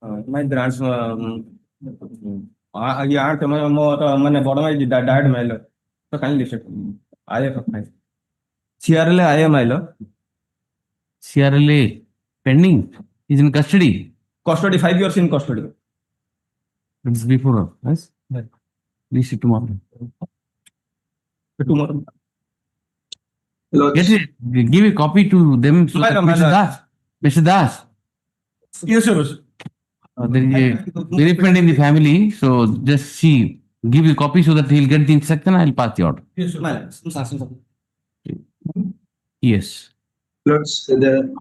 My grants aunt ମାନେ ବଡ ଭାଇ ଡାଡ ମାଇଲ ତ କାହିଁ ଲିଷ୍ଟ ଆଏ ସିଆରଲେ ଆଏ mile CRLA pending. He's in custody. custody 5 years in custody. It's before. Yes. Please see tomorrow. Tomorrow. Get it. Give a copy to them. So that Mr. Das. Mr. Das. Yes, sir. There is a bereavement in the family. So just see. Give a copy so that he'll get the instruction. I'll pass the order. Yes, sir. Yes. Lords,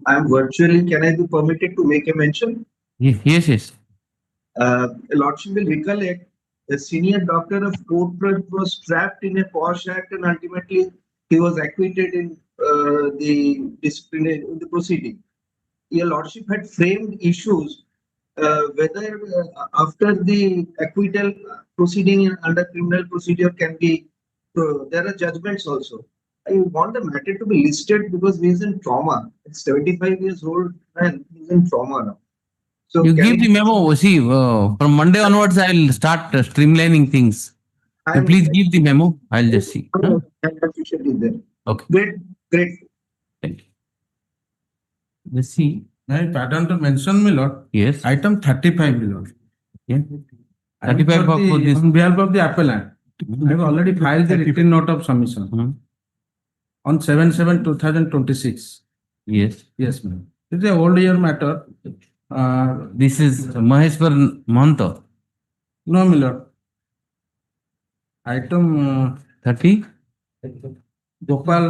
I am virtually, can I be permitted to make a mention? Yes, yes. Lordship will recollect a senior doctor of Courtbridge was trapped in a posh act and ultimately he was acquitted in the disciplinary in the proceeding. Your Lordship had framed issues whether after the acquittal proceeding under criminal procedure can be, there are judgments also. I want the matter to be listed because he is in trauma. It's 75 years old and he's in trauma now. So You can give the memo. See, from Monday onwards, I will start streamlining things. So please give the memo. I'll just see. Huh? Officially there. Okay. Great. Thank you. Let's see. Pardon to mention, my lord. Yes. Item 35, my lord. Yeah. 35 for this. On behalf of the appellant, I have already filed the written note of submission on 7/7/2026. Yes. Yes, ma'am. It is a old year matter. This is Maheshwar Mahanta. No, my lord. Item 30. Gopal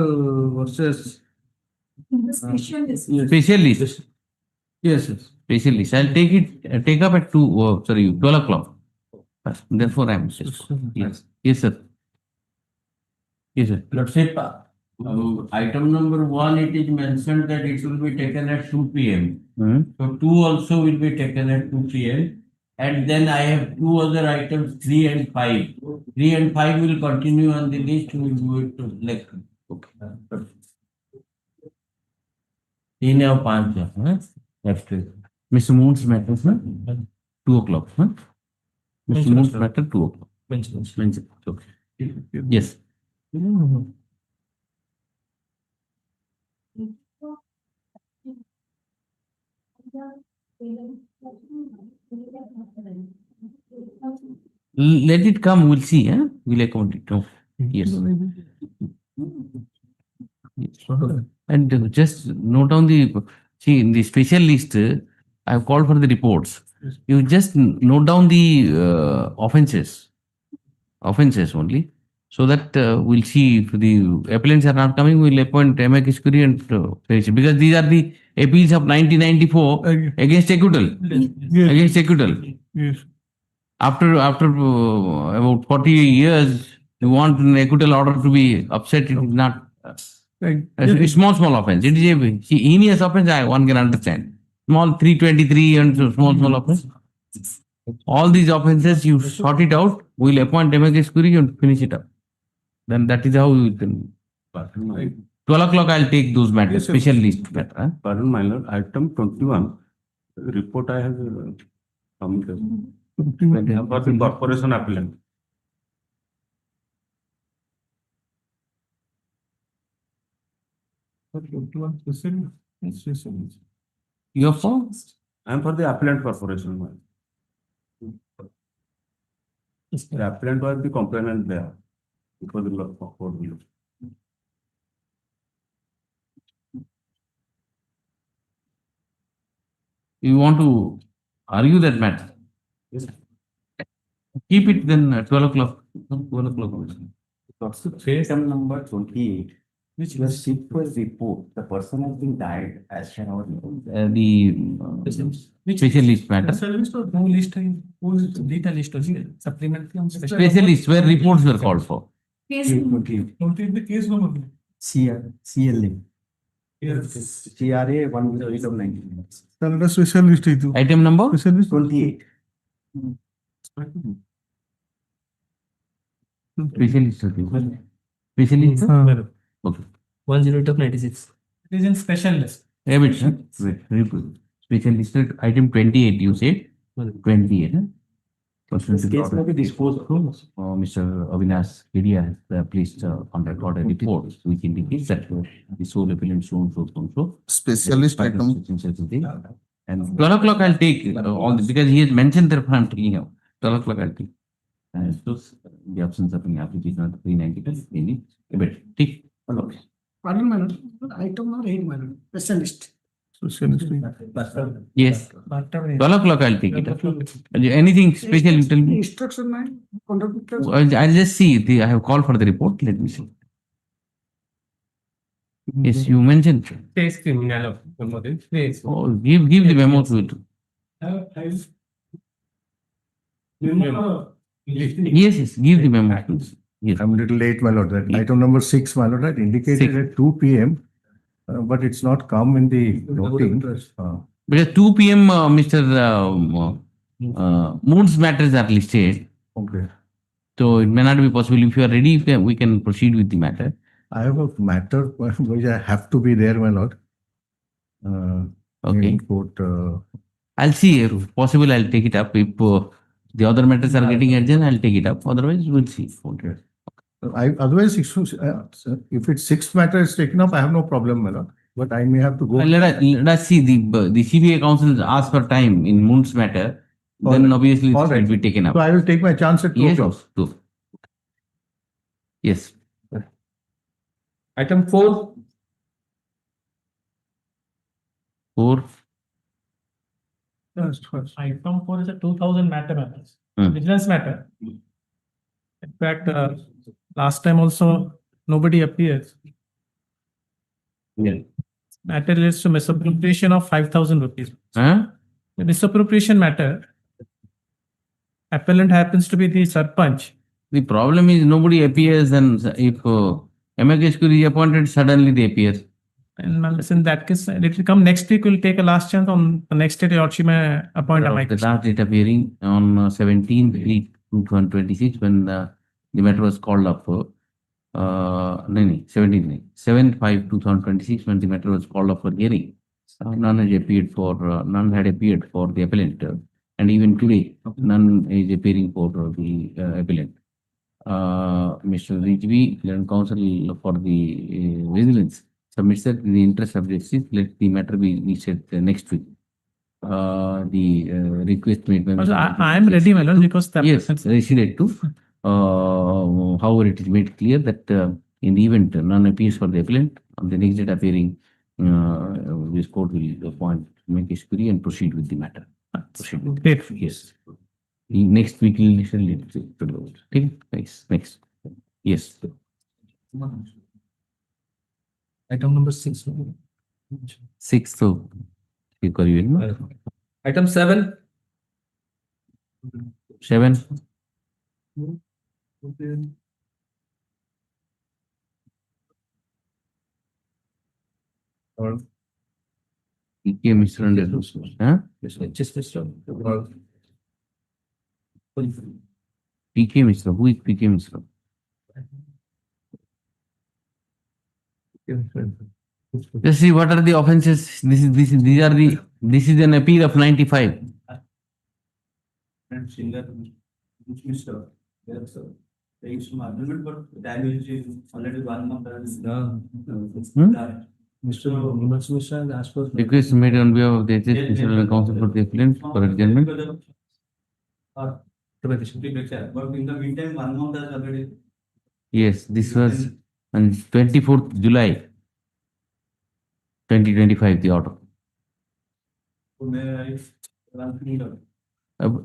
versus Specialist. yes, yes. Specialist. I'll take up at 12 o'clock. Therefore, I'm yes. Yes, sir. Yes, sir. Lordship, item number 1, it is mentioned that it will be taken at 2 p.m. So 2 also will be taken at 2 p.m. And then I have 2 other items, 3 and 5. 3 and 5 will continue on the list. We will do it to next. Okay. 3 और 5 है. Next week. Mr. Moon's matter, sir. 2 o'clock. Huh? Mr. Moon's matter 2 o'clock. Wednesday. Okay. Yes. Let it come. We'll see. Huh? We'll accommodate. No. Yes. And just note down in the special list, I have called for the reports. You just note down the offenses only, so that we'll see if the appellants are not coming, we'll appoint amicus curiae and finish it. Because these are the appeals of 1994 against acquittal. Yes. Against acquittal. Yes. After about 40 years, you want an acquittal order to be upset. It is not. A small offense. It is a heinous offense. One can understand. Small 323 and small offense. All these offenses, you sort it out. We'll appoint amicus curiae and finish it up. Then that is how you can. 12 o'clock, I'll take those matters. Yes, Special list matter. Pardon, my lord. Item 21. Report I have submitted. For the corporation appellant. Your for? I am for the appellant corporation. The appellant was the complainant there. Before the law court. You want to argue that matter? Yes. Keep it then at 12 o'clock. 12 o'clock. Item number 28. Which was seek for report. The person has been died as per our Specialist matter. Specialist or no list है? वो data list होती है. Supplementary on Specialist where reports were called for. Case the case number. CLA. CRA 108/19. That's specialist है तू. Item number? Specialist 28. Specialist. Specialist. Okay. 108/96. It is in special list. Wait, specialist item 28, you say 28. Pursuant to the order disposed of, Mr. Avinash Kedia has placed on record a report which indicates that the sole appellant so. Specialist item. And 12 o'clock I'll take all the, because he has mentioned their front, 12 o'clock I'll take. And so the absence of any application of 392, we need a bit. Take. Okay. Pardon, my lord, item number 8, my lord, specialist. Yes. 12 o'clock I'll take it up. Anything special you tell me? Instruction 9, conduct. I'll just see. I have called for the report. Let me see. Yes, you mentioned. Case criminal. Oh, give the memo to it. Yes, give the memo. Please. Yes. I'm a little late, my lord. That item number 6, my lord, that indicated 6. at 2 p.m. But it's not come in the voting. But at 2 p.m., Mr. Moon's matters are listed. Okay. So it may not be possible. If you are ready, we can proceed with the matter. I have a matter which I have to be there, my lord. Okay. In court, I'll see. If possible, I'll take it up. If the other matters are getting urgent, I'll take it up. Otherwise, we'll see. Okay. Otherwise, if it's 6th matter is taken up, I have no problem, my lord. But I may have to go. Let us see. The CBI counsel asked for time in Moon's matter. Then right. obviously it All will right. be taken up. So I will take my chance at 2 Yes, o'clock. two. Yes. Item 4. 4. Item 4 is a 2000 matters, Hmm. vigilance matter. In fact, last time also, nobody appears. Yeah. Matter relates to misappropriation of 5,000 rupees. Huh? The misappropriation matter, appellant happens to be the sarpanch. The problem is nobody appears, and if Amakeshkuri is appointed, suddenly they appear. And in that case, it will come next week, we'll take a last chance on the next day, or she may appoint a The mic. last date appearing on 17/3/2026 when the matter was called up for 7/5/2026 when the matter was called up for hearing. None had appeared for the appellant, and even today none is appearing for the appellant. Mr. Rijvi, Learned Counsel for the Vigilance, submits that in the interest of justice, let the matter be listed next week. The request made by Also, I am ready, my lord, because the yes, resident too. However, it is made clear that in the event none appears for the appellant, on the next date appearing, this court will appoint Amakeshkuri and proceed with the matter. Proceed with Great. yes. The next week will literally okay, nice. Next. Yes. Item number 6. 6. So you call you Item 7. 7. PK Mishra and huh? PK Mishra. Who is PK Mishra? Just see what are the offences. This is an appeal of 95. And singer, Mr. There is some argument, but damage is already 1 month. Mr. Mishra has asked for. Request made on behalf of the Mr. Counsel for the appellant for adjournment. But in the meantime, 1 month has already. Yes, this was on 24th July 2025, the order.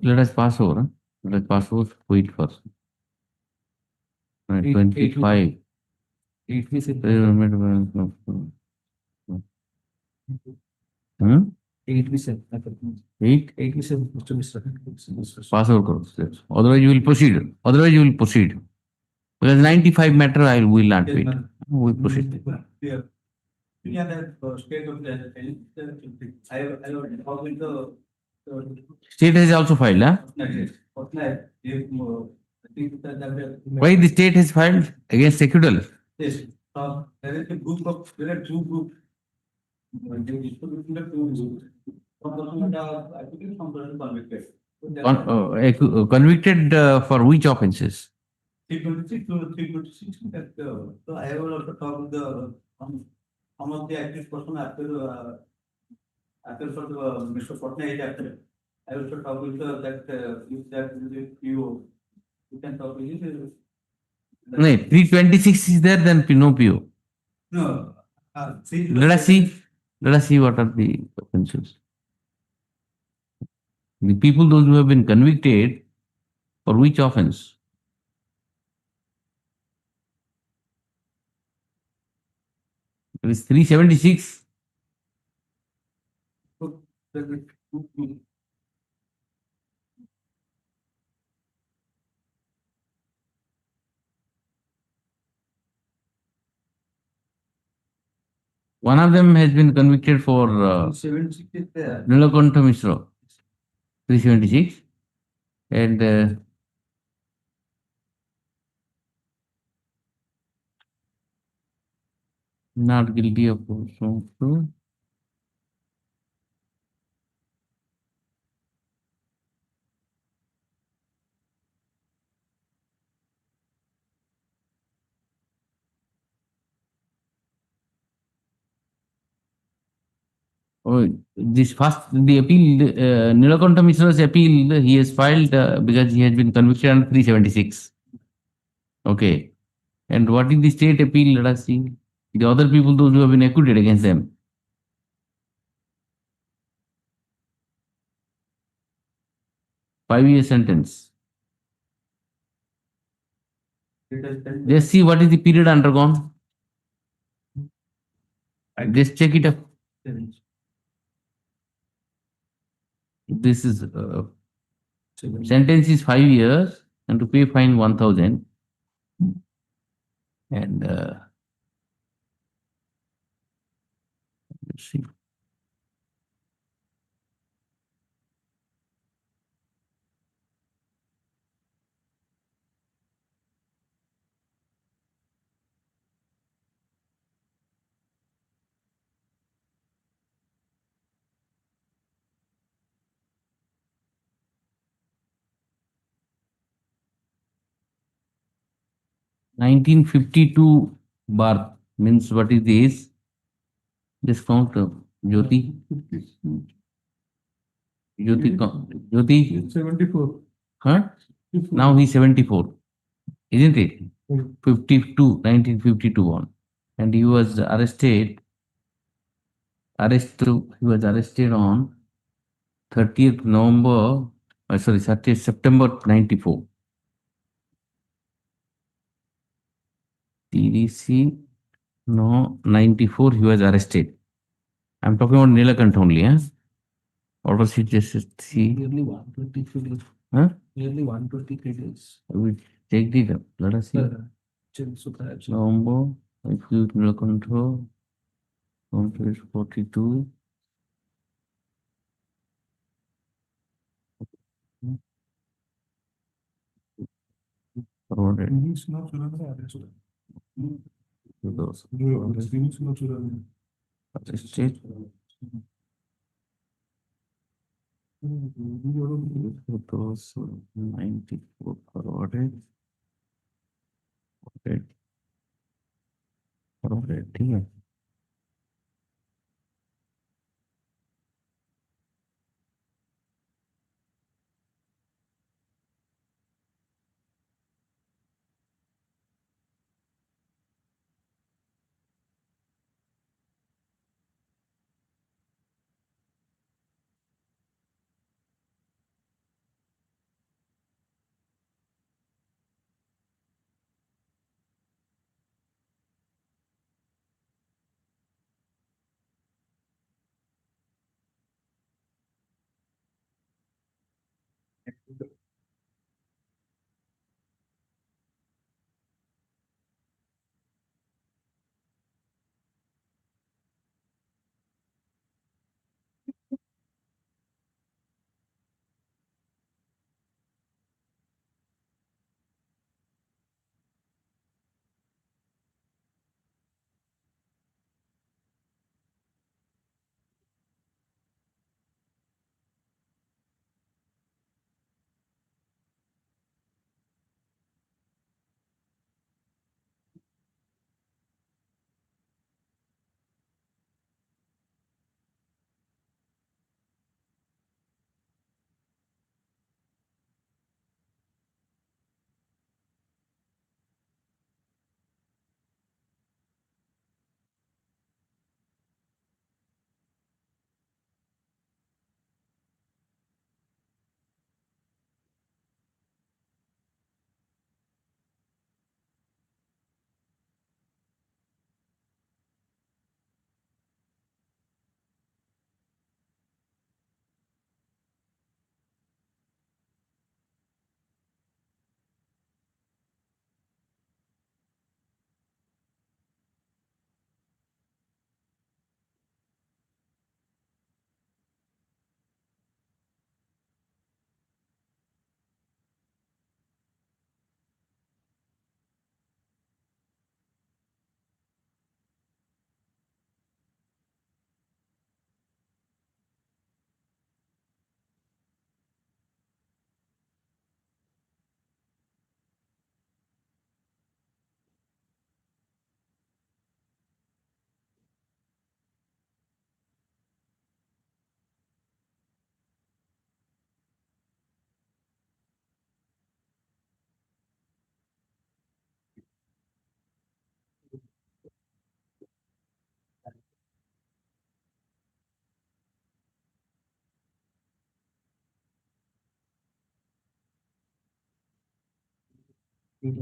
Let us pass over. Huh? Let us pass over. Wait first. 25. 8 we said. Hmm? 8 we said. 8. 8 we said, Mr. Mishra. Pass over. Otherwise, you will proceed. Because 95 matter, I will not wait. We will proceed. Yeah, that state of the State has also filed, huh? Why the state has filed against Equitable? Yes, there is a group of, there are 2 groups. I think from the convicted. Convicted for which offenses? 326 to 326, that, so I will also talk with the, some of the accused person after sort of, Mr. Patna is after. I will also talk with that, if that will be you can talk with him. No, 326 is there, then no PO. No. Let us see. Let us see what are the offenses. The people, those who have been convicted, for which offense? It is 376. One of them has been convicted for 760 is there. Nilakantha Mishra, 376, and not guilty of also. Oh, this first, the appeal, Nilakantha Mishra's appeal, he has filed because he has been convicted on 376. Okay. And what is the state appeal? Let us see. The other people, those who have been acquitted against them. Five-year sentence. Just see what is the period undergone. Just check it up. This is sentence is 5 years and to pay fine 1,000. And let's see. (1952) birth means what is this? Just count Jyoti. Jyoti. 74. Huh? Now he's 74, isn't it? 1952 on. And he was arrested. He was arrested on 30th November, 30th September 94. TDC, no, 94 he was arrested. I'm talking about Nilakant only, huh? Or was it just see? Nearly 120 days. Huh? Nearly 120 days. We take the, let us see. November, if you Nilakant, complete 42. Forwarded. Those. Arrested. 94 forwarded. Forwarded, ठीक है. Hmm?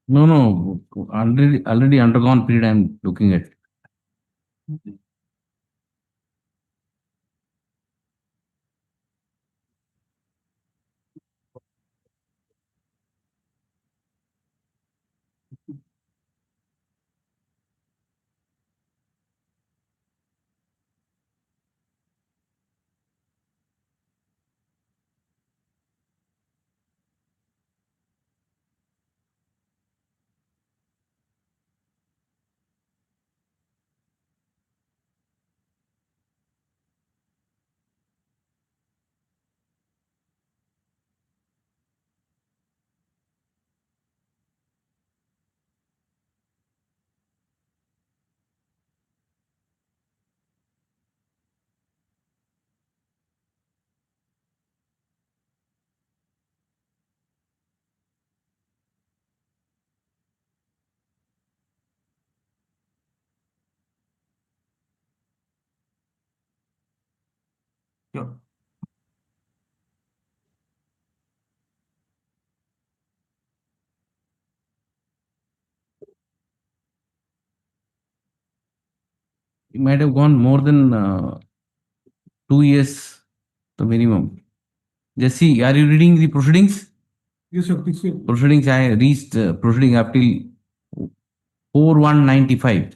No, no, already undergone period I'm looking at. Sure. It might have gone more than 2 years, the minimum. Jesse, are you reading the proceedings? Yes, sir, please, sir. Proceedings, I reached proceeding up till 4195.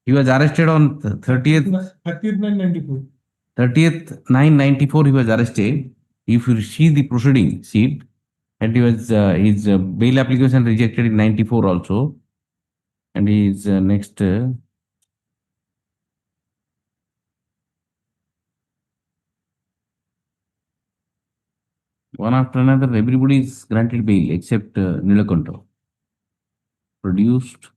He was arrested on 30th 30th 994. 30th 994. He was arrested. If you see the proceeding sheet, and he was his bail application rejected in 94 also, and his next one after another, everybody is granted bail except Nilakanta. Produced.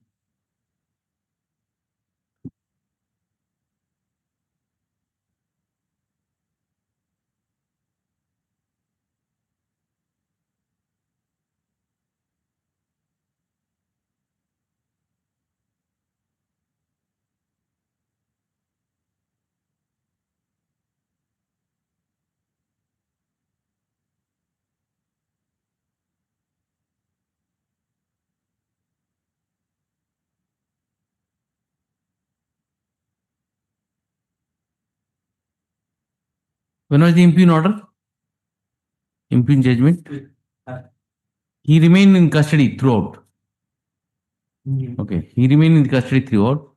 When was the impugn order? Impugn judgment? He remained in custody throughout. Okay, he remained in custody throughout.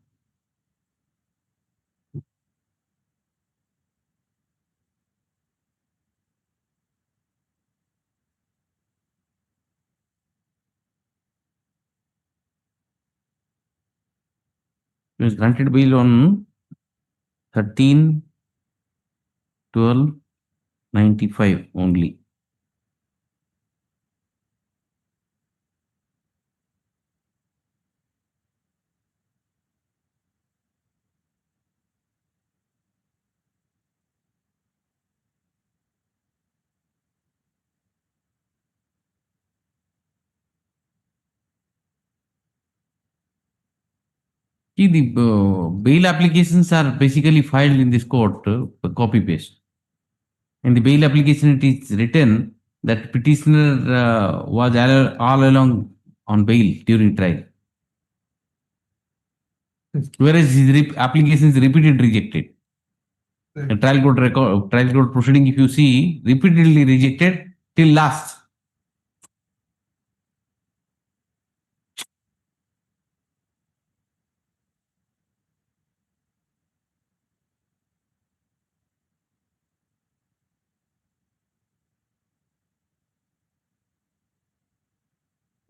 He was granted bail on 13/12/95 only. See, the bail applications are basically filed in this court, copy paste. In the bail application, it is written that petitioner was all along on bail during trial. Whereas his application is repeatedly rejected. A trial court proceeding, if you see, repeatedly rejected till last.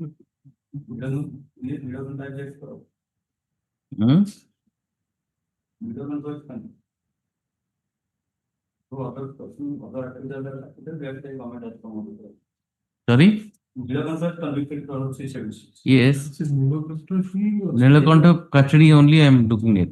He doesn't digest. Hmm? He doesn't question. So other person, other actors, they have to comment as from. Sorry? He doesn't convicted for 6 Yes. This is Nilakanta Nilakanta custody only I am looking at.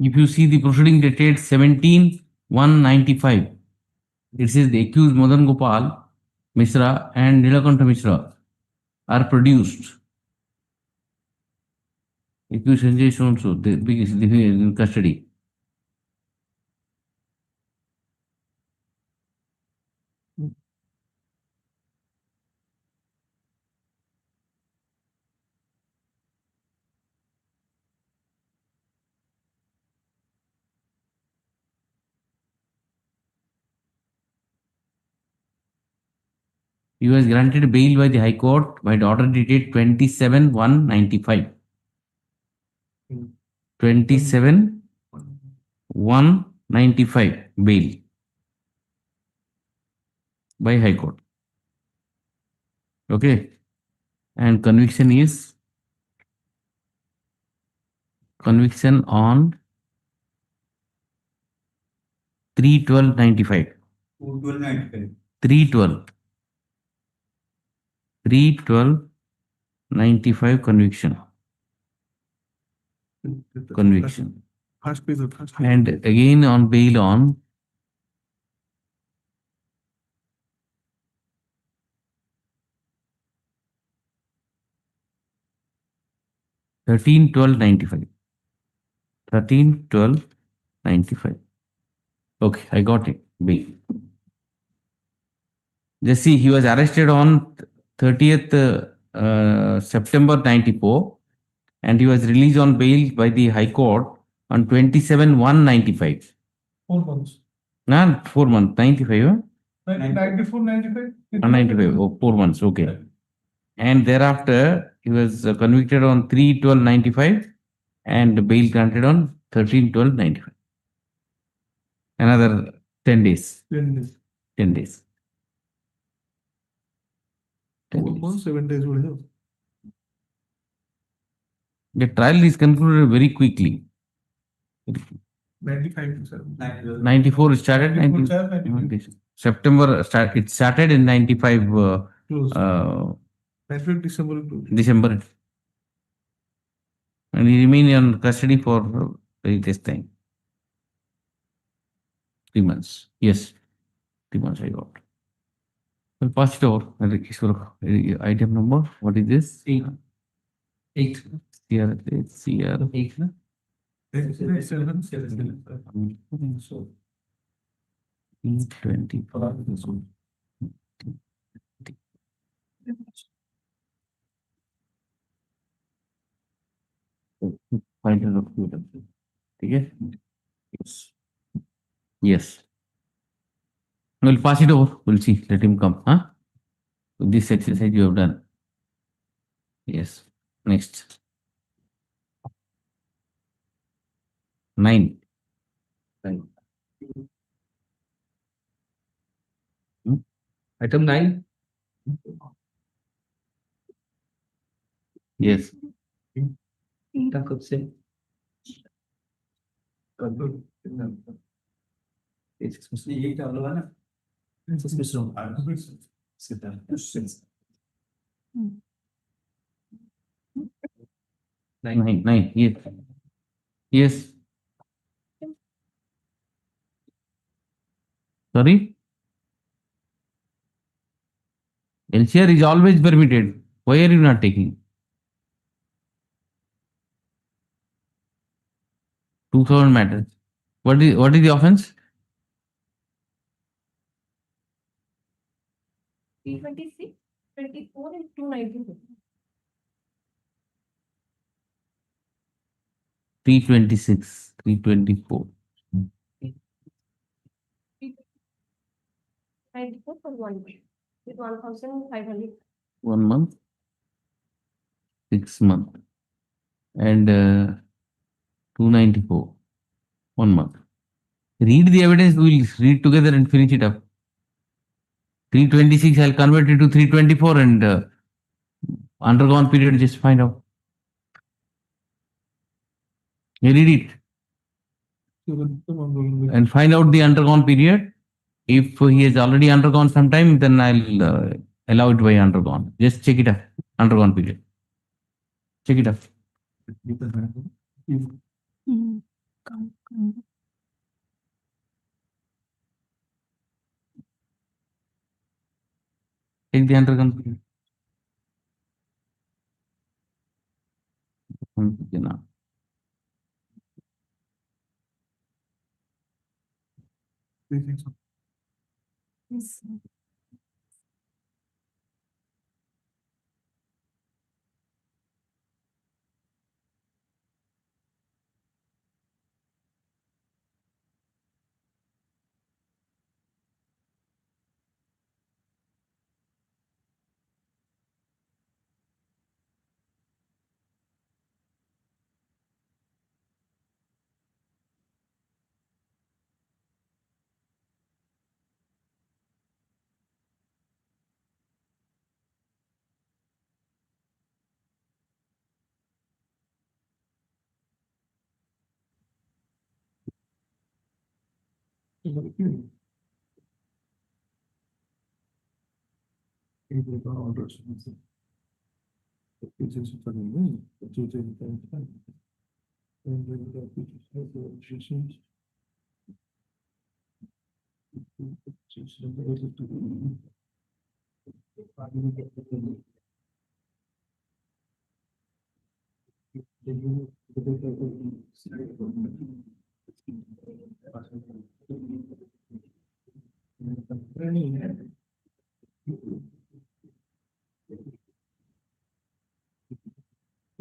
If you see the proceeding dated 17/1/95, it says the accused Madan Gopal Mishra and Nilakanta Mishra are produced. Accused Sanjay also they in custody. He was granted bail by the High Court by the order dated 27/1/95. 27/1/95 bail by High Court. Okay. And conviction on 3/12/95. 3/12. 3/12/95 conviction. First page. And again on bail on 13/12/95. 13/12/95. Okay, I got it. Bail. Just see, he was arrested on 30th September 94 and he was released on bail by the High Court on 27/1/95. 4 months. 4 months, 95, huh? 94, 95? 95, 4 months, okay. And thereafter, he was convicted on 3/12/95 and bail granted on 13/12/95. Another 10 days. 10 days. 10 days. 10 4 days. months, 7 days will have. The trial is concluded very quickly. 95 sir. 94 started. 94, 95. September it started in 95 Close. 95 December. December. And he remained in custody for this time. 3 months. Yes. 3 months I got. We'll pass it over. Item number. What is this? 8. CR. 8. 7. So 20. Final of freedom. Okay? Yes. Yes. We'll pass it over. We'll see. Let him come. Huh? So this exercise you have done. Yes. Next. 9. Item 9. Yes. Takut se. Nine, yes. Yes. Sorry? LCR is always permitted. Why are you not taking? 2000 matters. What is the offense? 326, 24 and 292. 326, 324. 94 for 1 month with 1,500. 1 month, 6 months, and 294, 1 month. Read the evidence, we'll read together and finish it up. 326, I'll convert it to 324 and undergone period, just find out. You read it and find out the undergone period. If he has already undergone some time, then I'll allow it by undergone. Just check it up, undergone period. Check it up. Take the undergone period. Yes.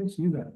See that.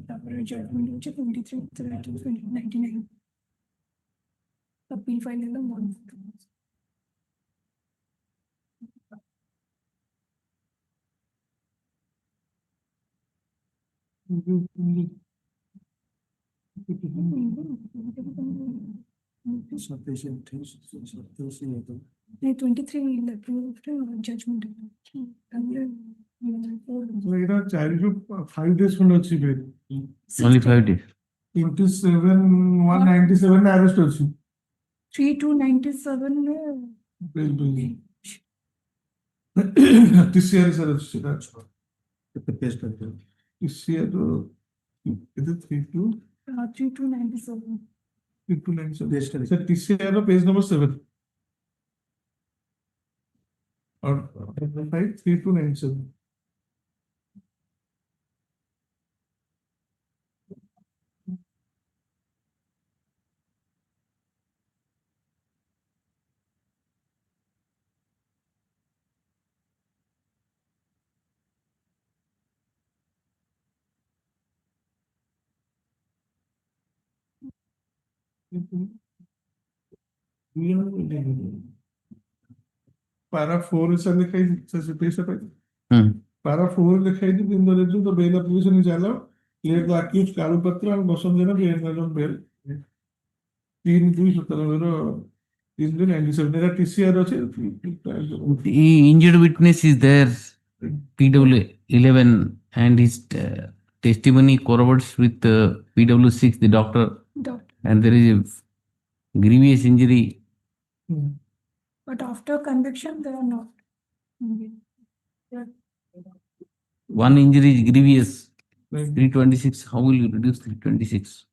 তারপরে judgment হচ্ছে 23 1999 appeal file হলো 1 23 judgment এটা childhood 5 days হলো হচ্ছে bell Only 5 days. 27 197 arrest হচ্ছে 3297 bell TCR sir হচ্ছে সেটা TCR এটা 32 3297 3297 স্যার টিসিআর পেজ নম্বর 7 और 3297 para 4 esa लिखाई से पेश है para 4 लिखाई थी इन दोनों जो तो बेल एप्लीकेशन नहीं चला क्लियर द अक्यूज कागज पत्र और बसंत देना बेल नजर बेल 3/2/97 मेरा टीसीआर আছে The injured witness is there, PW 11, and his testimony corroborates with PW 6, the doctor, and there is a grievous injury. but after conviction they are not One injury is grievous. 326. How will you reduce 326?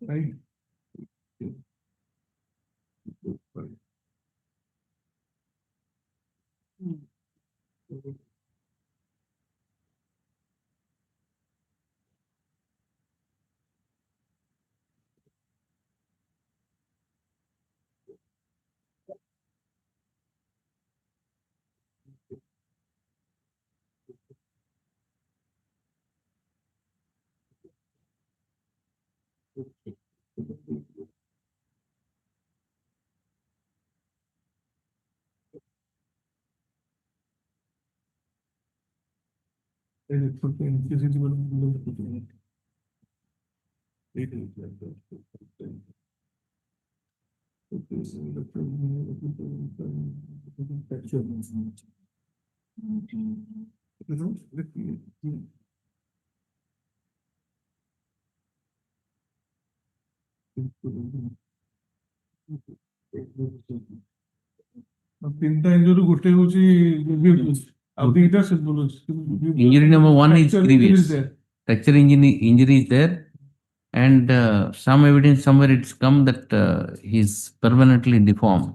right তিনটা injury গোটে হচ্ছে ଆଉ ଦିଟା ସେ Injury number 1 is Fracture grievous. is there. Fracture injury is there, and some evidence somewhere it's come that he is permanently deformed.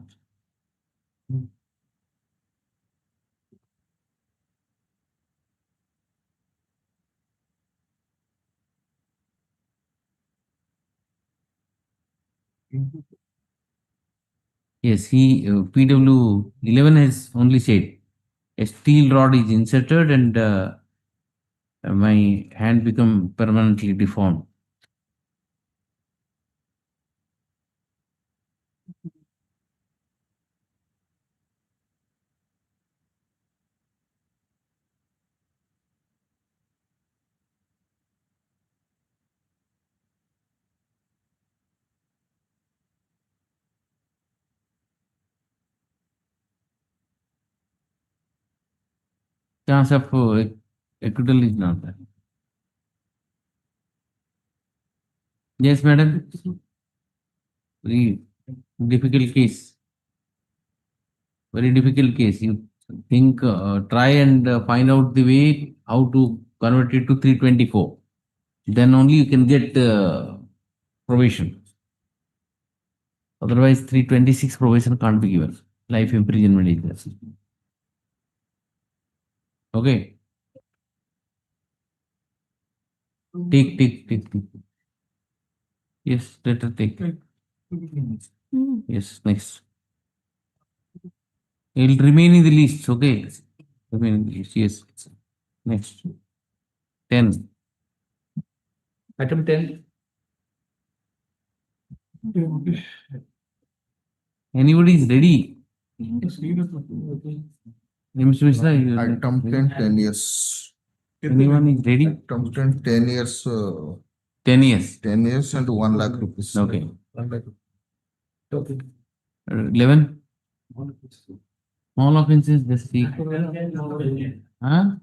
Yes, he PW 11 has only said a steel rod is inserted and my hand become permanently deformed. Chance of acquittal is not there. Yes, madam. Very difficult case. Very difficult case. You think, try and find out the way how to convert it to 324. Then only you can get probation. Otherwise, 326 probation can't be given. Life imprisonment is there. Okay. Take. Yes, let her take. Yes, next. It will remain in the list, okay? Remain in the list, yes. Next. 10. Item 10. Anybody is ready? Mr. Mishra, you are Item 10 years. anyone is ready? Item 10 years, 10 years. 10 years and 1 lakh rupees. Okay. 1 lakh. 11. Small offenses, just see. Huh?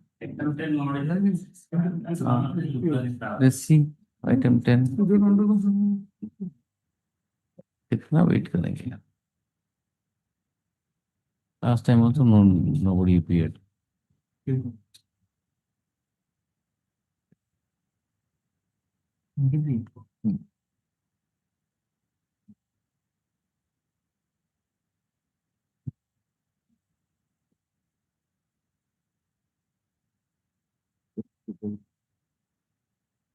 Let's see. Item 10. कितना wait करेंगे? Last time also nobody appeared.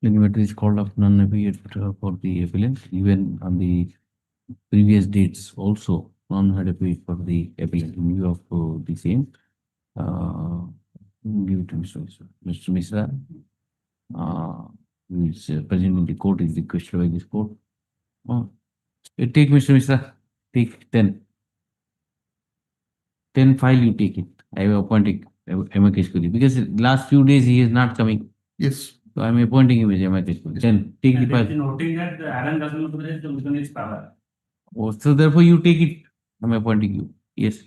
The matter is called up none appeared for the appellant. Even on the previous dates also, none had appeared for the appellant in view of the same. Give it to Mr. Mishra. Who is present in the court, is requested by this court. Take Mr. Mishra. Take 10. 10 file you take it. I have appointed amicus curiae because last few days he is not coming. Yes. So I am appointing him as amicus curiae. 10. Take the file. Noting that the Alan doesn't possess the Muslim power. Oh, so therefore you take it. I am appointing you. Yes.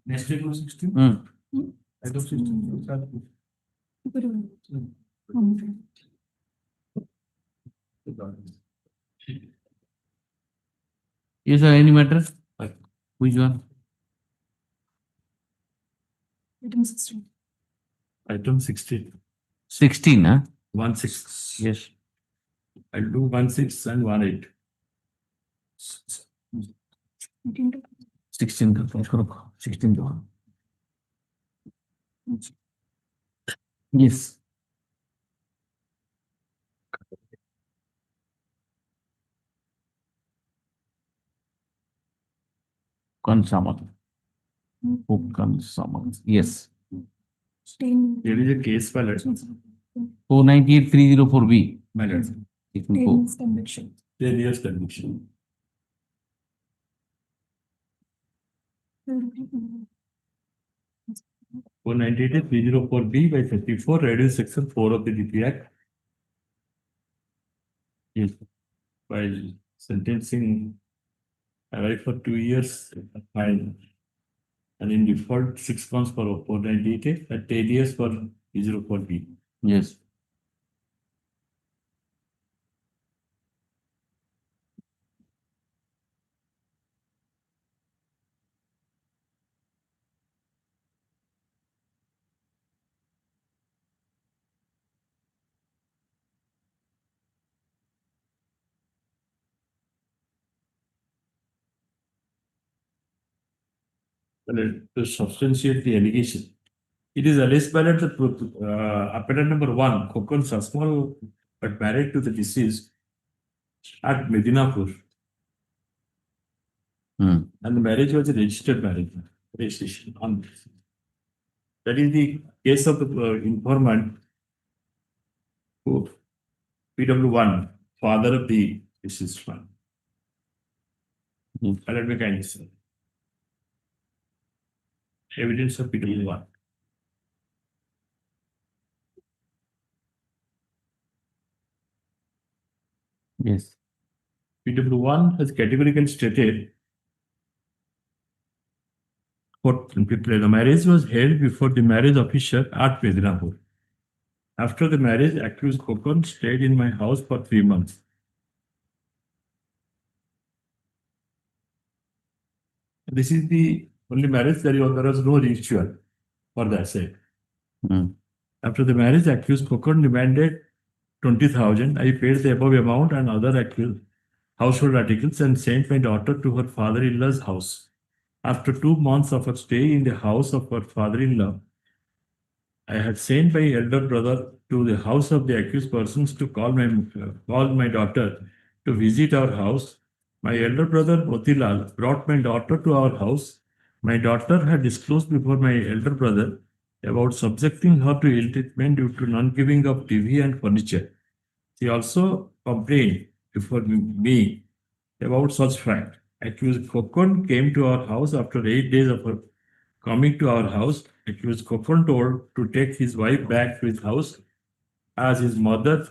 Next week was 16. Item 16. Yes, sir. Any matter? Which one? Item 16. Item 16. 16, huh? 1/6. Yes. I'll do 1/6 and 1/8. 16 करते हैं इसको रखो 16 जो yes consummate consummate yes 10. Here is a case file. 498304B Matter. 10 is conviction. 10 years conviction. Mm. 498-304B by 34, reduce section 4 of the DP Act. Yes. While sentencing arrived for 2 years, fine. And in default, 6 months for 498 and 10 years for 304B. yes To substantiate the allegation, it is alleged by that appellant number 1, Kokon Sasmal, but married to the deceased at Medinapur. And the marriage was a registered marriage, registration on that is the case of the informant who PW1, father of the deceased one. Let me kindly say. Evidence of PW1. yes PW1 has categorically stated what the marriage was held before the marriage officer at Medinapur. After the marriage, accused Kokon stayed in my house for 3 months. This is the only marriage there was no ritual for that sake. Hmm. After the marriage, accused Kokon demanded 20,000. I paid the above amount and other accused household articles and sent my daughter to her father-in-law's house. After 2 months of her stay in the house of her father-in-law, I had sent my elder brother to the house of the accused persons to call my daughter to visit our house. My elder brother Motilal brought my daughter to our house. My daughter had disclosed before my elder brother about subjecting her to ill treatment due to non-giving of TV and furniture. She also complained before me about such fact. Accused Kokon came to our house after 8 days of her coming to our house. Accused Kokon told to take his wife back to his house as his mother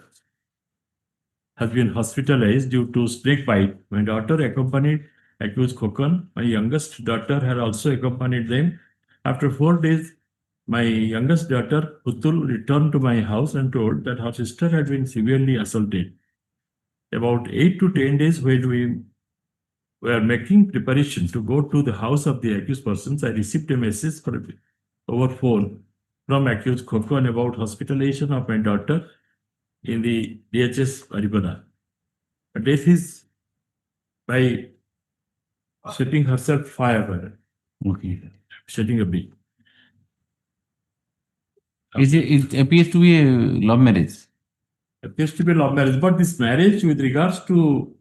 has been hospitalized due to snake bite. My daughter accompanied accused Kokon. My youngest daughter had also accompanied them. After 4 days, my youngest daughter, Putul, returned to my house and told that her sister had been severely assaulted. About 8 to 10 days when we were making preparation to go to the house of the accused persons, I received a message over phone from accused Kokon about hospitalization of my daughter in the DHS Aripada. Her death is by setting herself fire, Okay. setting a bee. It appears to be a love marriage. Appears to be love marriage, but this marriage with regards to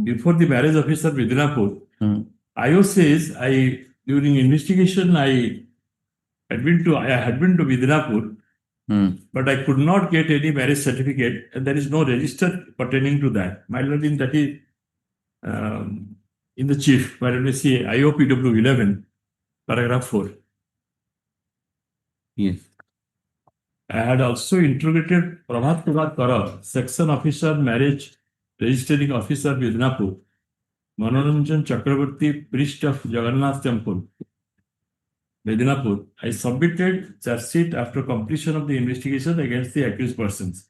before the marriage officer Midnapur, IO says during investigation I had been to Midnapur, but I could not get any marriage certificate, and there is no register pertaining to that. My lord, that is in the chief, where we see IOPW 11, paragraph 4. Yes. I had also interrogated Prabhat Kumar Karar, section officer, marriage registering officer, Midnapur, Manoranjan Chakravarti, priest of Jagannath Temple, Medinapur. I submitted charge sheet after completion of the investigation against the accused persons.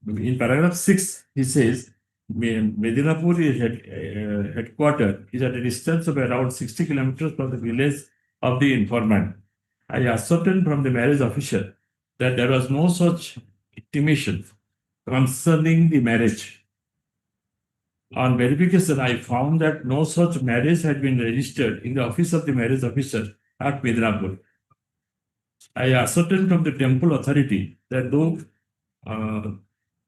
In paragraph 6, he says, Medinapur is headquarters is at a distance of around 60 kilometers from the village of the informant. I ascertained from the marriage officer that there was no such intimation concerning the marriage. On verification, I found that no such marriage had been registered in the office of the marriage officer at Medinapur. I ascertained from the temple authority that though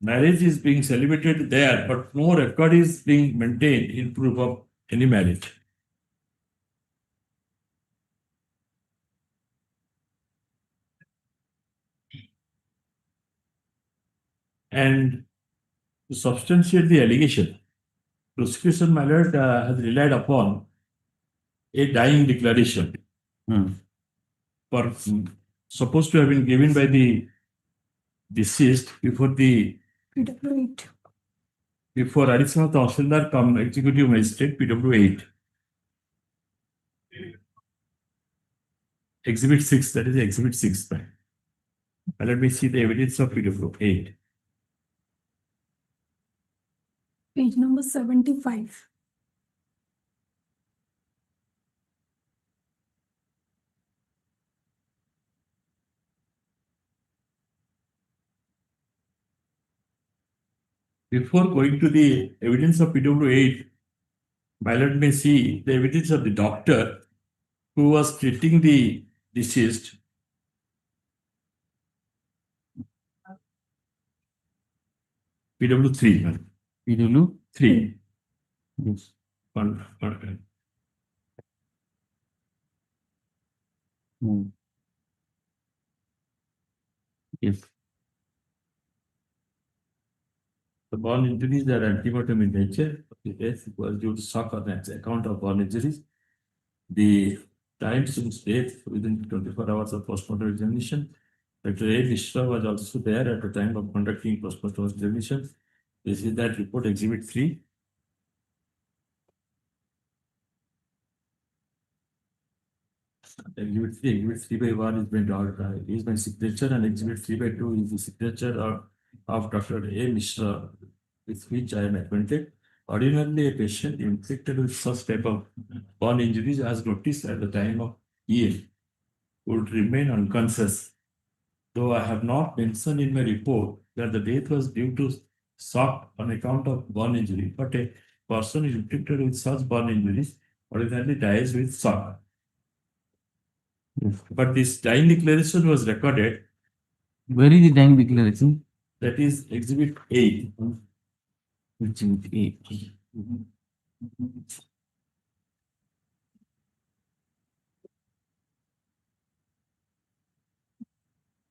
marriage is being celebrated there, but no record is being maintained in proof of any marriage. And to substantiate the allegation, prosecution, my lord, has relied upon a dying declaration supposed to have been given by the deceased before PW8. before Additional Tahsildar come Executive Magistrate PW8. Exhibit 6, that is Exhibit 6. Let me see the evidence of PW8. Page number 75. Before going to the evidence of PW8, Pilot may see the evidence of the doctor who was treating the deceased. PW3. PW3. Yes. One. Yes. The burn injuries are antepartum in nature. The death was due to shock on account of burn injuries. The time since death within 24 hours of postmortem examination. Dr. A. Mishra was also there at the time of conducting postmortem examination. This is that report, Exhibit 3. Exhibit 3/1 is my signature, and Exhibit 3/2 is the signature of Dr. A. Mishra, with which I am acquainted. Ordinarily, a patient inflicted with such type of burn injuries, as noticed at the time of EA, would remain unconscious. Though I have not mentioned in my report that the death was due to shock on account of burn injury, but a person inflicted with such burn injuries ordinarily dies with shock. But this dying declaration was recorded. Where is the dying declaration? That is Exhibit 8. Exhibit 8.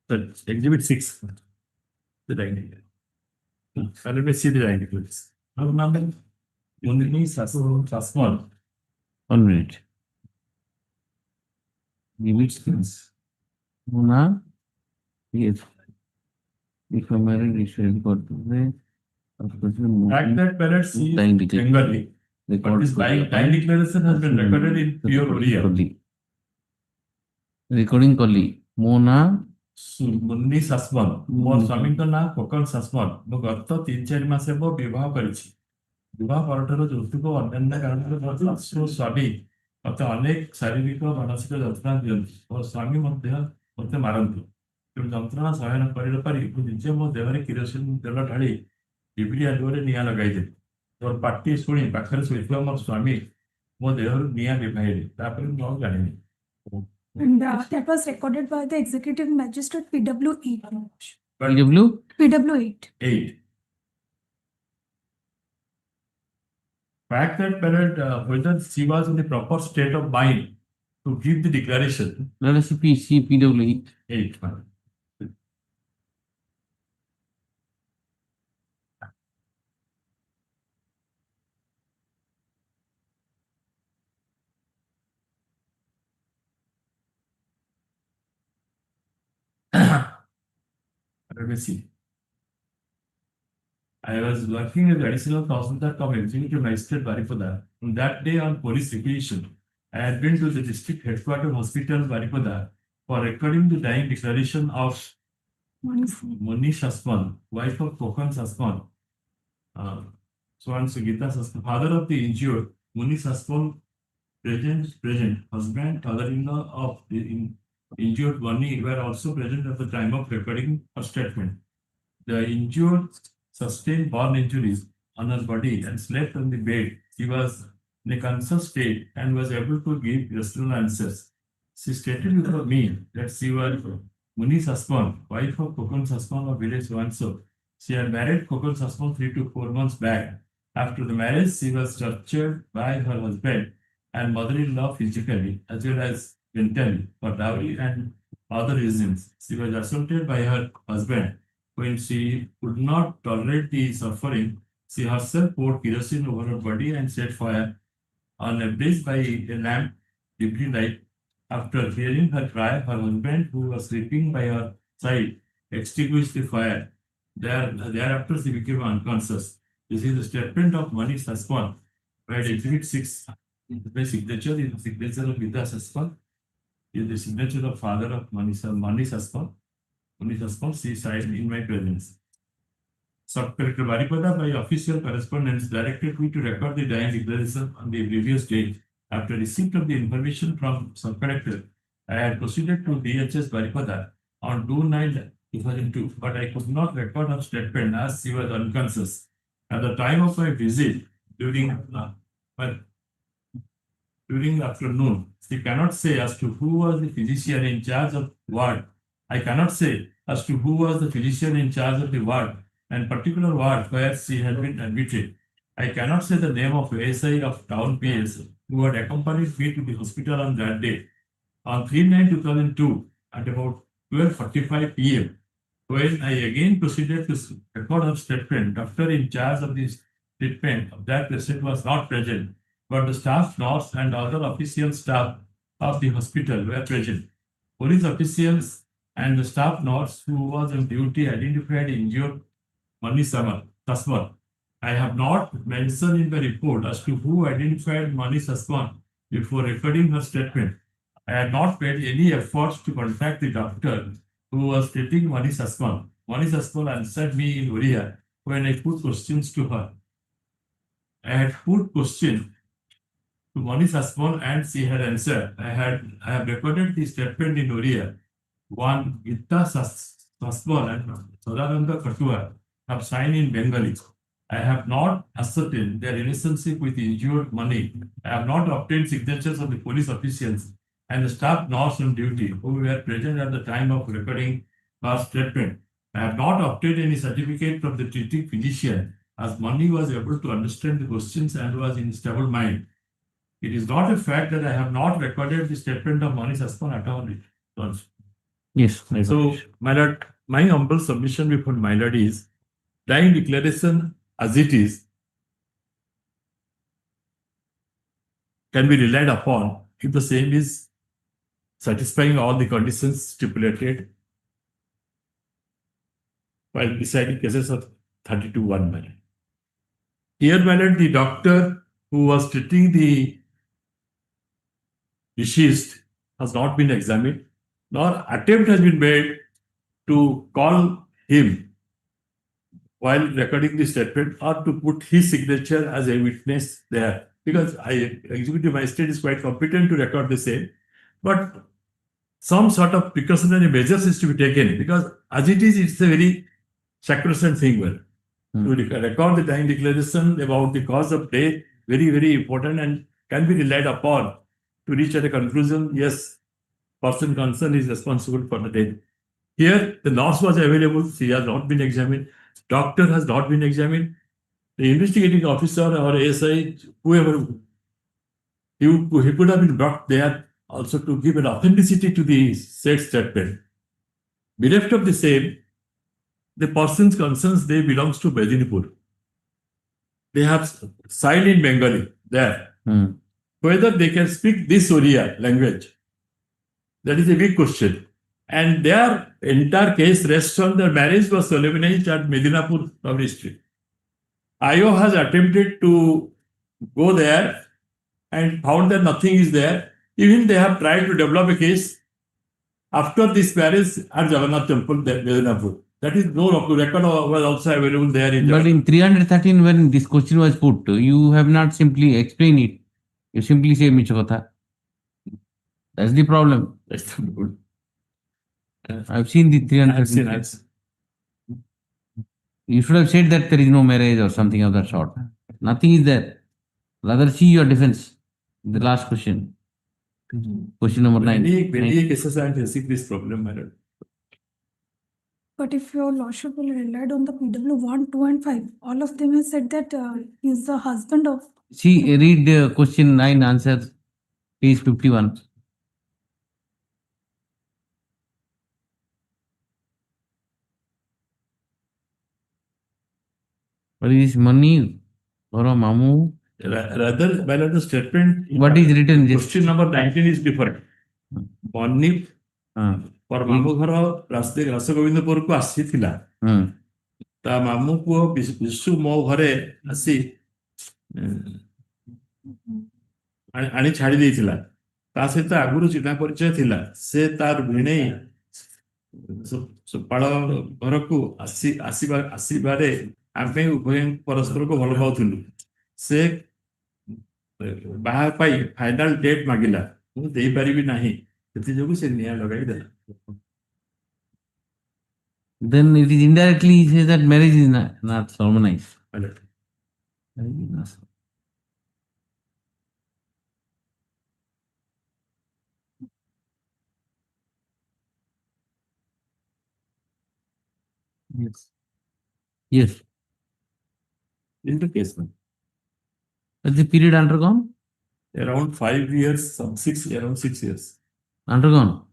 That Exhibit 6. The dying declaration. And let me see the dying declaration. Only Sasmal. 1 minute. Exhibit Mona. Yes. If I'm married, it should record the At that period, she is dying declaration. Bengali. But this dying declaration has been recorded in pure Oriya. Recording Kali. Mona. Munni ससमल मोर स्वामी ना कोकण ससमल मो गत 3-4 मास हेबो विवाह करिछि विवाह परठर ज्योतिको अन्य कारण स्वामी मते अनेक शारीरिक मानसिक यंत्रणा दियंती और स्वामी मते मते मारंती तेणु यंत्रणा सहन कर पारि निजे मो देहरे किरोसिन तेल ढाली डिबिरी आलुरे निया लगाई दे और पार्टी शुणी पाखरे शोइथिबा मोर स्वामी मो देहरु निया लिभाइले तापर मो जानिनी And that was recorded by the executive magistrate PW8. PW? PW8. 8. Fact that parent whether she was in the proper state of mind to give the declaration. Let us see PW8. 8. Let me see. I was working as additional consultant of executive magistrate Baripada. On that day, on police requisition, I had been to the district headquarters hospital Baripada for recording the dying declaration of Moni Sasman, wife of Kokan Sasman. Swan Sugita Sasman, father of the injured, Moni Sasman, present, husband, father-in-law of the injured Moni were also present at the time of recording her statement. The injured sustained burn injuries on her body and slept on the bed. She was in a conscious state and was able to give rational answers. She stated before me that she was Muni Sasman, wife of Kokon Sasman of village Wanso. She had married Kokon Sasman 3 to 4 months back. After the marriage, she was tortured by her husband and mother-in-law physically as well as mentally for dowry and other reasons. She was assaulted by her husband. When she could not tolerate the suffering, she herself poured kerosene over her body and set fire on a bridge by a lamp deeply light. After hearing her cry, her husband, who was sleeping by her side, extinguished the fire. Thereafter, she became unconscious. This is the statement of Mani Saswan, where Exhibit 6 my signature is the signature of Vidya Saswan, is the signature of father of Mani Saswan. Mani Saswan, she signed in my presence. Sub-Collector Baripada, by official correspondence, directed me to record the dying declaration on the previous day. After receipt of the information from Sub-Collector, I had proceeded to DHS Baripada on 2/9/2002, but I could not record her statement as she was unconscious. At the time of my visit, during afternoon, she cannot say as to who was the physician in charge of ward. I cannot say as to who was the physician in charge of the ward and particular ward where she had been admitted. I cannot say the name of ASI of town PS who had accompanied me to the hospital on that day. On 3/9/2002, at about 12:45 p.m., when I again proceeded to record her statement, doctor in charge of the treatment of that patient was not present, but the staff, nurse, and other official staff of the hospital were present. Police officials and the staff nurse who was on duty identified injured Mani Saswan. I have not mentioned in the report as to who identified Mani Saswan before recording her statement. I had not made any efforts to contact the doctor who was treating Manish Asmal. Manish Asmal answered me in Oriya when I put questions to her. I had put question to Manish Asmal and she had answered. I have recorded the statement in Oriya. One Gita Asmal and Sadananda Katua have signed in Bengali. I have not ascertained their relationship with injured money. I have not obtained signatures of the police officials and the staff nurse on duty who were present at the time of recording her statement. I have not obtained any certificate from the treating physician as Mani was able to understand the questions and was in stable mind. It is not a fact that I have not recorded the statement of Mani Saspan at all. Yes. So, my lord, my humble submission before my lord is dying declaration as it is can be relied upon if the same is satisfying all the conditions stipulated while deciding cases of 32-1 my lord. Here, my lord, the doctor who was treating the deceased has not been examined, nor attempt has been made to call him while recording the statement or to put his signature as a witness there. Because executive magistrate is quite competent to record the same, but some sort of precautionary measures is to be taken because as it is, it's a very sacrosanct thing. Well, to record the dying declaration about the cause of death, very, very important and can be relied upon to reach at a conclusion, yes, person concerned is responsible for the death. Here, the nurse was available, she has not been examined, doctor has not been examined, the investigating officer or ASI, whoever, he could have been brought there also to give an authenticity to the said statement. Bereft of the same, the persons concerned, they belongs to Bedinipur. They have signed in Bengali there. Whether they can speak this Oriya language, that is a big question. And their entire case rests on their marriage was solemnized at Medinapur Street. IO has attempted to go there and found that nothing is there. Even they have tried to develop a case after this marriage at Jagannath Temple, Medinapur. That is no record was also available there. But in 313, when this question was put, you have not simply explained it. You simply say Michokotha. That's the problem. That's the problem. I've seen the 313. I've seen. You should have said that there is no marriage or something of that sort. Nothing is there. Rather see your defense. The last question. Question number 9. Many cases I am facing this problem, my lord. But if your lordship will relied on the PW 1, 2 and 5, all of them have said that he is the husband of. See, read question 9 answer, page 51. What is money or a mamu? Rather, by the statement, What is written? Question number 19 is different. Money पर मामू घर रास्ते रसगोविंदपुर को आसी थिला ता मामू को विशु मो घरे आसी आनी छाड़ी देइथिला ता सहित आगुरु चिन्हा परिचय थिला से तार भिणे सपाळ घर को आसीबारे आमे उभय परस्पर को भल पाउथुलु से बाहा पाई फाइनल डेट मागिला मु देई परिबि नाही सेति जोगु से निया लगाई देला. Then it is indirectly says that marriage is not solemnized. Yes. Yes. This is the case, man. What's the period undergone? Around 5 years, around 6 years. Undergone?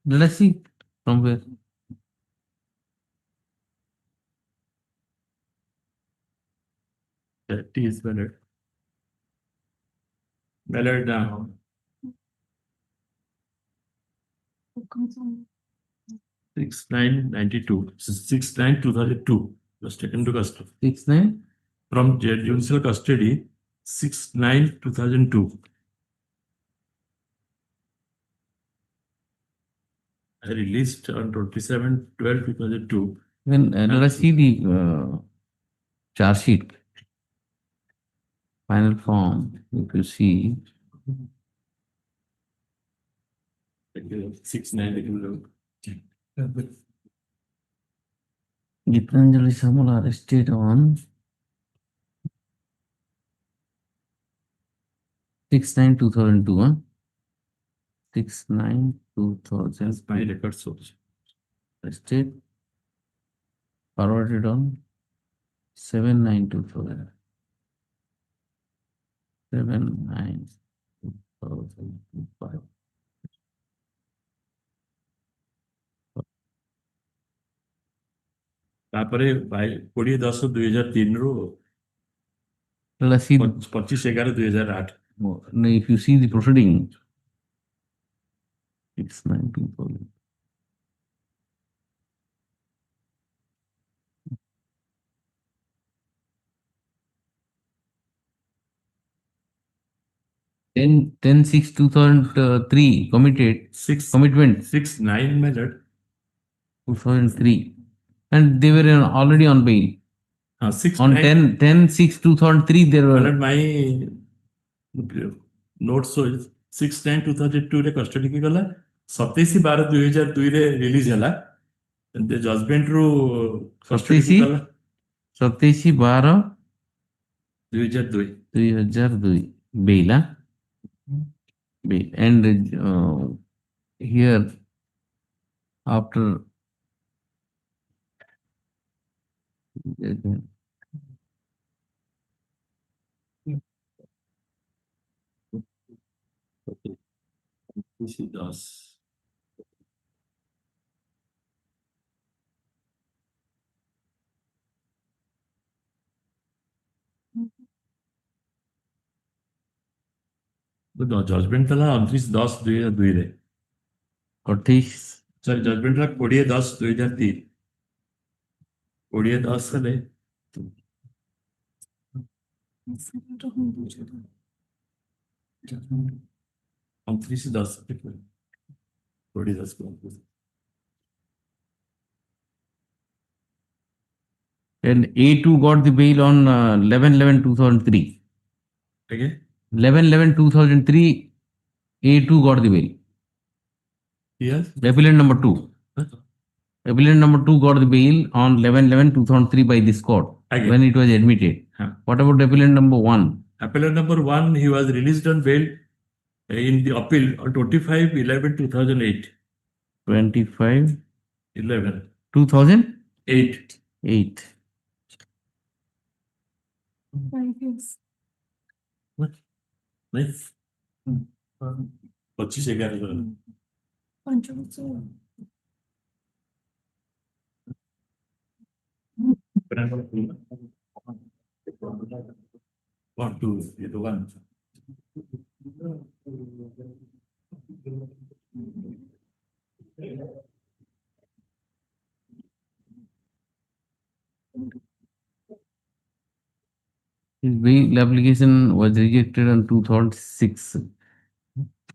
Let us see from where. That is valid. Valid now. 6/9/92. 6/9/2002 was taken to custody. 6/9? From judicial custody, 6/9/2002. I released on 27/12/2002. When let us see the charge sheet. Final form, if you see, 6/9. Gitanjali Samal arrested on 6/9/2002. 6/9/2000. That's my record source. Arrested. Forwarded on 7/9/2000. 7/9/2005. ତାପରେ 20/10/2003 ରୁ Let us see, 25/11/2008. if you see the proceeding, 6/9/2000. Then 10/6/2003 commitment 6/9 measured. 2003, and they were already on bail. On 10/6/2003 they were. My note shows 6/9/2002 ରେ custody କି ଗଲା, 27/12/2002 ରେ release ହେଲା, judgement ରୁ custody କି ଗଲା 27/12/2002 bail. Bail. And here after This is us. Judgement ଥିଲା 29/10/2002 ରେ। 28 ସରି, ଜଜମେଣ୍ଟ ଥିଲା 20/10/2003। 20/10 ହେଲେ 29/10 20/10। and A2 got the bail on 11/11/2003. Again? 11/11/2003 A2 got the bail. Yes. Appellant number 2. Appellant number 2 got the bail on 11/11/2003 by this court. Again. When it was admitted. What about appellant number 1? Appellant number 1, he was released on bail in the appeal on 25/11/2008. 25/11/2008. 8. 5 years. Nice. 25/11. Controversy. 1, 2, 1. His bail application was rejected on 2006.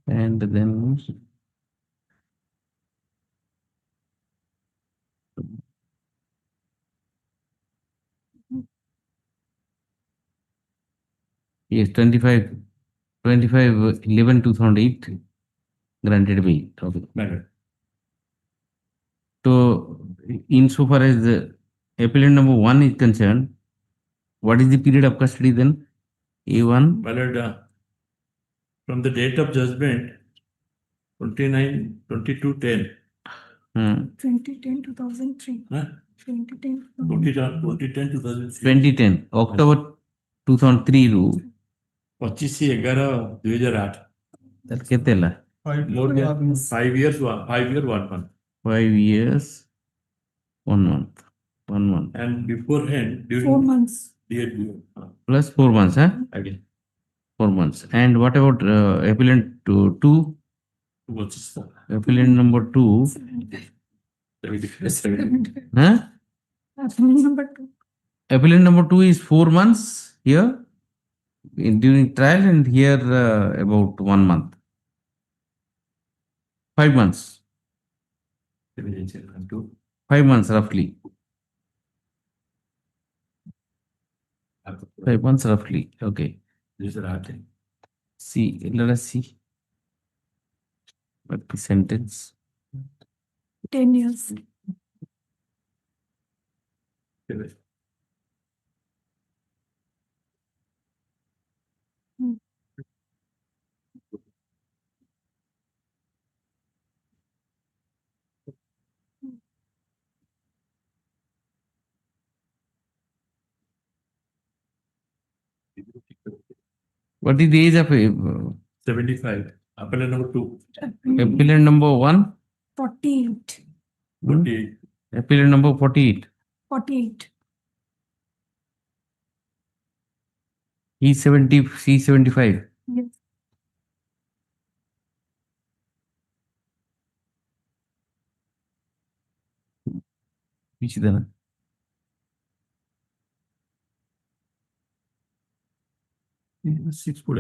And then yes, 25/11/2008 granted bail. Okay. Matter. So, insofar as the appellant number 1 is concerned, what is the period of custody then? A1? Valid from the date of judgment 29/22/10. 2010-2003. Huh? 2010. 2010-2003. 2010 October 2003 ରୁ 25/11/2008. ତାର କେତେ ହେଲା? More than 5 years, 5 year, 1 month. 5 years, 1 month. 1 month. And beforehand, during 4 months. Plus 4 months, huh? Again. 4 months. And what about appellant 2? What's Appellant number 2. 75. Huh? Appellant number 2. Appellant number 2 is 4 months here during trial, and here about 1 month. 5 months. 5 months roughly. 5 months roughly. Okay. See, let us see. What the sentence? 10 years. What is the age of 75. Appellant number 2. appellant number 1? 48. 48. Appellant number 48. 48. He's 70, she's 75. Yes. Which then? Six put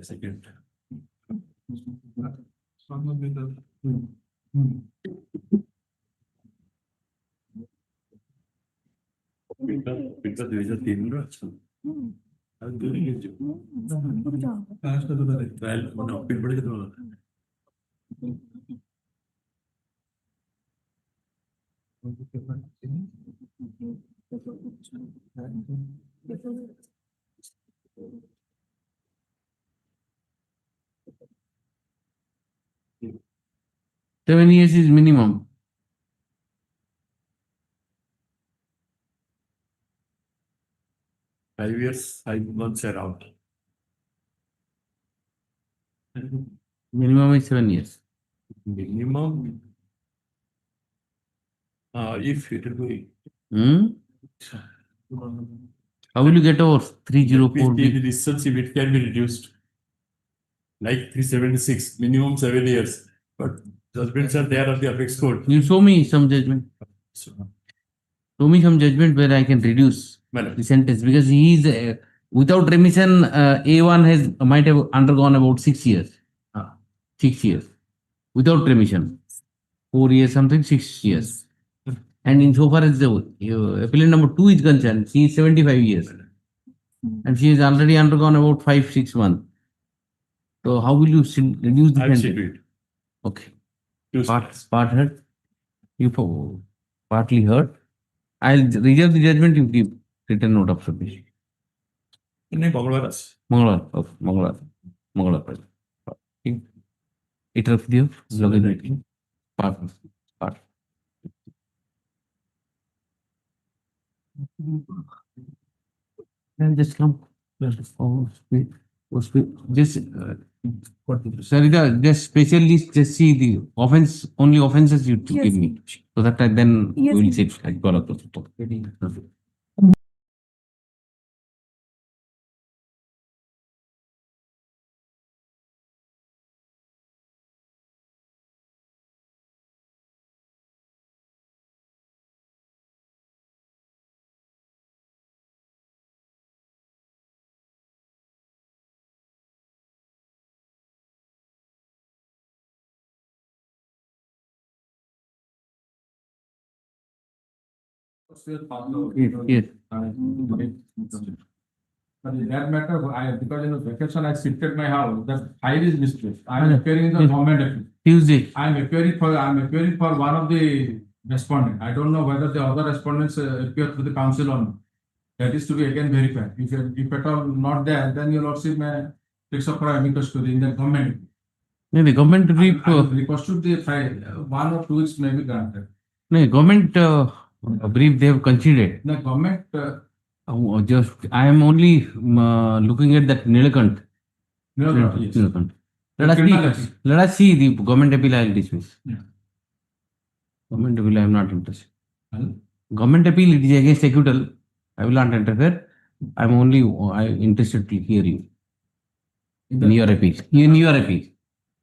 second. Because there is a thing. I'm doing it. Good job. Well, no, people. Seven years is minimum. Five years, 5 months are out. Minimum is 7 years. Minimum. If it will be. How will you get over 304? The distance, if it can be reduced. Like 376, minimum 7 years. But judgments are there on the apex court. You show me some judgment. Show me some judgment where I can reduce the sentence, because he is without remission. A1 might have undergone about 6 years. 6 years without remission. 4 years something, 6 years. And insofar as the appellant number 2 is concerned, she is 75 years. And she has already undergone about 5-6 months. So how will you reduce the sentence? Okay. Part heard. You partly heard. I'll reserve the judgment. You give written note of submission. Mangalar. Okay. Mangalar. It of the login. Part. Then just come. Just Sarita, just specially just see the only offenses you Yes. give me, so that I then Yes, will sir. say. Yes. That matter, because in the vacation I shifted my house, that file is misplaced. I am appearing in the government appeal. Tuesday. I am appearing for one of the respondents. I don't know whether the other respondents appear to the council or not. That is to be again verified. If at all not there, then your lordship may fix up for amicus curiae in the government. No, the government brief. Request to the file, 1 or 2 weeks may be granted. No, government brief they have considered. The government. Just I am only looking at that Nilakant. Yes. Nilakant. Let us see the government appeal. I will dismiss. Yeah. Government appeal I am not interested. Government appeal, it is against acquittal. I will not interfere. I am only interested to hear you. In your appeal.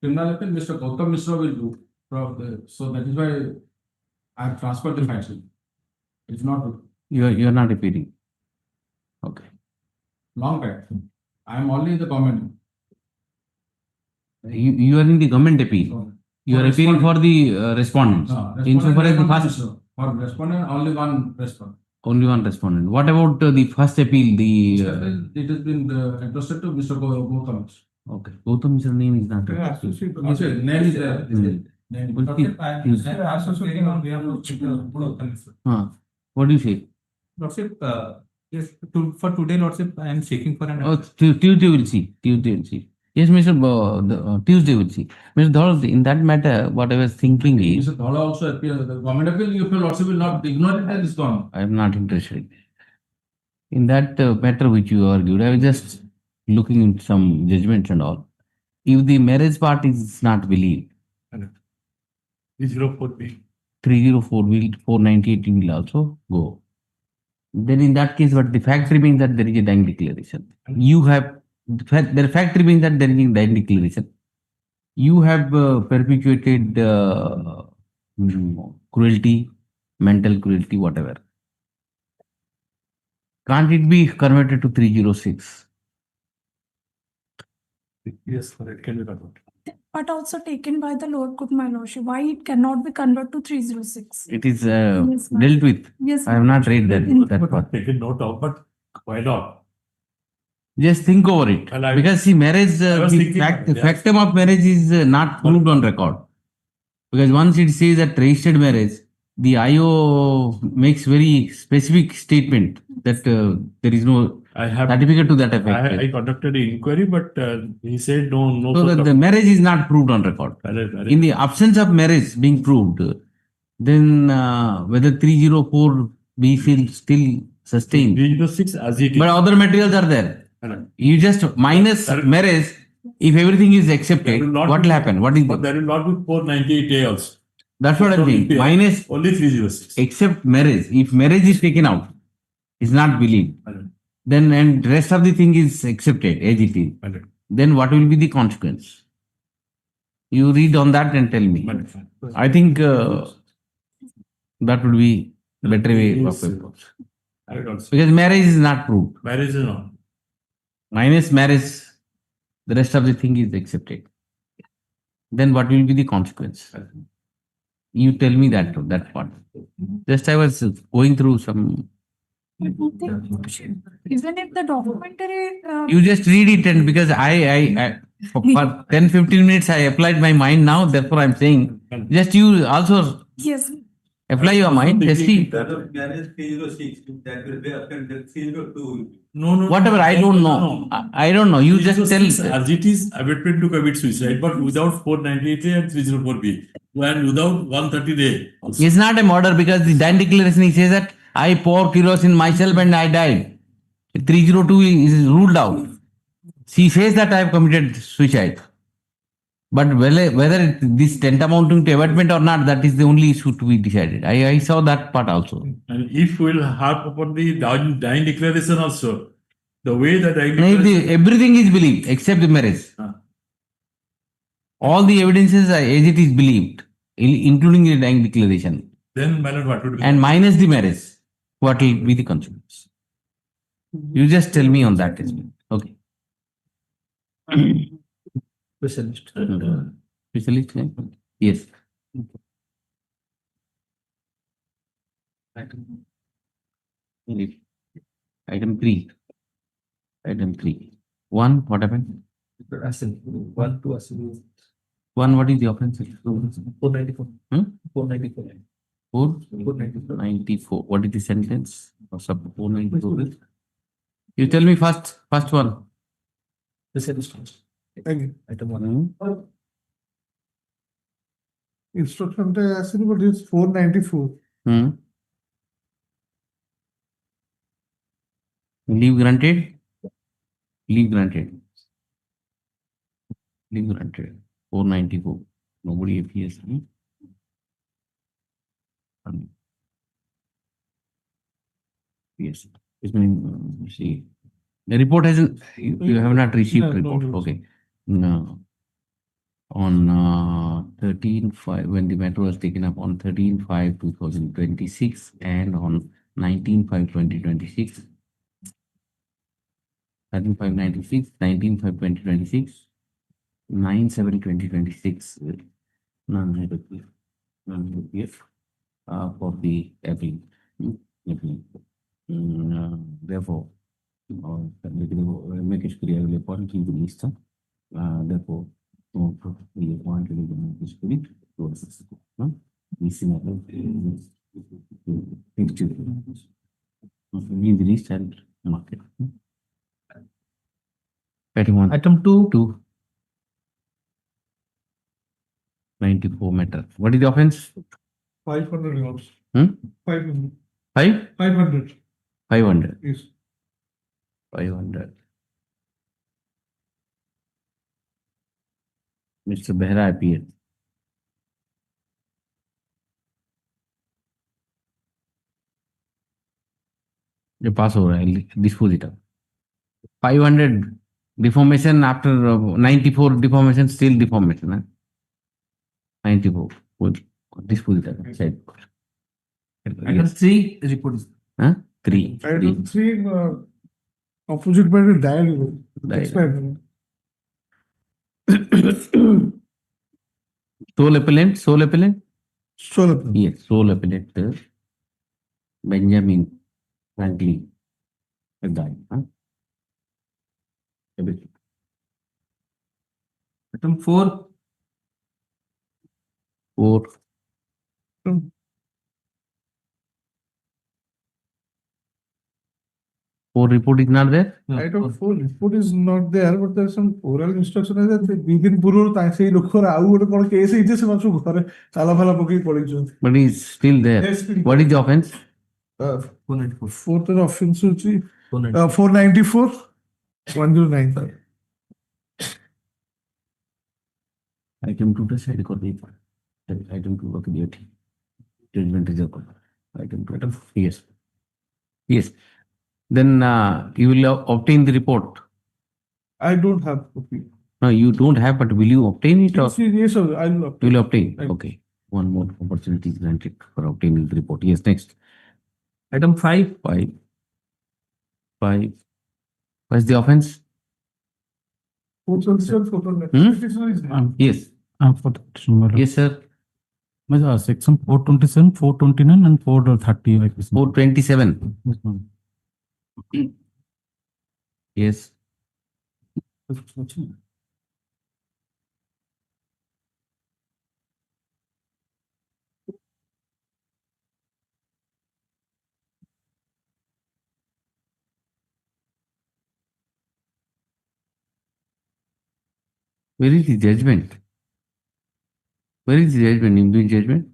Criminal appeal, Mr. Gautam Mishra will do. So that is why I have transferred the file. It's not You are not appealing. Okay. long back. I am only in the comment. You are in the government appeal. You are appealing for the respondents. No, Insofar as the respondent first, issue. For respondent, only one respondent. only one respondent. What about the first appeal? It has been entrusted to Mr. Gautam. Okay. Gautam Mishra name is not. Okay, name is there. Hmm. Name. Associating on behalf of Gautam. What do you say? Lordship, yes, for today, Lordship, I am seeking for an. Oh, Tuesday will see. Tuesday will see. Yes, Mr. Tuesday will see. Mr. Dhawal, in that matter, what I was thinking is, Mr. Dhala also appeal, the government appeal, if your lordship will not ignore it, then it's gone. I am not interested. In that matter which you argued, I was just looking into some judgments and all. If the marriage part is not believed, 304B. 304 will, 498 will also go. Then in that case, but the fact remains that there is a dying declaration. You have, the fact remains that there is a dying declaration. You have perpetuated cruelty, mental cruelty, whatever. Can't it be converted to 306? Yes, it can be converted. But also taken by the lower court, my lordship. Why it cannot be converted to 306? It is Yes, ma'am. dealt with. Yes, I have not read that part. Taken note of, but why not? Just think over it. Well, Because see, marriage, I was the thinking, factum of marriage is not proved on record. Because once it says that registered marriage, the IO makes very specific statement that there is no I have certificate to that effect. I conducted an inquiry, but he said no. So that the marriage is not proved on record. In the absence of marriage being proved, then whether 304B will still sustain. 306 as it is. But other materials are there. You just minus marriage. If everything is accepted, what will happen? What is But there will not be 498A also. that's what I'm saying. Minus Only 306. except marriage. If marriage is taken out, is not believed, then and rest of the thing is accepted as it is. Then what will be the consequence? You read on that and tell me. I think that would be better way of approach. Because marriage is not proved. Marriage is not. Minus marriage, the rest of the thing is accepted. Then what will be the consequence? You tell me that part. Just I was going through some. I don't think, even if the documentary. You just read it, and because I for 10-15 minutes I applied my mind now, therefore I'm saying just you also Yes. apply your mind. Just see. Marriage 306, that will be appended 302. No. Whatever, I don't know. I don't know. You just tell. As it is, abatement to commit suicide, but without 498A and 304B, and without 130A. Also. It's not a murder because the dying declaration he says that I pour kerosene myself and I died. 302 is ruled out. She says that I have committed suicide. But whether this tantamounting to abatement or not, that is the only issue to be decided. I saw that part also. And if we will harp upon the dying declaration also, the way that dying declaration. Everything is believed except the marriage. All the evidences as it is believed, including the dying declaration. Then, what would be? And minus the marriage, what will be the consequence? You just tell me on that as well. Okay. Specialist. Specialist? Yes. Item 3. Item 3. 1, what happened? 1, 2, 1, what is the offense? 494. 494. 494. What is the sentence? 494. You tell me first one. Specialist. Item 1. Instruction is 494. Leave granted. Leave granted. Leave granted. 494. Nobody appears. Yes. It means, see, the report hasn't, you have not received report. Okay. No. on 13/5, when the matter was taken up on 13/5/2026 and on 19/5/2026. 13/5/96, 19/5/2026, 9/7/2026. None had appeared. None had appeared for the appeal. Therefore, make it clear the point in the list. Therefore, we appointed in the spirit to assist. This matter is in the list and market. Item 1. Item 2. 294 matter. What is the offense? 500 euros. 500. 500. 500. Yes. 500. Mr. Behra appeared. ये पास हो रहा है dispositor. 500 deformation after 94 deformation, still deformation. 94 dispositor. Item 3 report is. 3. Item 3 opposite party died. Expired. Sole appellant. Sole appellant. Yes, sole appellant Benjamin Franklin died. Everything. Item 4. 4. Report is not there. Item 4 report is not there, but there is some oral instruction is that within पूर्व ताकि लोग को आउ ଗୋଟେ କଣ case ହେଇଛି ସେମାନେ ସବୁ ଘରେ ତାଲା ଫାଲା ପକେଇ ପଳେଇଛନ୍ତି. But he's still there. Yes, still What is the offense? 494. Fourth offense होची 494 1095. Item 2 to side कर दी. Item 2 रख दिया ठीक. Judgment reserve कर. Item 2. Yes. Yes. Then you will obtain the report. I don't have copy. No, you don't have, but will you obtain it? Or Yes, sir, I will obtain. you will obtain. I- Okay. One more opportunity is granted for obtaining the report. Yes, next. Item 5. 5. What is the offense? 427 Yes. For the Yes, sir. section 427, 429, and 430. Like this. 427. Yes. Where is the judgment? Where is the judgment? In doing judgment?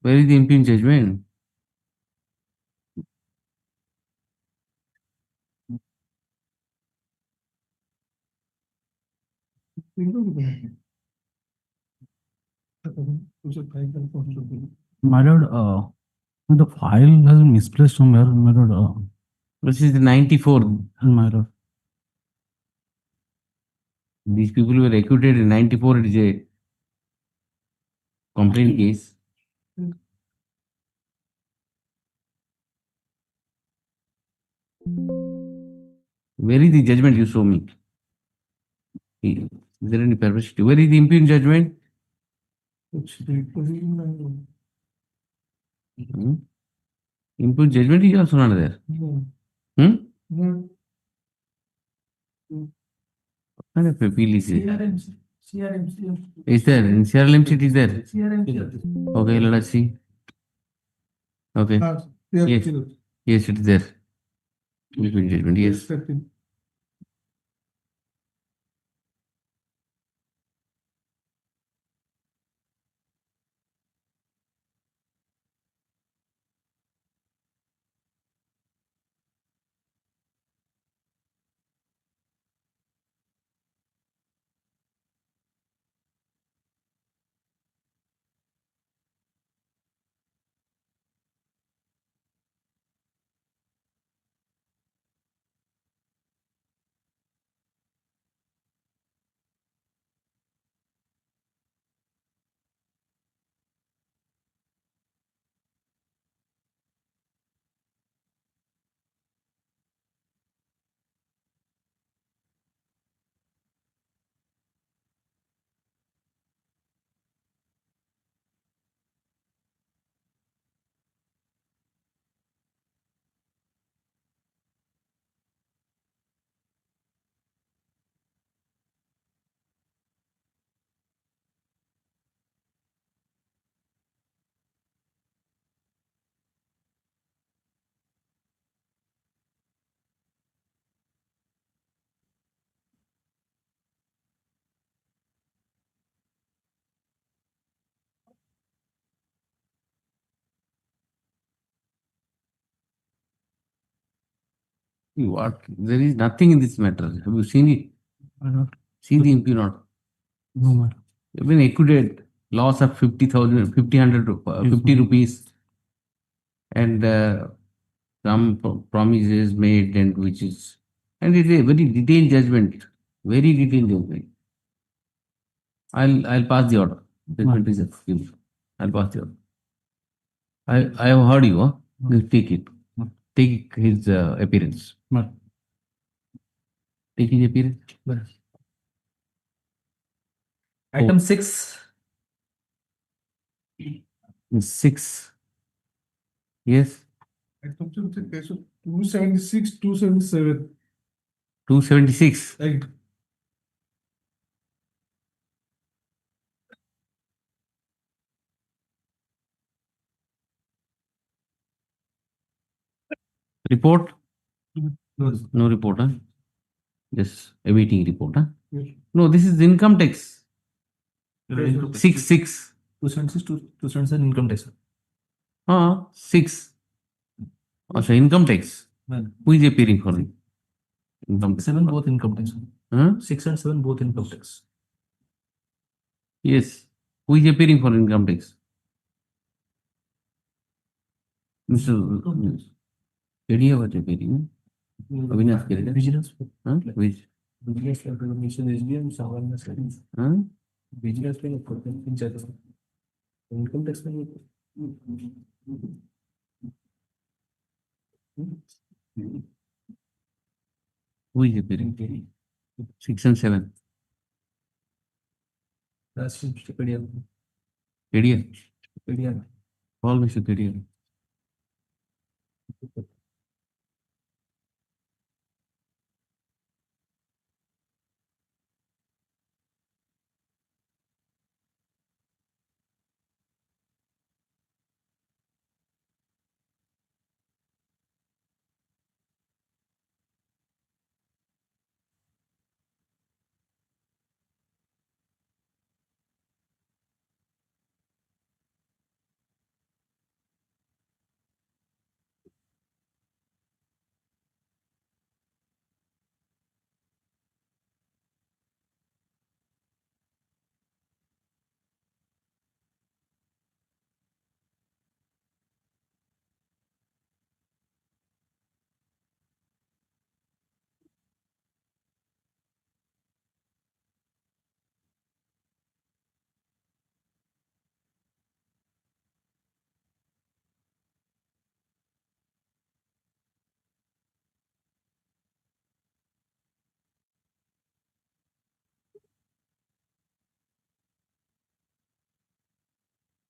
Where is the impugned judgment? My lord, the file has been misplaced somewhere. My lord, This is the 94. my lord. These people were acquitted in 94. It is a complaint case. Where is the judgment you show me? Is there any perversity? Where is the impugned judgment? Impugned judgment is also not there. What kind of appeal is it? Is there? In CRLMC it is there? Okay, let us see. Okay. Yes. Yes, it is there. Impugned judgment, yes. What? There is nothing in this matter. Have you seen it? My lord. See the impure note. No, my lord. Even acquitted loss of 50,000, 50 rupees, and some promises made, and which is, and it is a very detailed judgment, very detailed judgment. I'll pass the order. Judgment is executed. I'll pass the order. I have heard you. Huh? You take it. Take his appearance. Take his appearance. Item 6. 6. Yes. Item 276, 277. 276. Right. Report? No. No report, huh? Just awaiting report, huh? Yes. No, this is income tax. 6. 277 income tax. 6. Also, income tax. When? Who is appearing for it? Income tax. 7 both income tax. Huh? 6 and 7 both income tax. Yes. Who is appearing for income tax? Mr. Kedia was appearing. Avinash Kedia. Vigilance. Huh? Which? Vigilance information is given. Someone has said. Huh? Vigilance in charge of income tax. Who is appearing? 6 and 7. That's Kedia. Kedia. Call Mr. Kedia.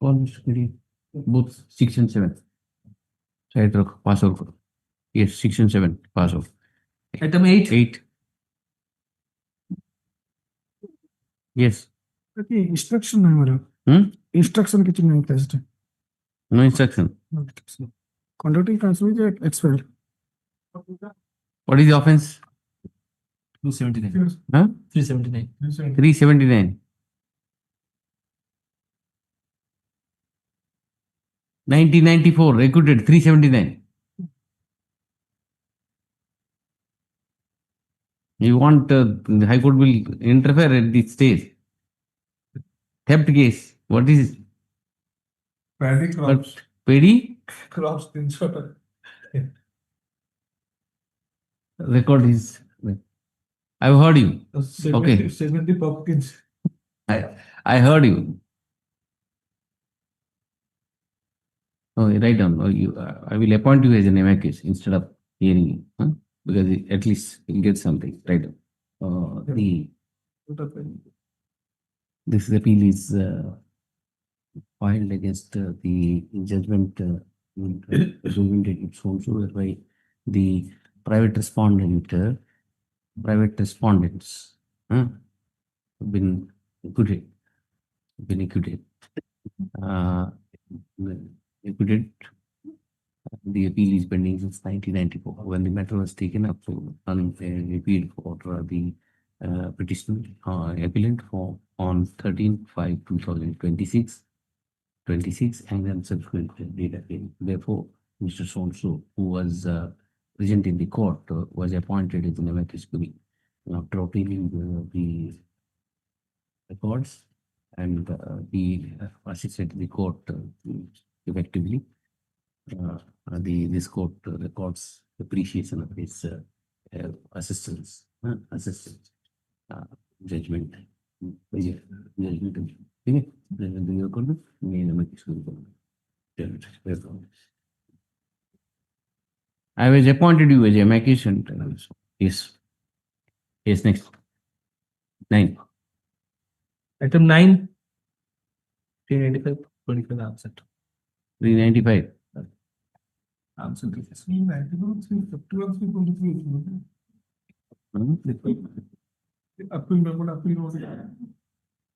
Call Mr. Kedia. Both 6 and 7. Side rock, pass out. Yes, 6 and 7. Pass out. Item 8. 8. Yes. Okay, instruction नहीं मरो. Instruction kitchen नहीं test. No instruction. Conducting transmission expelled. What is the offense? 279. Huh? 379. 379. 1994, recruited 379. You want the High Court will interfere at this stage. Theft case. What is it? Paddy crops. Paddy? Crops in short. Record is. I've heard you. 70 pumpkins. I heard you. Oh, write down. Oh, I will appoint you as an amicus instead of hearing you. Huh? Because at least you'll get something. Right. This appeal is filed against the judgment it's also whereby the private respondents have been acquitted. The appeal is pending since 1994 when the matter was taken up on appeal for the petitioner appellant for on 13/5/2026 and then subsequent date again. Therefore, Mr. So-and-so, who was present in the court was appointed as an amicus curiae. After obtaining the records, and he assisted the court effectively. This court records appreciation of his assistance, judgment. Judgment. Okay. I was appointed you as a amicus and yes. Yes, next. 9. Item 9. 395, 25 absent. 395. Absent. 391, 351, 323. Hmm? Appeal memo, appeal notice.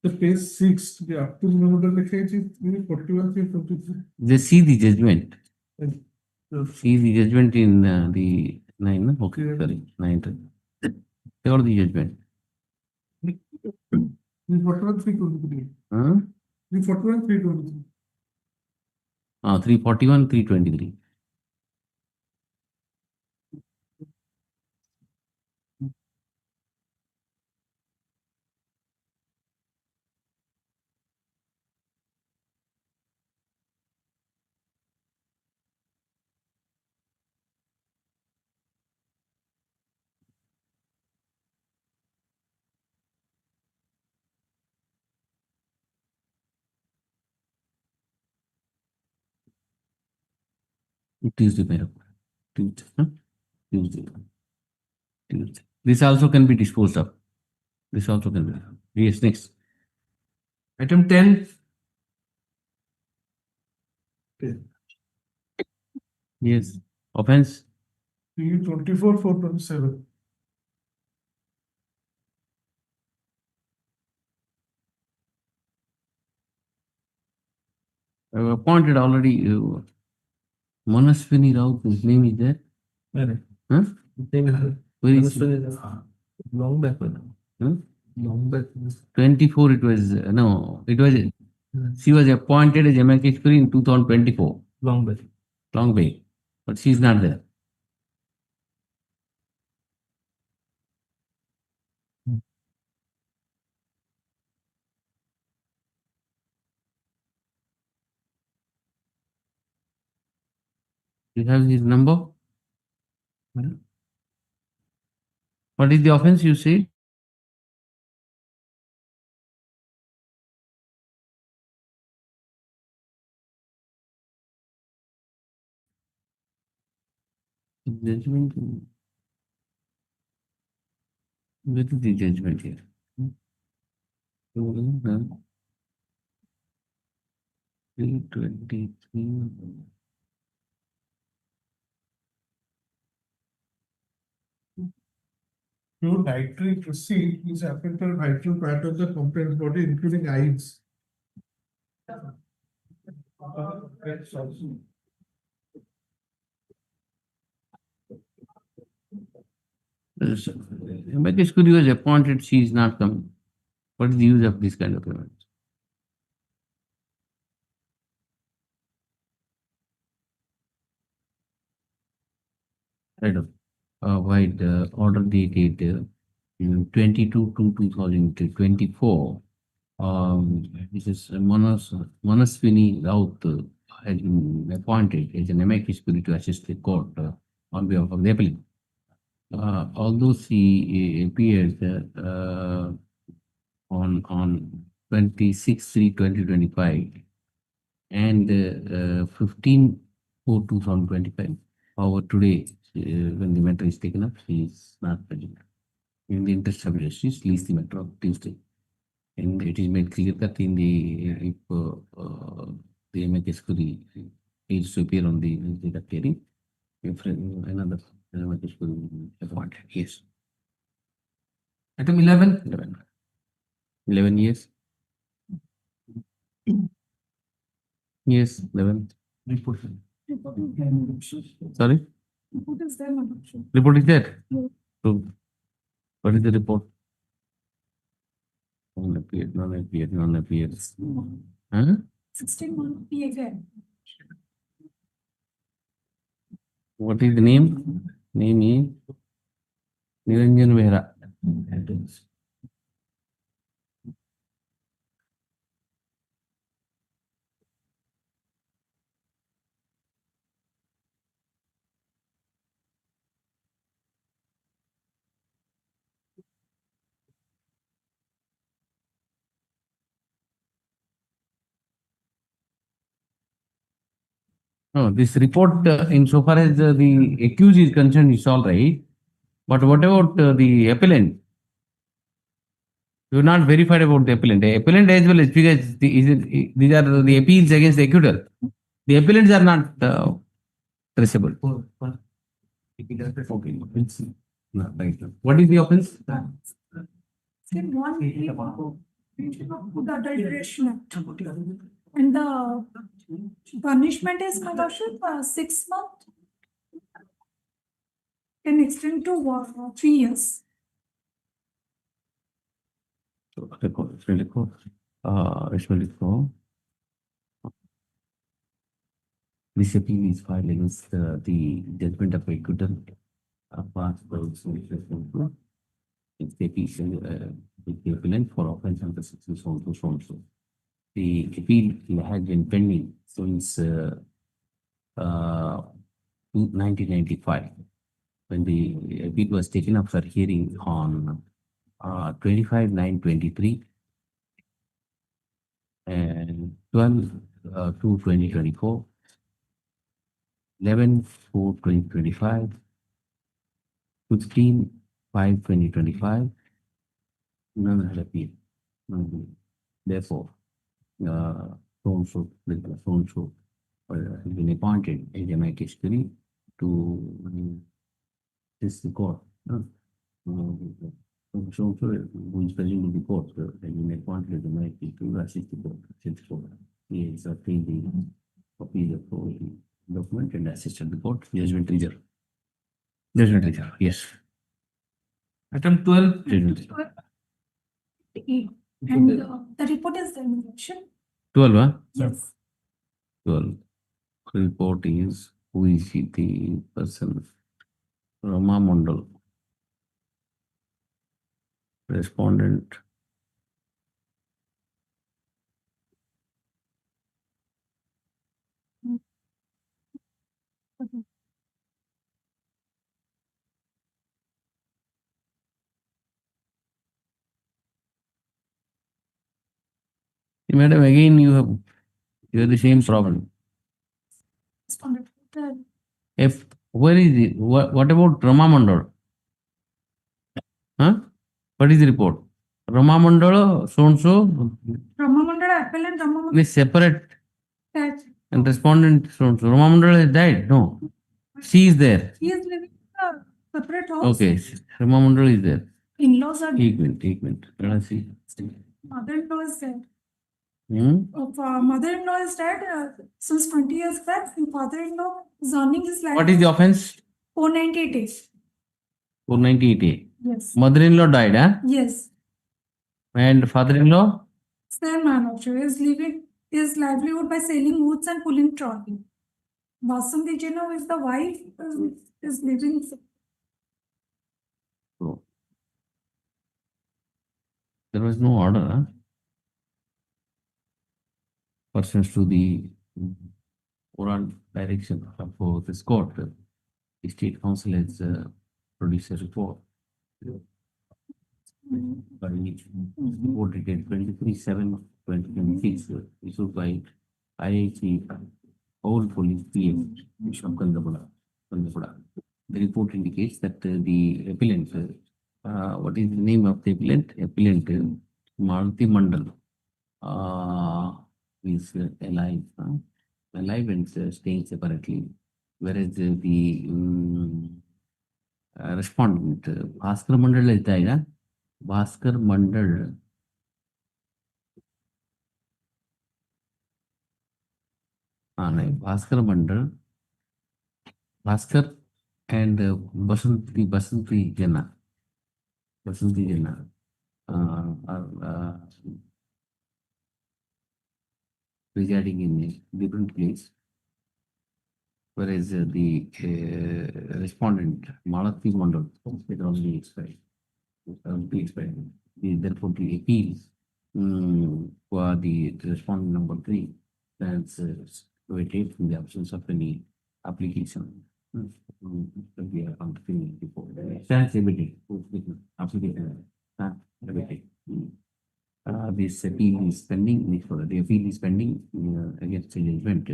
The page 6, the appeal memo is 341, 323. Just see the judgment. Yes. See the judgment in the 9. No? Okay, Yeah. sorry. 9. Or the judgment. 341, 323. Huh? 341, 323. 341, 323. Tuesday, madam. Tuesday. Huh? Tuesday. Tuesday. This also can be disposed of. This also can be. Yes, next. Item 10. Yes. Offense. 324, 427. I've appointed already Manaswini Rao. His name is there. Where? Huh? Where is he? Long back. Huh? Long back. 24 it was, no, it was, she was appointed as amicus curiae in 2024. Long back. Long way. But she's not there. You have his number? What is the offense you say? Judgment. Where is the judgment here? 323. Your dietary receipt is affected vital part of the complaint body, including eyes. Amicus curiae was appointed, she is not coming. What is the use of this kind of evidence? Right. Wide order dated 22/2/2024. This is Manaswini Raut has been appointed as an amicus curiae to assist the court on behalf of the appellant. Although she appeared on 26/3/2025 and 15/4/2025. However, today, when the matter is taken up, she is not present. In the interest of justice, leaves the matter of Tuesday. And it is made clear that in the if the amicus curiae is to appear on the hearing, if another amicus curiae will be appointed. Yes. Item 11. 11 years. Yes, 11. Report Sorry? is there, Madam Chair. Report is there? Yeah. So, what is the report? Non-appeared, non-appeared, non-appeared. Huh? 16 month PA. What is the name? Name is Niranjan Behra. No, this report, insofar as the accused is concerned, is all right. But what about the appellant? You have not verified about the appellant. The appellant as well as because these are the appeals against the acquittal. The appellants are not traceable. Okay. No, right. What is the offense? Same one, the adulteration act. And the punishment is, my lordship, 6 months. Can extend to 3 years. This appeal is filed against the judgment of acquittal passed by the it's the appeal with the appellant for offense under section so and so. The appeal has been pending since 1995 when the appeal was taken up for hearing on 25/9/23 and 12/2/2024, 11/4/2025, 15/5/2025. None had appealed. Therefore, so and so has been appointed as a magistrate to assist the court. So who is present in the court has been appointed as a magistrate to assist the court. He has obtained the copy of the document and assisted the court. Judgment reserve. Judgment reserve. Yes. Item 12. Judgment reserve. And the report is the motion. 12, huh? Yes. 12. Report is who is the person? Rama Mandal. Respondent. Madam, again you have the same problem. Responded. If where is it? What about Rama Mandal? Huh? What is the report? Rama Mandal, so and so. Rama Mandal, appellant Rama Mandal. Is separate That and respondent so and so. Rama Mandal has died. No, she is there. he is living in a separate house. Okay, Rama Mandal is there. In-laws are Take minute. Let us see. mother-in-law is dead. Hmm? Mother-in-law is dead since 20 years back. And father-in-law is earning his life. What is the offense? 498 days. 498A. Yes. Mother-in-law died, huh? Yes. And father-in-law? Same man also is living his livelihood by selling woods and pulling trolley. Vasanthi Jino is the wife, is living. Oh. There was no order, huh? Persons to the oral direction of this court. The State Council has produced a report. By which report dated 23/7/2026 issued by IIC Old Police PM Bishop Kandapura. The report indicates that the appellant, what is the name of the appellant? Appellant Maruti Mandal is alive and staying separately, whereas the respondent Bhaskar Mandal is died, huh? Bhaskar Mandal. Bhaskar Mandal, Bhaskar and Basanti Jana are residing in a different place. whereas the respondent, Malati Mandal, it already expired. Therefore, the appeal for the respondent number 3 stands waited in the absence of any application. We are on the before. Stands evident. Application. This appeal is pending. The appeal is pending against the judgment.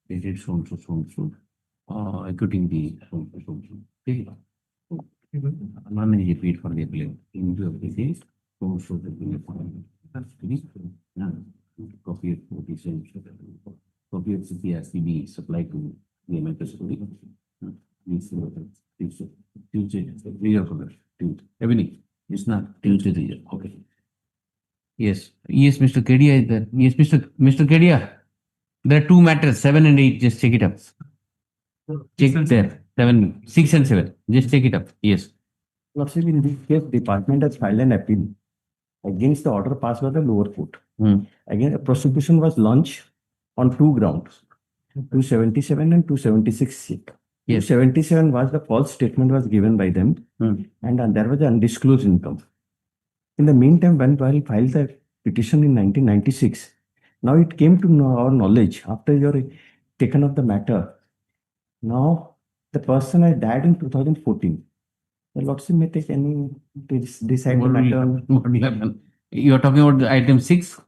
Dated so and so. Equating the so. None is appealed for the appeal. In view of this case, so that we copy of copy of CPRCB supplied to the MFS story. Tuesday, Tuesday. It's not Tuesday. Okay. Yes, Mr. Kedia is there. Yes, Mr. Kedia. There are two matters, 7 and 8. Just check it up. Check it there. 7, 6 and 7. Just check it up. Yes. Lordship, in this case, department has filed an appeal against the order passed by the lower court. Again, a prosecution was launched on 2 grounds, 277 and 276. Yes. 277 was the false statement was given by them, and there was an undisclosed income. In the meantime, when I filed the petition in 1996, now it came to our knowledge after your taken up the matter. Now the person has died in 2014. The Lordship may take any decide the matter. You are talking about the item 6?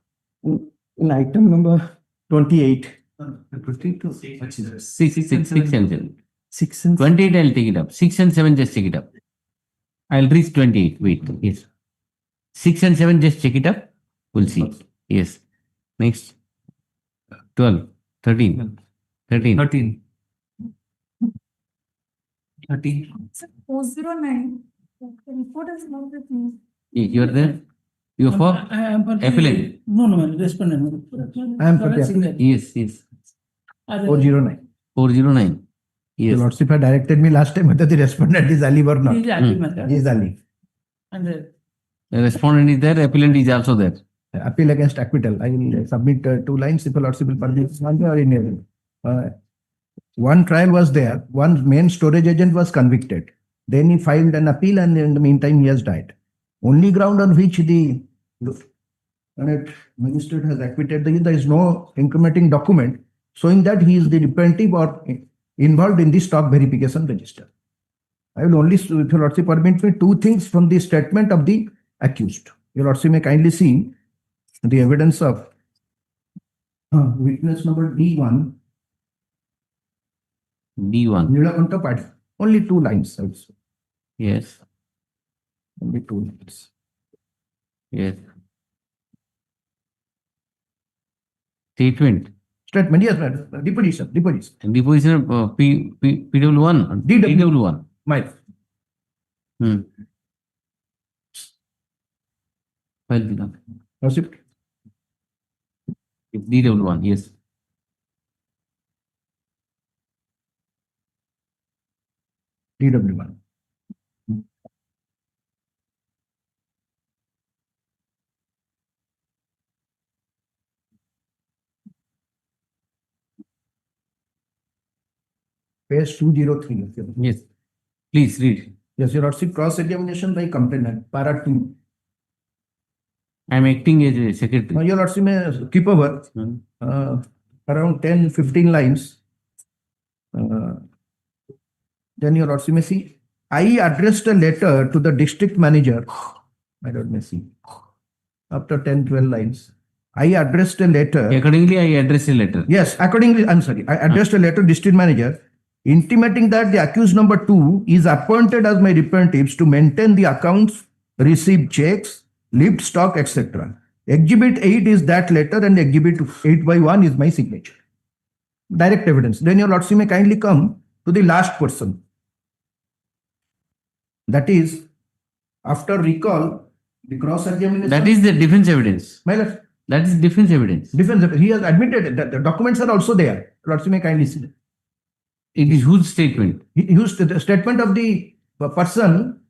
In item number 28. 6 and 7. 6 and 28, I'll take it up. 6 and 7, just check it up. I'll reach 28. Wait, yes. 6 and 7, just check it up. We'll see. Yes. Next. 12, 13, 13. 409. The report is not with me. You are there? You are for? I am for Appellant. No, respondent. I am for the appellant. Yes. 409. 409. Yes. The Lordship had directed me last time whether the respondent is Ali or not. He is Ali. He is Ali. And The respondent is there, appellant is also there. Appeal against acquittal. I will submit 2 lines if the Lordship will permit. One trial was there. One main storage agent was convicted. Then he filed an appeal, and in the meantime he has died. Only ground on which the magistrate has acquitted, there is no incriminating document showing that he is the repentive or involved in the stock verification register. I will only, if your Lordship permit me, 2 things from the statement of the accused. Your Lordship may kindly see the evidence of witness number D1. Nilakanta Padhi. Only 2 lines also. Yes. Only 2 lines. Yes. Statement, yes, madam. Deposition. Deposition of PW1. DW1. My. Lordship. DW1, yes. DW1. Page 203. Yes. Please read. Yes, your Lordship, cross-examination by complainant, para 2. I am acting as a secretary. Your Lordship may keep over around 10-15 lines. Then your Lordship may see, I addressed a letter to the district manager. I don't may see. After 10-12 lines. I addressed a letter. Accordingly, I addressed a letter. Yes, accordingly, I'm sorry. I addressed a letter to district manager intimating that the accused number 2 is appointed as my representatives to maintain the accounts, receive checks, lift stock, etc. Exhibit 8 is that letter and Exhibit 8/1 is my signature. Direct evidence. Then your Lordship may kindly come to the last person. That is, after recall, the cross-examination. That is the defense evidence. My lord. That is defense evidence. He has admitted that the documents are also there. Lordship may kindly see. It is whose statement? He used the statement of the person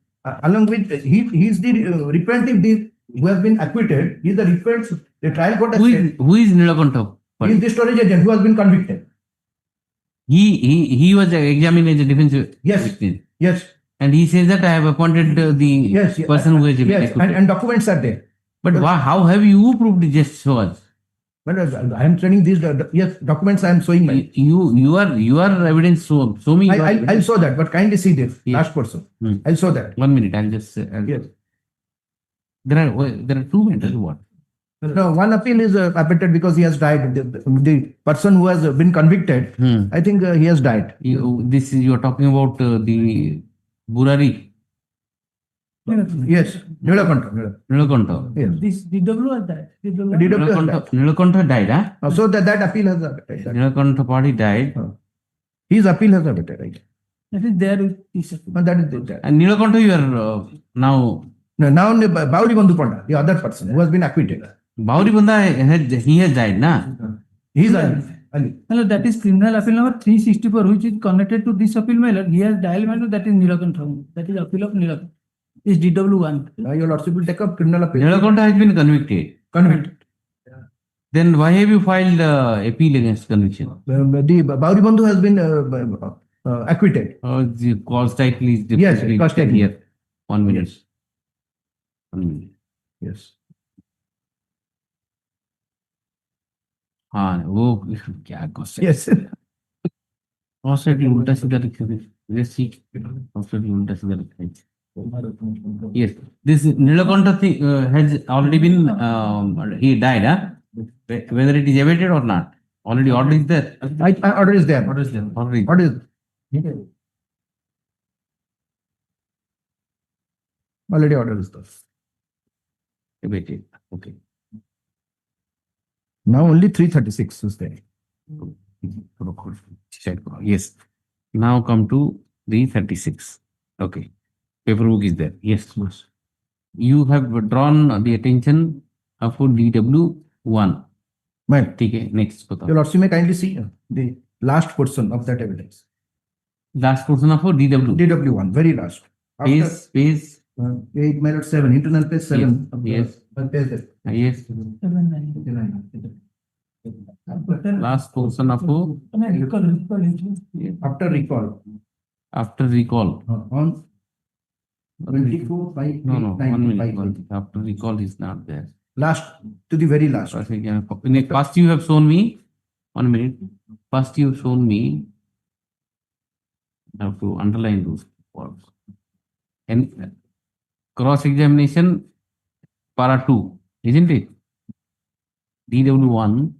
along with he is the representative who has been acquitted. He is the representative. The trial court has said. Who is Nilakanta? He is the storage agent who has been convicted. he was examined as a defense witness. Yes. And he says that I have appointed the person who has been Yes, acquitted. and documents are there. But how have you proved it? Just show us. Well, I am showing these, yes, documents I am showing. Your evidence, show me. your I'll evidence. show that, but kindly see this, Yes. last person. Hmm. I'll show that. 1 minute, I'll just. Yes. There are two matters. What? No, one appeal is abetted because he has died. The person who has been convicted, I think he has died. You are talking about the Burari. Yes, Nilakanta. Nilakanta. Yes. This DW or that? DW has died. Nilakanta died, huh? So that appeal has abetted. Nilakanta party died. His appeal has abetted, right? That is there with this. That is there. And Nilakanta, you are now. No, now Bauri Bandhu Panda, the other person who has been acquitted. Bauri Banda, he has died, na? He is Ali. Hello, that is criminal appeal number 364, which is connected to this appeal matter. He has dial matter, that is Nilakanta. That is appeal of Nilakanta. Is DW1. Now your lordship will take up criminal appeal. Nilakanta has been convicted. Convicted. Then why have you filed appeal against conviction? The Bauri Bandhu has been acquitted. The cause title is Yes, cause title. here. 1 minute. 1 minute. Yes. हाँ वो क्या cost Yes. Cost उल्टा सीधा लिखे थे जैसे cost उल्टा सीधा लिखा है yes this Nilakanta thing has already been he died, huh? Whether it is abated or not, already order is there. Order is there. Order is there already. What is? Already order is there. Abated. Okay. Now only 336 is there. Yes. Now come to 336. Okay. Paperwork is there. Yes. You have drawn the attention of DW1. Right. Okay. Next. Your lordship may kindly see the last portion of that evidence. Last portion of DW. DW1, very last. Page. Page 7, internal page 7. Yes. Page Yes. Last portion of after recall. After recall. On 24 5 No, 1 minute. After recall is not there. Last to the very last. First you have shown me 1 minute. First you have shown me. I have to underline those words. And cross examination para 2, isn't it? DW1.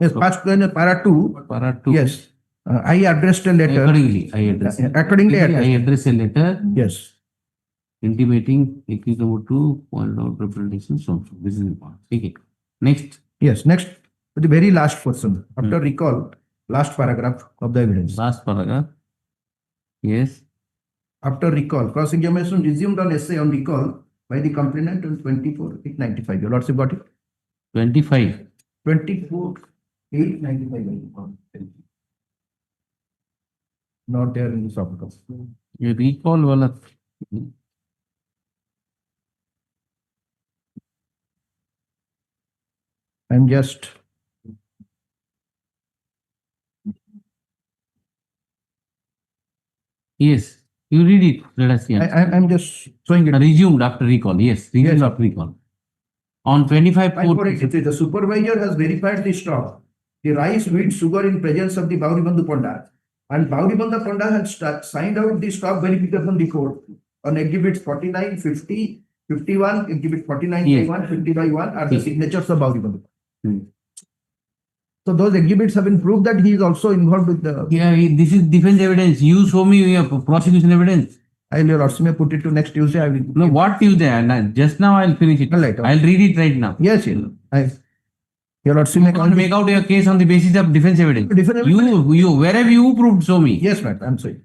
Yes, para 2. Para 2. Yes. I addressed a letter. Accordingly, I address a letter. Yes. Intimating accused number 2 point out representation. So this is important. Okay. Next. Yes. Next, the very last portion. After recall, last paragraph of the evidence. Last paragraph. Yes. After recall, cross examination resumed on essay on recall by the complainant on 24/8/95. Your lordship got it? 25. 24/8/95. Not there in the soft copy. You recall wala. I'm just. Yes. You read it. Let us see. I'm just showing it. Resumed after recall. Yes. Resumed after recall. On 25/4. The supervisor has verified the stock, the rice, wheat, sugar in presence of the Bauri Bandhu Panda, and Bauri Bandhu Panda has signed out the stock verification report on exhibits 49, 50, 51, exhibit 49 Yes. 1, 50/1 are the signatures of Bauri Bandhu. So those exhibits have been proved that he is also involved with the. Yeah, this is defense evidence. You show me your prosecution evidence. Your lordship may put it to next Tuesday. I will. No, what Tuesday? Just now I'll finish it. Right. I'll read it right now. Yes, your lordship may Can't make out your case on the basis of defense evidence. You, where have you proved? Show me. Yes, ma'am. I'm sorry.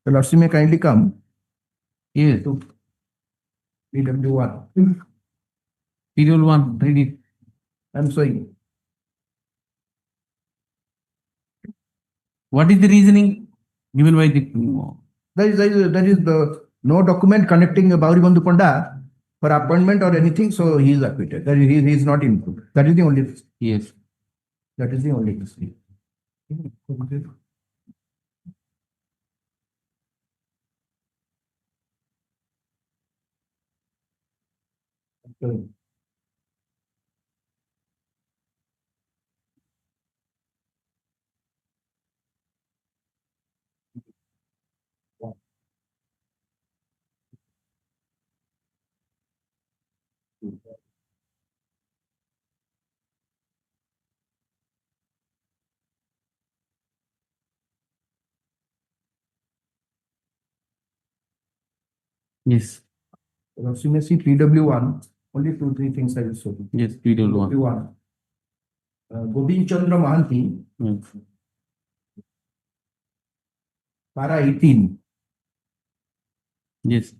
Your lordship may kindly come. Yes. To PW1. PW1, read it. I'm sorry. What is the reasoning given by the? There is the no document connecting Bauri Bandhu Panda for appointment or anything, so he is acquitted. That he is not improved. That is the only. Yes. That is the only reason. Yes, So you may see PW1, only 2-3 things I will show you. yes, PW1. PW1. Gobind Chandra Mahanti, Hmm. para 18. Yes,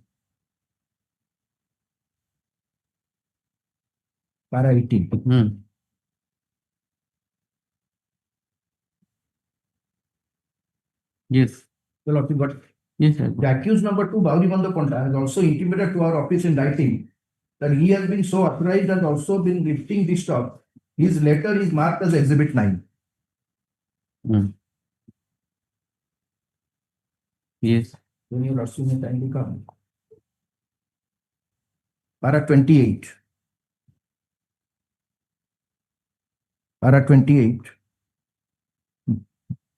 Para 18. hmm. Yes, Well, okay, but yes, I the got. accused number 2, Baudibanda Ponda, has also intimated to our office in writing that he has been so authorized and also been lifting the stock. His letter is marked as Exhibit 9. Hmm. Yes, When you are may kindly come. Para 28. Para 28.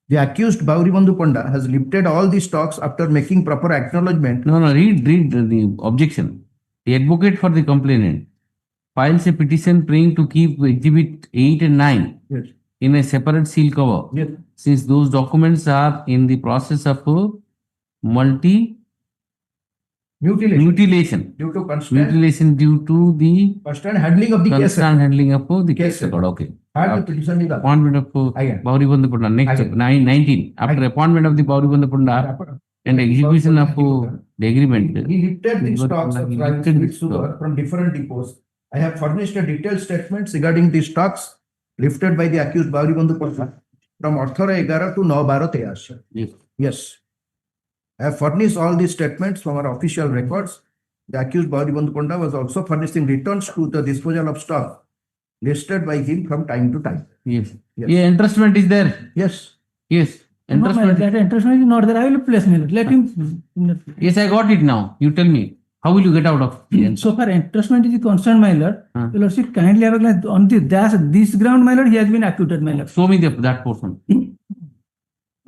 The accused Bauribandhu Panda has lifted all the stocks after making proper acknowledgement. no, read the objection. The advocate for the complainant files a petition praying to keep exhibit 8 and 9 Yes. in a separate seal cover. Yes. Since those documents are in the process of mutilation Due to constant due to the handling of the case. constant handling of the Case case record. Okay. Had the petition is up. Appointment of Again. Bauribandhu Punda. Next, Again. 19. After Again. appointment of the Bauribandhu Punda and execution of the agreement. He lifted the stocks of lifted the with sugar from different depots. I have furnished a detailed statement regarding the stocks lifted by the accused Bauribandhu Panda from 18/11 to 9/12/23. Yes. Yes. I have furnished all these statements from our official records. The accused Bauribandhu Panda was also furnishing returns to the disposal of stock listed by him from time to time. Yes. Yes. Yeah, entrustment is there. Yes. Yes. No, Entrustment. that entrustment is not there. I will place me. Let him. Yes, I got it now. You tell me. How will you get out of the So far, entrustment is concerned, my lord. Huh. Your lordship, kindly have a glance on this ground, my lord. He has been acquitted, my lord. Show me that portion.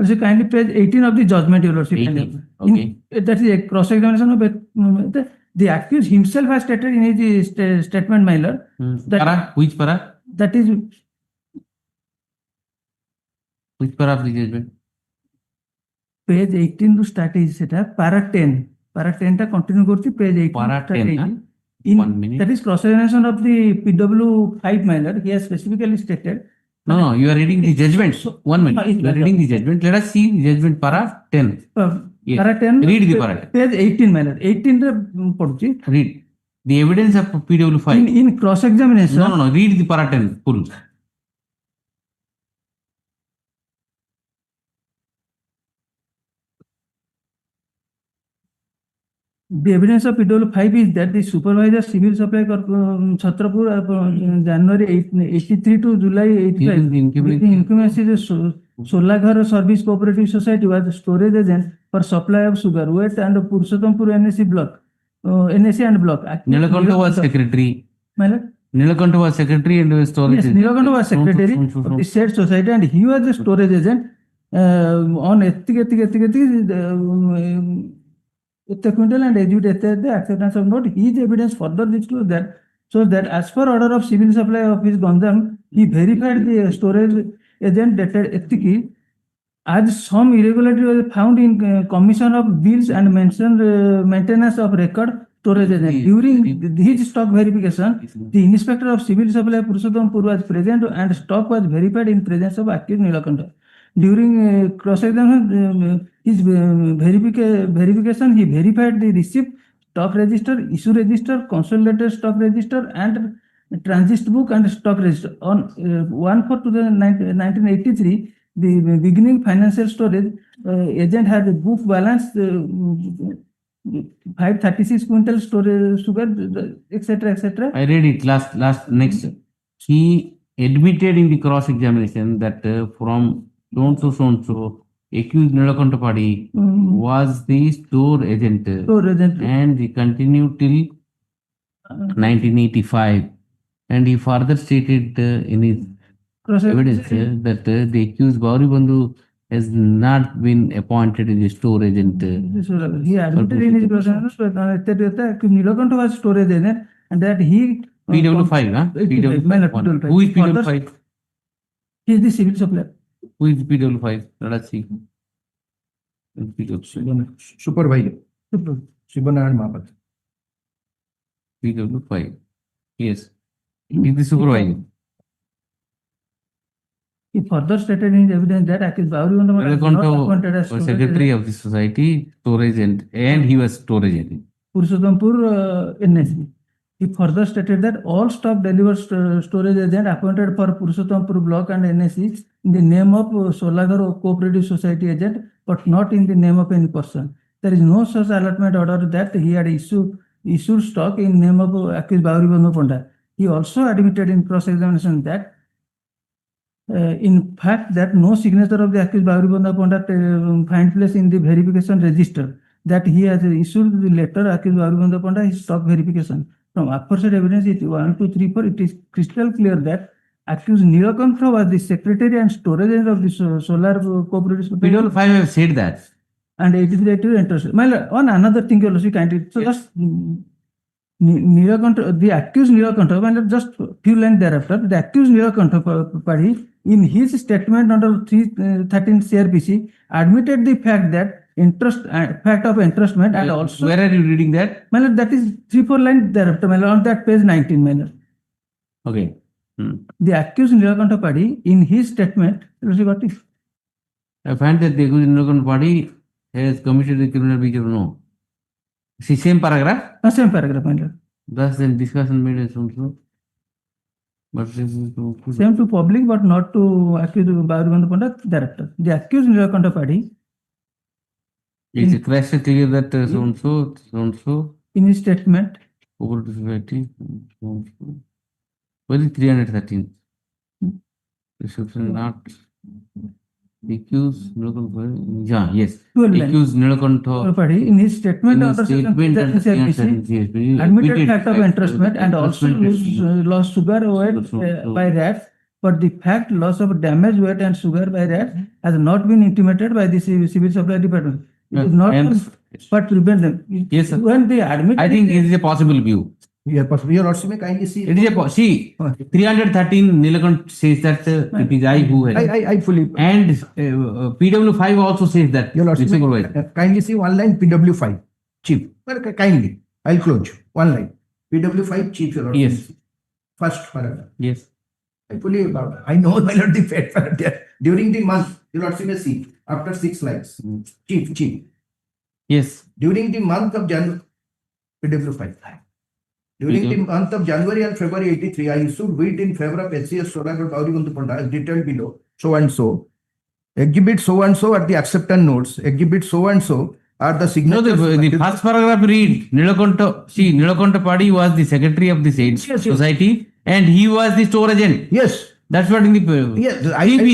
So kindly page 18 of the judgment, your lordship. 18. Okay. That is a cross-examination of the accused himself has stated in his statement, my lord. Para? Which para? That is Which para of the judgment? page 18 to start is set up. Para 10. Para 10 ta continue করছি page 18. Para start 10, 18. huh? 1 minute. That is cross-examination of the PW5, my lord. He has specifically stated. No, you are reading the judgment. So- 1 minute. You are reading the judgment. Let us see the judgment para 10. Yes. Para 10. Read the para 10. Page 18, my lord. 18 ରେ ପଢୁଛି. Read. The evidence of PW5. In cross-examination. No. Read the para 10 full. The evidence of PW5 is that the supervisor civil supply Chhatrapur January 83 to July 85 The with the incumbency Solaghar Service Cooperative Society was the storage agent for supply of sugar, weight and Purushothampur NSC block, NSC and block. Nilakanta was secretary. My lord? Nilakanta was secretary and storage. Yes, Nilakanta was secretary of the said society and he was the storage agent on quintal and exhibit the acceptance of note. His evidence further disclosed that so that as per order of civil supply office Gondam, he verified the storage agent dated etiki as some irregularity was found in commission of bills and mentioned maintenance of record storage agent. During his stock verification, the inspector of civil supply Purushothampur was present and stock was verified in presence of accused Nilakanta. During cross-examination, his verification, he verified the receipt, stock register, issue register, consolidated stock register, and transit book and stock register. On 1/4/1983, the beginning financial storage agent had a book balance 536 quintal storage sugar, etc. I read it next. He admitted in the cross examination that from so and so, accused Nilakanta Padi was the store agent Store agent. and he continued till 1985. And he further stated in his evidence that the accused Gauri Bandhu has not been appointed as a store agent. He admitted in his cross-examination that Nilakanta was storage agent and that he PW5, huh? PW5. Who is PW5? He is the civil supply. Who is PW5? Let us see. PW5. Supervisor. Shivanaran Mahapat. PW5. Yes. He is the supervisor. He further stated in his evidence that accused Gauri Bandhu was not appointed as was storage secretary agent. of the society, storage agent, and he was storage agent. Purushottampur NSC. He further stated that all stock delivered storage agent appointed for Purushottampur block and NSC in the name of Solagar Cooperative Society agent, but not in the name of any person. There is no such allotment order that he had issued stock in name of accused Gauri Bandhu Pandya. He also admitted in cross-examination that in fact that no signature of the accused Gauri Bandhu Pandya find place in the verification register, that he has issued the letter accused Gauri Bandhu Pandya his stock verification. From aforesaid evidence, it 1, 2, 3, 4, it is crystal clear that accused Nilakanta was the secretary and storage agent of the solar cooperative society. PW5 have said that. And 83 active interest. On another thing, you kindly. So just Nilakanta, the accused Nilakanta, just few lines thereafter, the accused Nilakanta Padi, in his statement under 313 CRPC, admitted the fact that fact of entrustment and also. Where are you reading that? That is 3-4 lines thereafter, on that page 19. Okay. The accused Nilakanta Padi, in his statement, what is? I find that the accused Nilakanta Padi has committed a criminal breach or no. See, same paragraph? Same paragraph, Thus, the discussion made as also. But same to public, but not to accused Gauri Bandhu Pandya thereafter. The accused Nilakanta Padi. It's crystal clear that so and so. In his statement. Cooperative society. Where is 313? Description not. Accused Nilakanta. Yeah, yes. Accused Nilakanta Padi, in his statement under CRPC, admitted fact of entrustment and also lost sugar weight by rats, but the fact loss of damaged weight and sugar by rats has not been intimated by the civil supply department. It is not but prevent them. Yes, sir. When they admit, I think it is a possible view. Yeah, possible. Your also may kindly see. It is a see 313 Nilakanta says that it is I who has. I fully. And PW5 also says that. Your also may kindly see one line PW5 chief. Well, kindly. I'll close one line. PW5 chief. Your yes. First paragraph. Yes. I fully. I know my lord the fed paragraph. During the month, your also may see after 6 lines. Chief. Yes. During the month of January. PW5. During the month of January and February 83, I issued wheat in favor of SCS Sodagar Gauri Bandhu Pandya as detailed below. So and so. Exhibit so and so are the acceptance notes. Exhibit so and so are the signatures. No, the first paragraph read Nilakanta Padi was the secretary of the society and he was the store agent. Yes. That's what in the yes,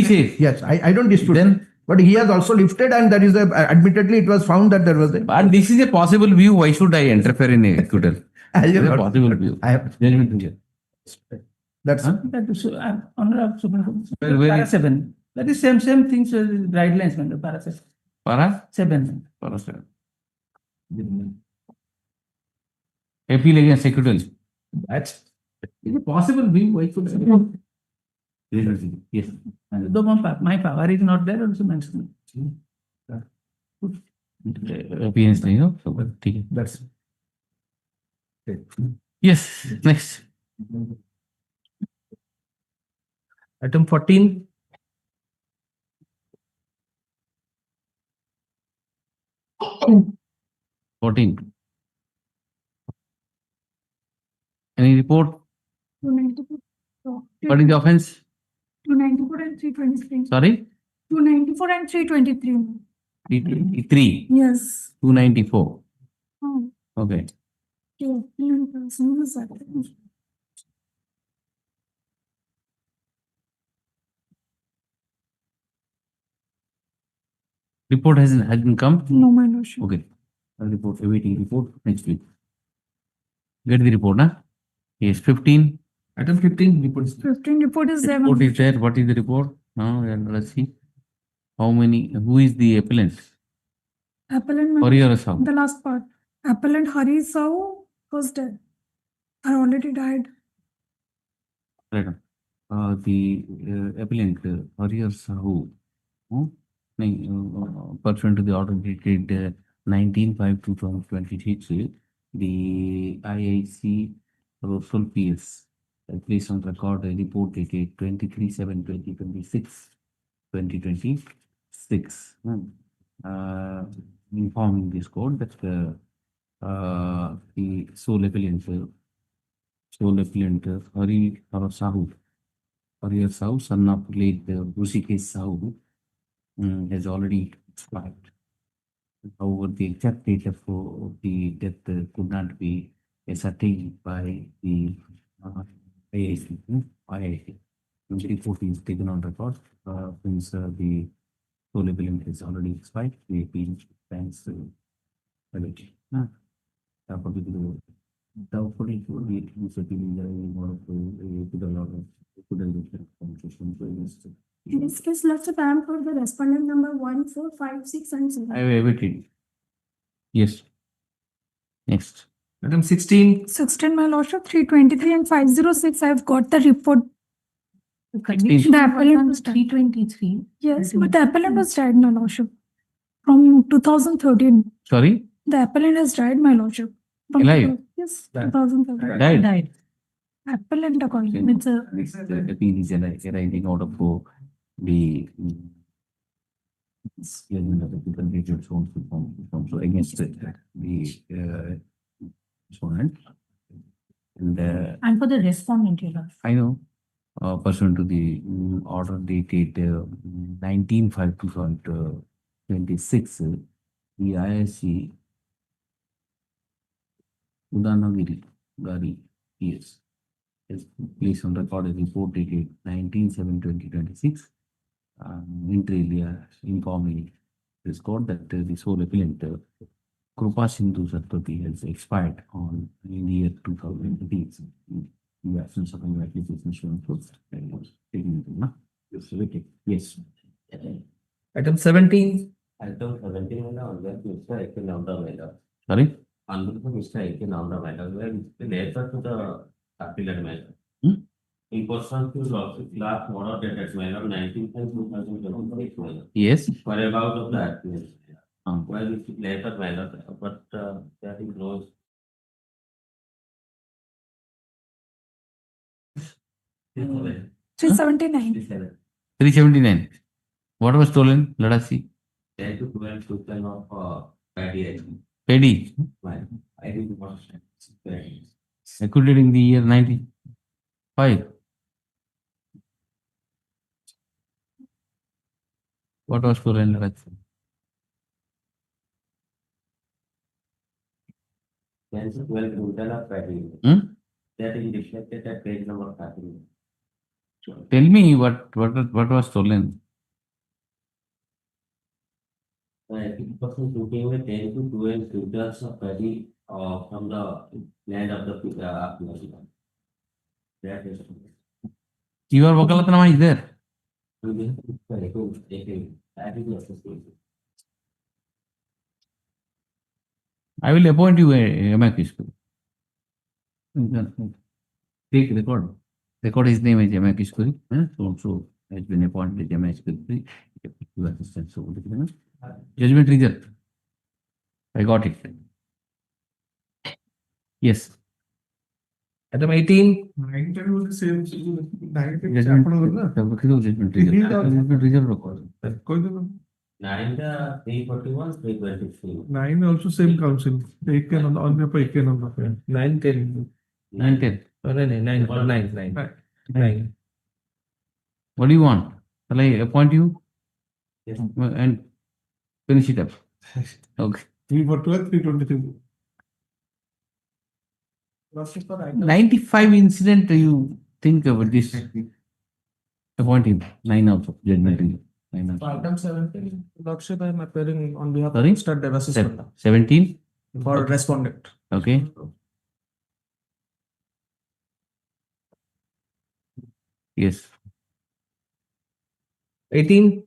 says. Yes, I don't dispute then. But he has also lifted, and that is admittedly it was found that there was a. But this is a possible view. Why should I interfere in a acquittal? A possible view. I have judgment here. That's Honorable Supreme Court. Para 7. That is same things. Guidelines, man. Para 7. Para 7. Para 7. Appeal against acquittal. That's a possible view. Why should I? Yes. Though my power is not there, also mentioned. Opinions, so that's yes. Next. Item 14. Any report? 294. What is the offense? 294 and 323. Sorry? 294 and 323. 323. Yes. 294. Oh. Okay. Report hasn't come? No, my lordship. Okay. Report, awaiting report next week. Get the report, huh? Yes, 15. Item 15 report. 15 report is there. Report is there. What is the report? And let's see. How many, who is the appellant? Appellant, my Hari or lordship. Sahu? The last part. Appellant Hari Sahu was dead. Or already died. Right. The appellant, Hari or Sahu, pursuant to the order dated 19/5/2026, the IIC Rosal PS placed on record a report dated 23/7/2026, informing this court that the sole appellant, Hari or Sahu, son of late Rushikesh Sahu, has already expired. However, the exact date of the death could not be ascertained by the IIC. The report is taken on record since the sole appellant has already expired. The appeal stands valid. According to the In this case, let's ban for the respondent number 1, 4, 5, 6, and 7. I have awaited. Yes. Next. Item 16. 16, my lordship, 323 and 506. I've got the report. The appellant was 323. Yes, but the appellant was died, my lordship. From 2013. Sorry? The appellant has died, my lordship. From Alive? Yes, Died. 2013. Died. Appellant according. It's a This appeal is arising out of the judgment of the people so against the respondent. And for the respondent, your lordship. I know, pursuant to the order dated 19/5/2026, the IIC Udanagiri Gari PS has placed on record a report dated 19/7/2026, inter alia informing this court that the sole appellant Krupa Sindhu Satpathy has expired in the year 2018. In the absence of any application shown first. Yes. Item 17. Item 17 on that Mr. Ekin on the matter. Sorry? On the Mr. Ekin on the matter, where later to the appellate matter. In person to lawsuit last order dated matter 19/2026. Yes. For about of that, well, it's later matter, but that is no. 379. 379. What was stolen? Let us see. 10 to 12 token of paddy. Paddy. I didn't watch paddy. Acquitted in the year 95. What was stolen? Let us see. 10 to 12 token of paddy. That is reflected at page number 13. Tell me what was stolen. I think person looking with 10 to 12 quintals of paddy from the land of the that is. Your Vakalatnama is there. I will appoint you a amicus. Take record. Record his name as amicus curiae. Also has been appointed as amicus curiae. Judgment result. I got it. Yes. Item 18. Judgment result. Judgment result record. 9 341 323. 9 also same council. Take on the 9 10. 9 10. 9 What do you want? Shall I appoint you? Yes. And finish it up. Okay. 3 for 12, 323. 95 incident you think about this. Appoint him. 9 also. Judgment. Item 17, Lordship, I am appearing on behalf Sorry? of Mr. Devasis Panda 17? for respondent. Okay. Yes. 18.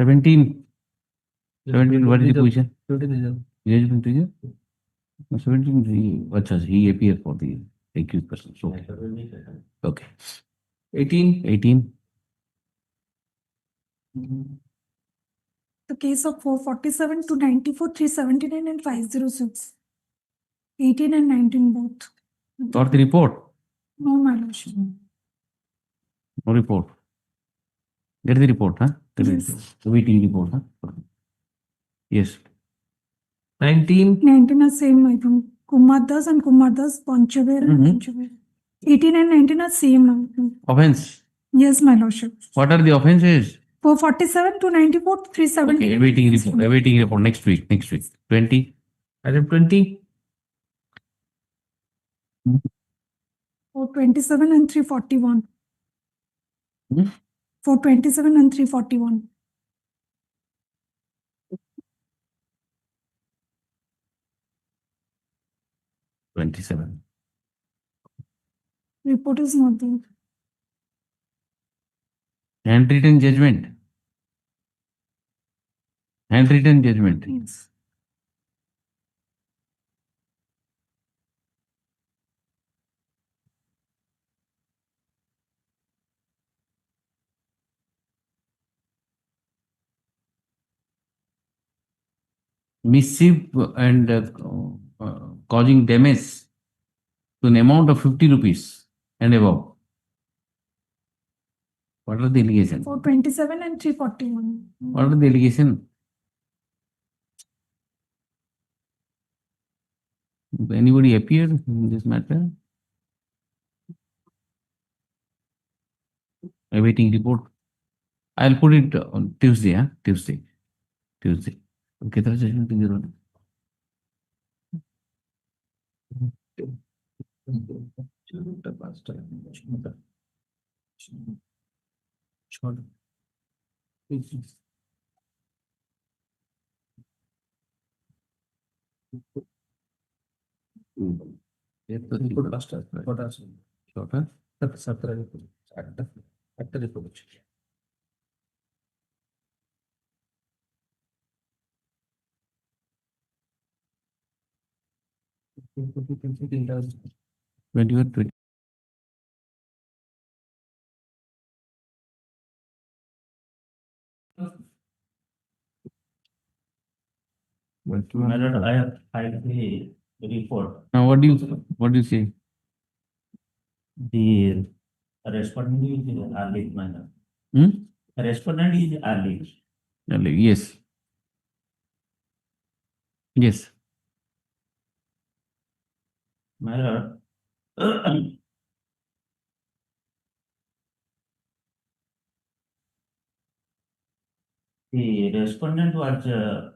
17. 17, what is the position? 17. Judgment is 17, he appeared for the accused person. So, okay. 18. 18. The case of 447 to 94, 379 and 506. 18 and 19 both. Got the report? No, my lordship. No report. Get the report, huh? Yes. The waiting report, huh? Yes. 19. 19 are same item. Kumar Das and Kumar Das, Panchaver and Panchaver. 18 and 19 are same item. Offense. Yes, my lordship. What are the offenses? 447 to 94, 370. Okay, awaiting report. Awaiting report next week. 20. Item 20. 427 and 341. Hmm? 427 and 341. $27. Report is not there. Handwritten judgment. Handwritten judgment. Yes. Mischief and causing damage to an amount of 50 rupees and above. What are the allegations? 427 and 341. What are the allegations? Anybody appeared in this matter? Awaiting report. I'll put it on Tuesday, huh? Tuesday. Okay, that's judgment in the room. When you are 20. My lord, I have filed the report. Now, what do you say? The respondent is early, my lord. Respondent is early. Yes. Yes. My lord, the respondent was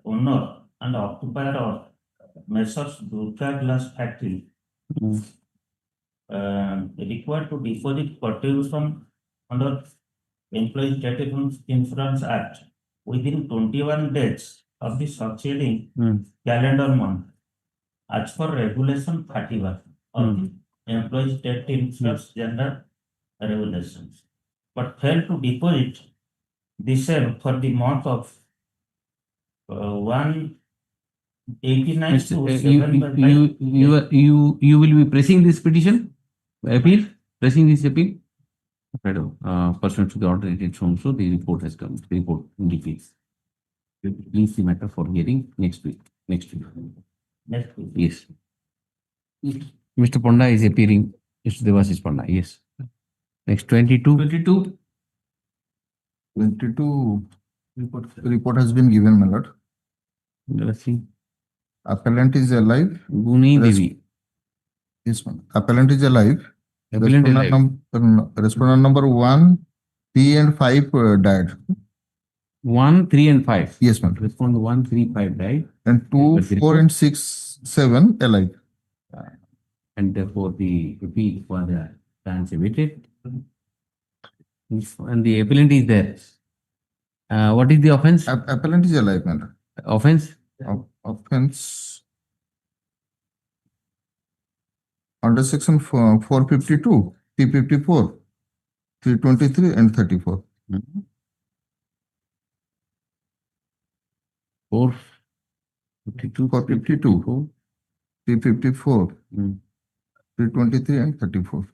owner and occupier of Messrs. Durga Glass Factory. Required to deposit contribution under Employee State Insurance Act within 21 days of the succeeding calendar month, as per Regulation 31 of the Employee State Insurance General Regulations, but failed to deposit the same for the month of 189 to 7 You will be pressing this petition? Appeal? Pressing this appeal? Pursuant to the order, it is shown. So the report has come. The report indicates. Please the matter for hearing next week. Next week. Yes. Mr. Panda is appearing. Mr. Devasis Panda. Yes. Next 22. 22. 22 report has been given, my lord. Let's see. Appellant is alive. Guni Devi. Yes, ma'am. Appellant is alive. Appellant is alive. Respondent number 1, 3 and 5 died. 1, 3 and 5. Yes, ma'am. Respond 1, 3, 5 died. And 2, 4 and 6, 7 alive. And therefore the appeal for the chance awaited. And the appellant is there. What is the offense? Appellant is alive, my lord. Offense? Offense under section 452, 354, 323 and 34. 452, 452, 354, 323 and 34.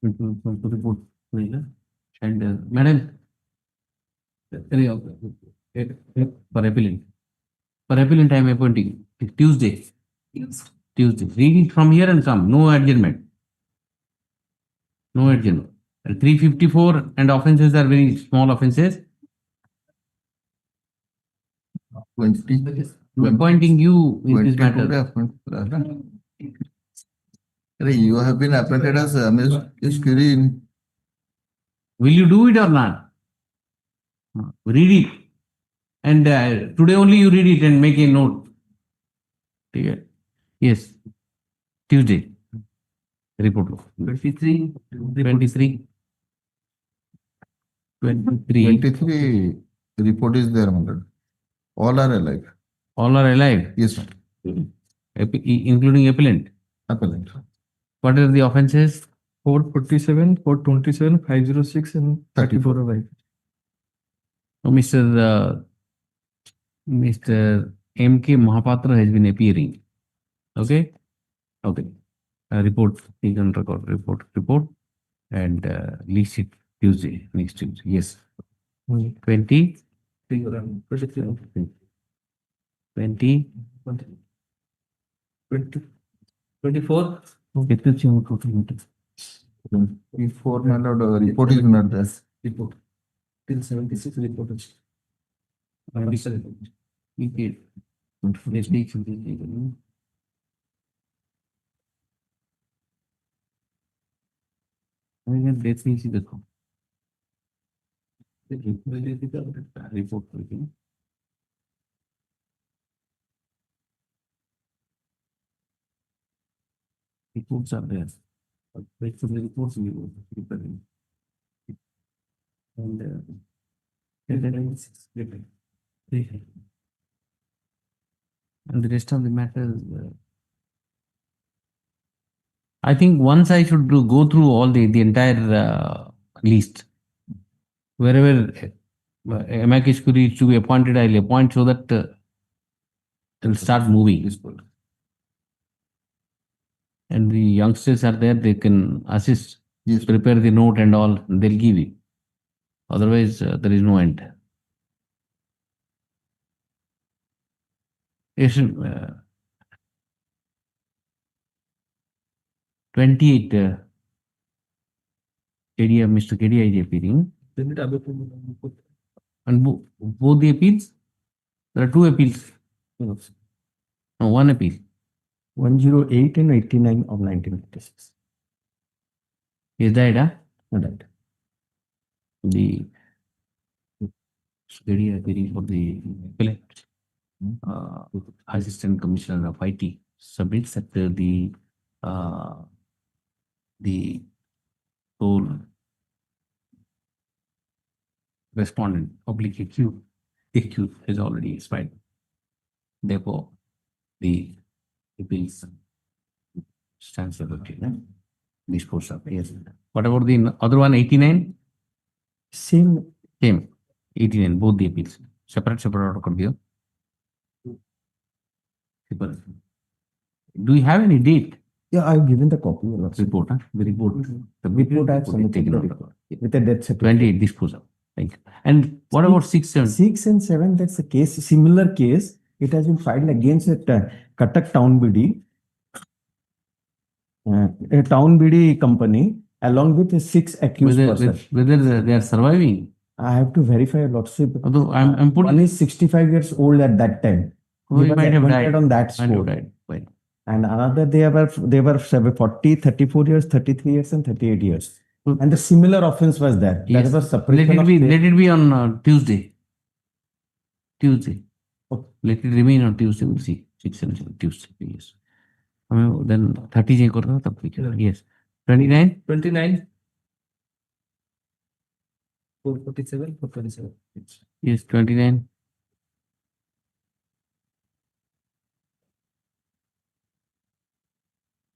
Report. And madam, for appellant. For appellant, I am appointing Tuesday. Tuesday. Read it from here and come. No adjournment. No adjournment. 354 and offenses are very small offenses. 20. I'm appointing you in this matter. You have been appointed as Ms. Curie. Will you do it or not? Read it. And today only you read it and make a note. Yes. Tuesday. Report. 23. 23. 23 report is there, my lord. All are alive. All are alive? Yes, sir. Including appellant? Appellant. What are the offenses? 447, 427, 506 and 34 are right. So Mr. M.K. Mahapatra has been appearing. Okay? Okay. Report, he can record report and list it Tuesday, next Tuesday. Yes. 20. 20. 24. Okay, Before, my lord, report is not there. Report. Till 76 report is. Report. Reports are there. Wait for the reports we will prepare. And the rest of the matters. I think once I should go through all the entire list. Wherever amicus curiae is to be appointed, I'll appoint so that it'll start moving. And the youngsters are there, they can assist, prepare the note and all, they'll give it. Otherwise, there is no end. Yes, 28, Mr. KDI is appearing. And both the appeals? There are two appeals. No, one appeal. 108 and 89 of 1996. He died, huh? Died. The KDI appearing for the appellant. Assistant Commissioner of IT submits that the sole respondent, oblique accused has already expired. Therefore, the appeals stands adopted. Disposed of. Yes. What about the other one, 89? Same. 89, both the appeals. Separate order could be. Do you have any date? Yeah, I've given the copy. Report, huh? The report. The report I have submitted with a death certificate. 28 disposal. Thank you. And what about 6, 7? 6 and 7, that's a case, similar case. It has been filed against a Cuttack Town BD, a Town BD company, along with 6 accused persons. Whether they are surviving? I have to verify, Lordship. Although I'm putting. One is 65 years old at that time. He might have died on that score. And another, they were 40, 34 years, 33 years, and 38 years. And the similar offense was there. Yes. That was separation of Let it be on Tuesday. Tuesday. Okay. Let it remain on Tuesday. We'll see. 6 and 7, Tuesday. Yes. Then 30 change kar tab yes. 29. 29. 447, 427. Yes, 29.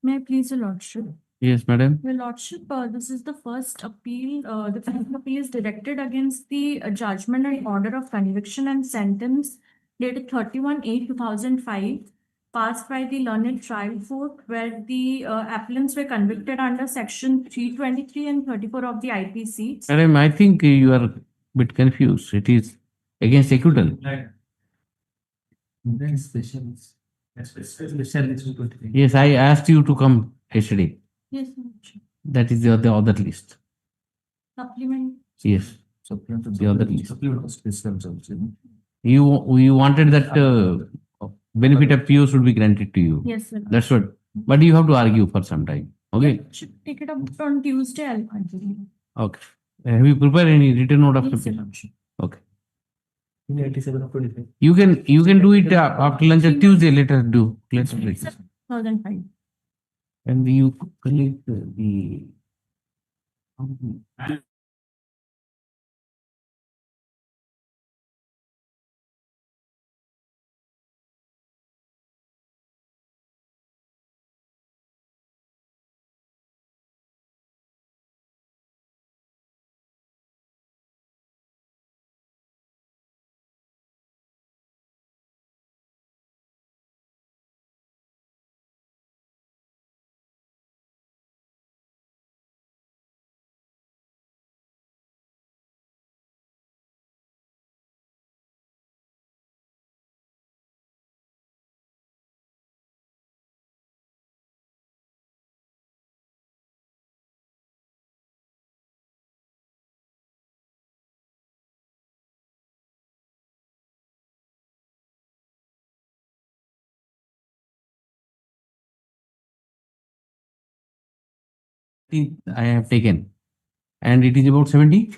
May I please, Your Lordship? Yes, madam. Your Lordship, this is the first appeal. The first appeal is directed against the judgment and order of conviction and sentence dated 31/8/2005, passed by the learned trial court, where the appellants were convicted under section 323 and 34 of the IPC. Madam, I think you are a bit confused. It is against acquittal. Right. Then special. Yes, I asked you to come yesterday. Yes, Your Lordship. That is the other list. Supplement. Yes, the other list. Supplement of special. You wanted that benefit of PO should be granted to you. Yes, sir. That's what. But you have to argue for some time. Okay. Should take it up on Tuesday. I'll continue. Okay. Have you prepared any written note of Yes, Your appeal? Lordship. Okay. 87 of 25. You can do it after lunch on Tuesday. Let us do. Let's break. 2005. And you collect the. I have taken, and it is about 70.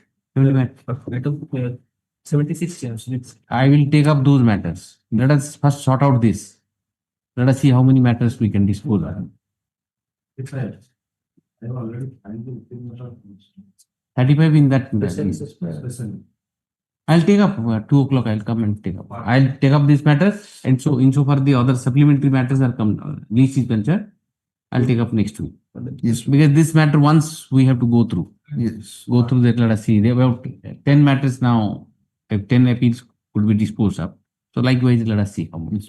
76 years. I will take up those matters. Let us first sort out this. Let us see how many matters we can dispose of. It's right. I have already signed the 35 in that. special. I'll take up 2 o'clock. I'll come and take up. I'll take up these matters, and so insofar the other supplementary matters are come. Lease is concerned, I'll take up next week. Yes. Because this matter once we have to go through. Yes. Go through that. Let us see. There are about 10 matters now. If 10 appeals could be disposed of. So likewise, let us see how much.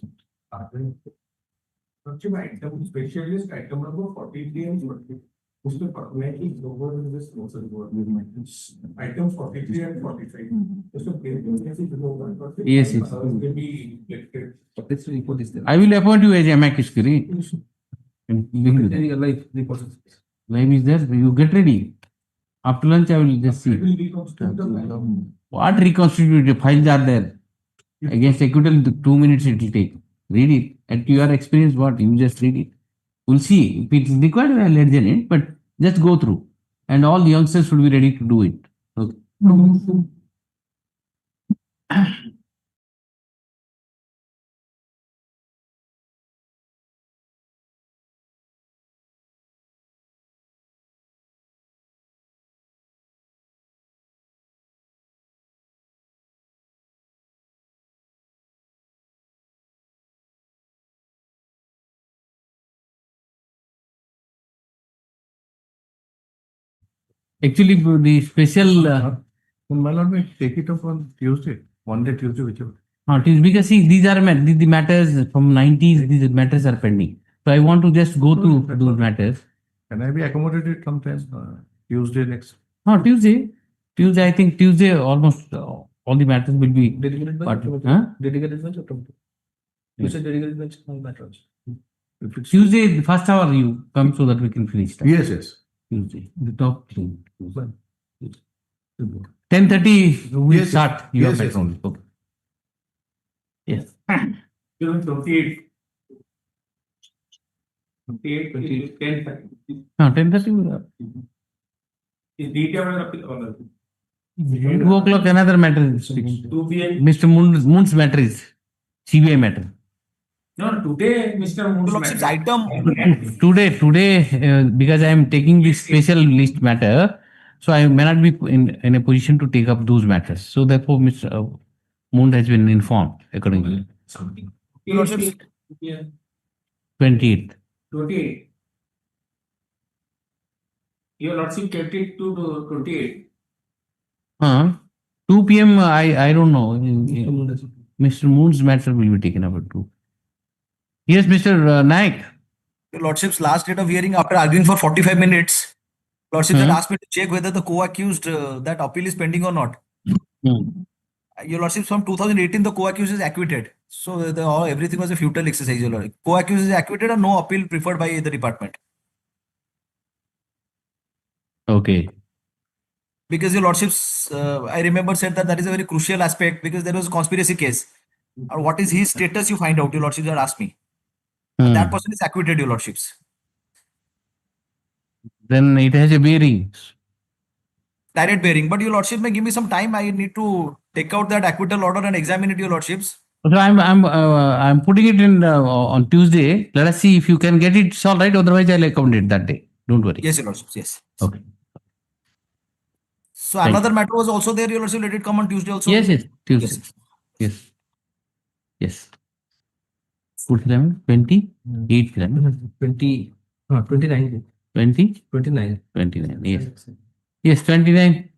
Item specialist item number 43 and 40. उसमें permanently lower in this motion board items 43 and 45. उसमें Yes, yes. will be elected. This report is there. I will appoint you as amicus curiae. Live is there. You get ready. After lunch, I will just see. Will reconstitute the file. What reconstituted files are there? Against acquittal, 2 minutes it will take. Read it. At your experience, what? You just read it. We'll see. If it is required, we'll legend it, but just go through. And all the youngsters should be ready to do it. Okay. Actually, the special. My lord, may take it up on Tuesday, one day Tuesday, whichever. It is because see, these are the matters from 90s. These matters are pending. So I want to just go through those matters. Can I be accommodated sometime Tuesday next? Tuesday. Tuesday, I think Tuesday almost all the matters will be. Dedicated But, bench. huh? Dedicated bench or tomato? You said dedicated bench on matters. Tuesday, the first hour you come so that we can finish. That. Yes, yes. Tuesday, the top thing. 10:30 we Yes, start. yes. Your Yes, yes. background. Okay. Yes. 28. 28, 10. 10:30. Is detailed appeal on 2 o'clock another matter is fixed. 2 p.m. Mr. Moon's matter is CBI matter. No, today, Mr. Moon's Item. Today, because I am taking this special list matter, so I may not be in a position to take up those matters. So therefore, Mr. Moon has been informed accordingly. Your Lordship. Yeah. 28th. 28. Your Lordship kept it to 28. 2 p.m. I don't know. Mr. Moon's matter will be taken up at 2. Yes, Mr. Naik. Your Lordship's last date of hearing after arguing for 45 minutes. Lordship had asked me to check whether the co-accused that appeal is pending or not. Your Lordship, from 2018, the co-accused is acquitted. So everything was a futile exercise, Your Lordship. Co-accused is acquitted and no appeal preferred by the department. Okay. Because Your Lordships, I remember said that is a very crucial aspect because there was a conspiracy case. What is his status, you find out, Your Lordships had asked me. That person is acquitted, Your Lordships. Then it has a bearing. Direct bearing. But Your Lordship may give me some time. I need to take out that acquittal order and examine it, Your Lordships. So I'm putting it in on Tuesday. Let us see if you can get it. It's all right. Otherwise, I'll accommodate that day. Don't worry. Yes, Your Lordships. Yes. Okay. So another matter was also there, Your Lordship. Let it come on Tuesday also. Yes. Tuesday. Yes. Put them 28 them. 29. 29. Yes. Yes, 29.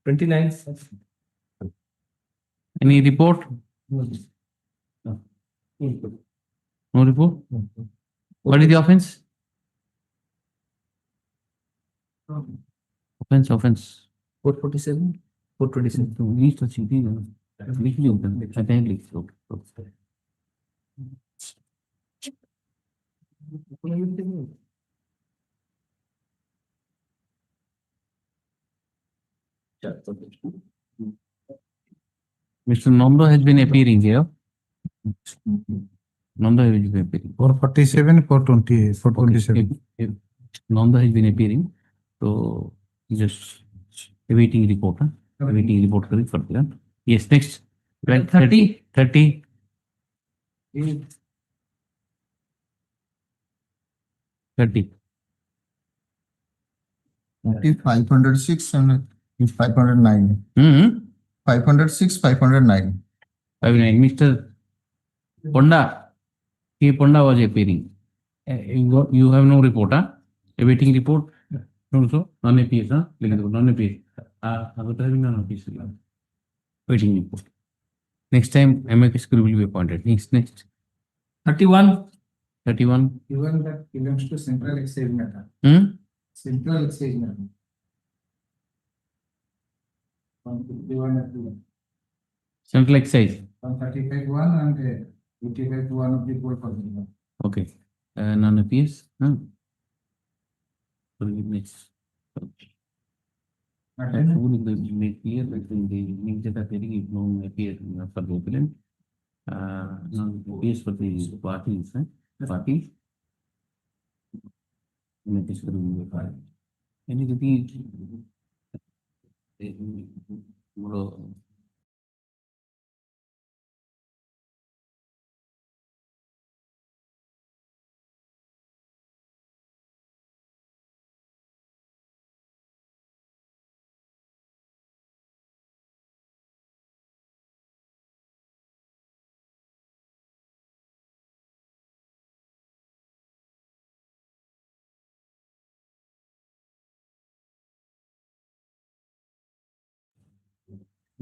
29. Any report? No report? What is the offense? Offense. 447. 427. Least the city. Mr. Nando has been appearing here. Nando has been appearing. 447, 420, 427. Nando has been appearing. So just awaiting report. Awaiting report for that. Yes, next. 30. 30. 30. 506 and 509. 506, 509. 59. Mr. Ponda. K. Ponda was appearing. You have no report, huh? Awaiting report. Also, non-APS, huh? Non-APS. Non-APS. Waiting report. Next time, MAKS will be appointed. Next. 31. 31. Even that belongs to central exchange matter. Central exchange matter. 151 Central excise. 135-1 and 85-1 of the court for the Okay. Non-APS. Next. Make clear that in the link that appearing if no appear for the opponent. Non-APS for the parties. Parties. Anything.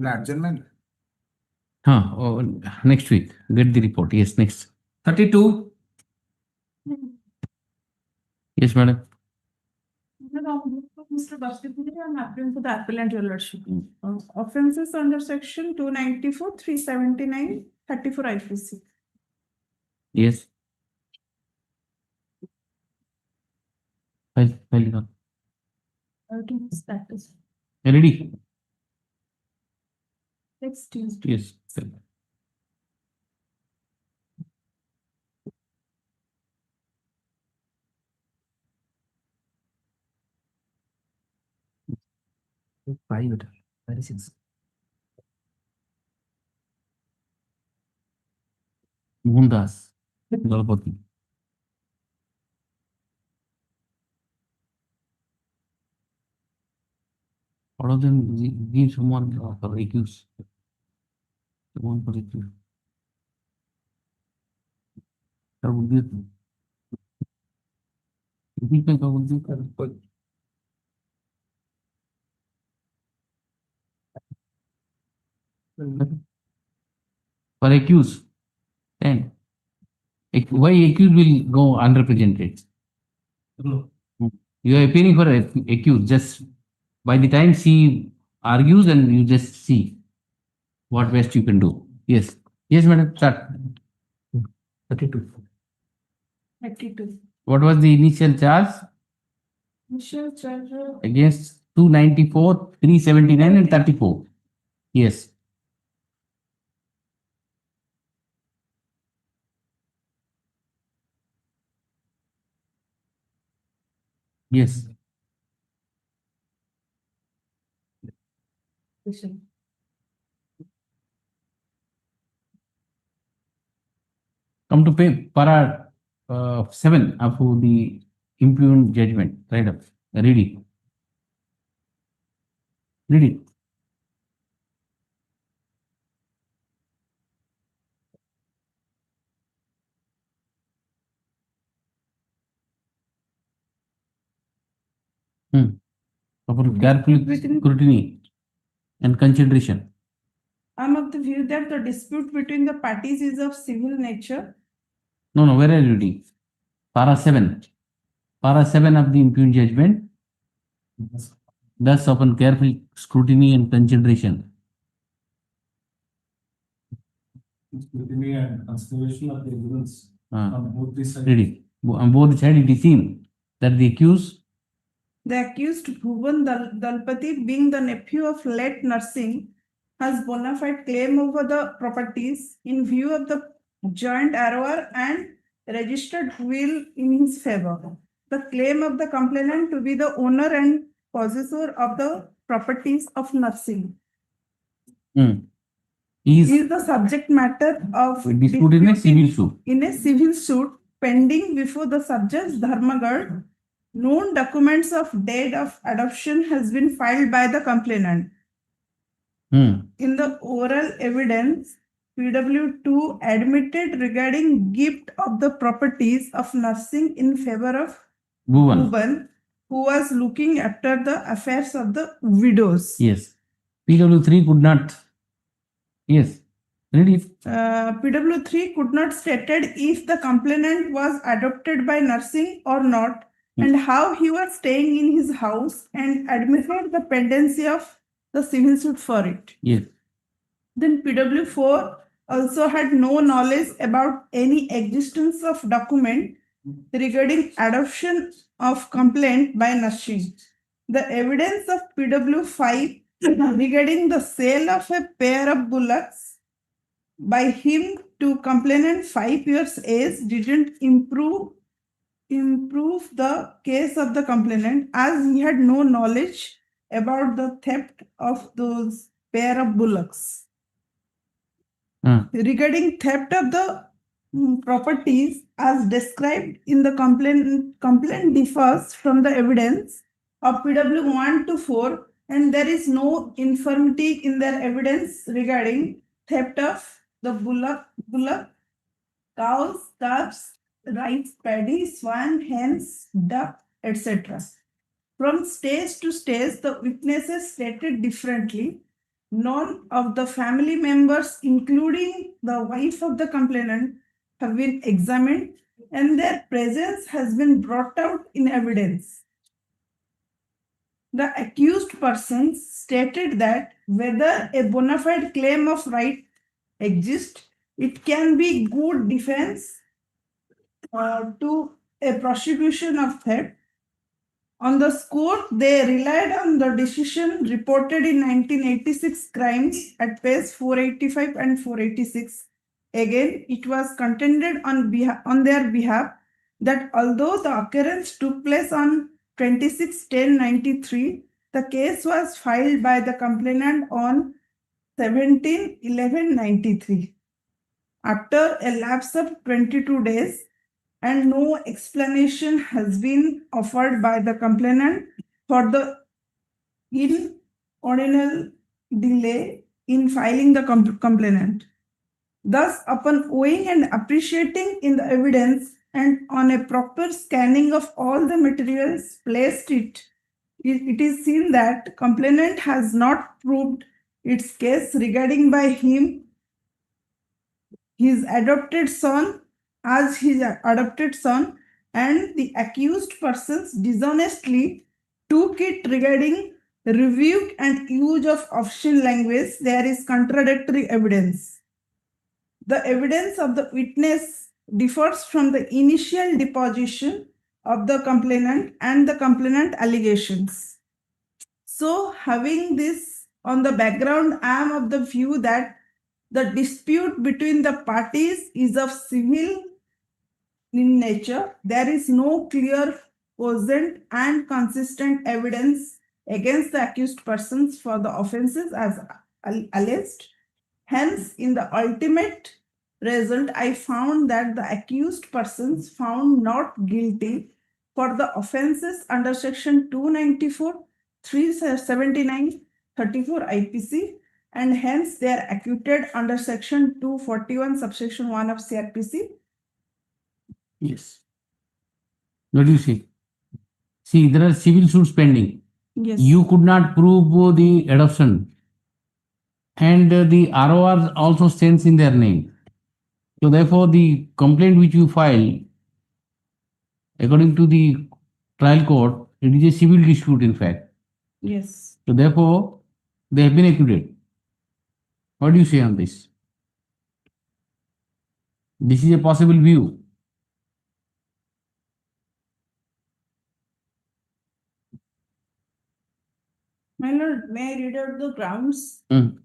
Adjournment. Next week. Get the report. Yes, next. 32. Yes, madam. Mr. Basdipuri, I'm appealing for the appellant, Your Lordship. Offenses under section 294, 379, 34 IPC. Yes. File it on. Status. Ready? Next Tuesday. Yes. 5, 36. Mohandas, Dalpati. All of them give someone for accused. Someone for accused. Sir, would you repeat my comment? For accused, 10. Why accused will go unrepresented? You are appearing for accused. Just by the time she argues, and you just see what best you can do. Yes. Yes, madam. Start. 32. 32. What was the initial charge Initial charge against 294, 379, and 34? Yes. Yes. Come to para 7 of the impugned judgment. Right up. Read it. Read it. Carefully scrutiny and consideration. I'm of the view that the dispute between the parties is of civil nature. No, where are you reading? Para 7. Para 7 of the impugned judgment. Thus, upon careful scrutiny and consideration. Scrutiny and consideration of the evidence on both the sides. Read it. On both sides, it is seen that the accused, Bhuvan Dalpati, being the nephew of late Narsingh, has bona fide claim over the properties in view of the joint arrower and registered will in his favor. The claim of the complainant to be the owner and possessor of the properties of Narsingh is the subject matter of dispute in a civil suit. In a civil suit pending before the sub-judge Dharmagad. Known documents of date of adoption has been filed by the complainant. In the oral evidence, PW2 admitted regarding gift of the properties of Narsingh in favor of Bhuvan, who was looking after the affairs of the widows. Yes. PW3 could not. Yes. Read it. PW3 could not stated if the complainant was adopted by Narsingh or not, and how he was staying in his house, and admitted the pendency of the civil suit for it. Yes. Then PW4 also had no knowledge about any existence of document regarding adoption of complaint by Narsingh. The evidence of PW5 regarding the sale of a pair of bullocks by him to complainant 5 years age didn't improve the case of the complainant, as he had no knowledge about the theft of those pair of bullocks. Regarding theft of the properties as described in the complaint differs from the evidence of PW 1 to 4, and there is no infirmity in their evidence regarding theft of the bullock, cows, calves, rice, paddy, swan, hens, duck, etc. From stage to stage, the witnesses stated differently. None of the family members, including the wife of the complainant, have been examined, and their presence has been brought out in evidence. The accused persons stated that whether a bona fide claim of right exists, it can be good defense to a prosecution of theft. On the score, they relied on the decision reported in 1986 crimes at page 485 and 486. Again, it was contended on their behalf that although the occurrence took place on 26/10/93, The case was filed by the complainant on 17/11/93. After a lapse of 22 days and no explanation has been offered by the complainant for the inordinate delay in filing the complaint. Thus, upon weighing and appreciating in the evidence and on a proper scanning of all the materials placed it is seen that complainant has not proved its case regarding by him his adopted son as his adopted son, and the accused persons dishonestly took it regarding rebuke and use of official language. There is contradictory evidence. The evidence of the witness differs from the initial deposition of the complainant and the complainant allegations. So, having this on the background, I am of the view that the dispute between the parties is of civil in nature. There is no clear, cogent, and consistent evidence against the accused persons for the offenses as alleged. Hence, in the ultimate result, I found that the accused persons found not guilty for the offenses under section 294, 379, 34 IPC, and hence they are acquitted under section 241 subsection 1 of CRPC. Yes. What do you say? See, there are civil suits pending. Yes. You could not prove the adoption, and the ROR also stands in their name. So therefore, the complaint which you file, according to the trial court, it is a civil dispute in fact. Yes. So therefore, they have been acquitted. What do you say on this? This is a possible view. My lord, may I read out the grounds? Mm.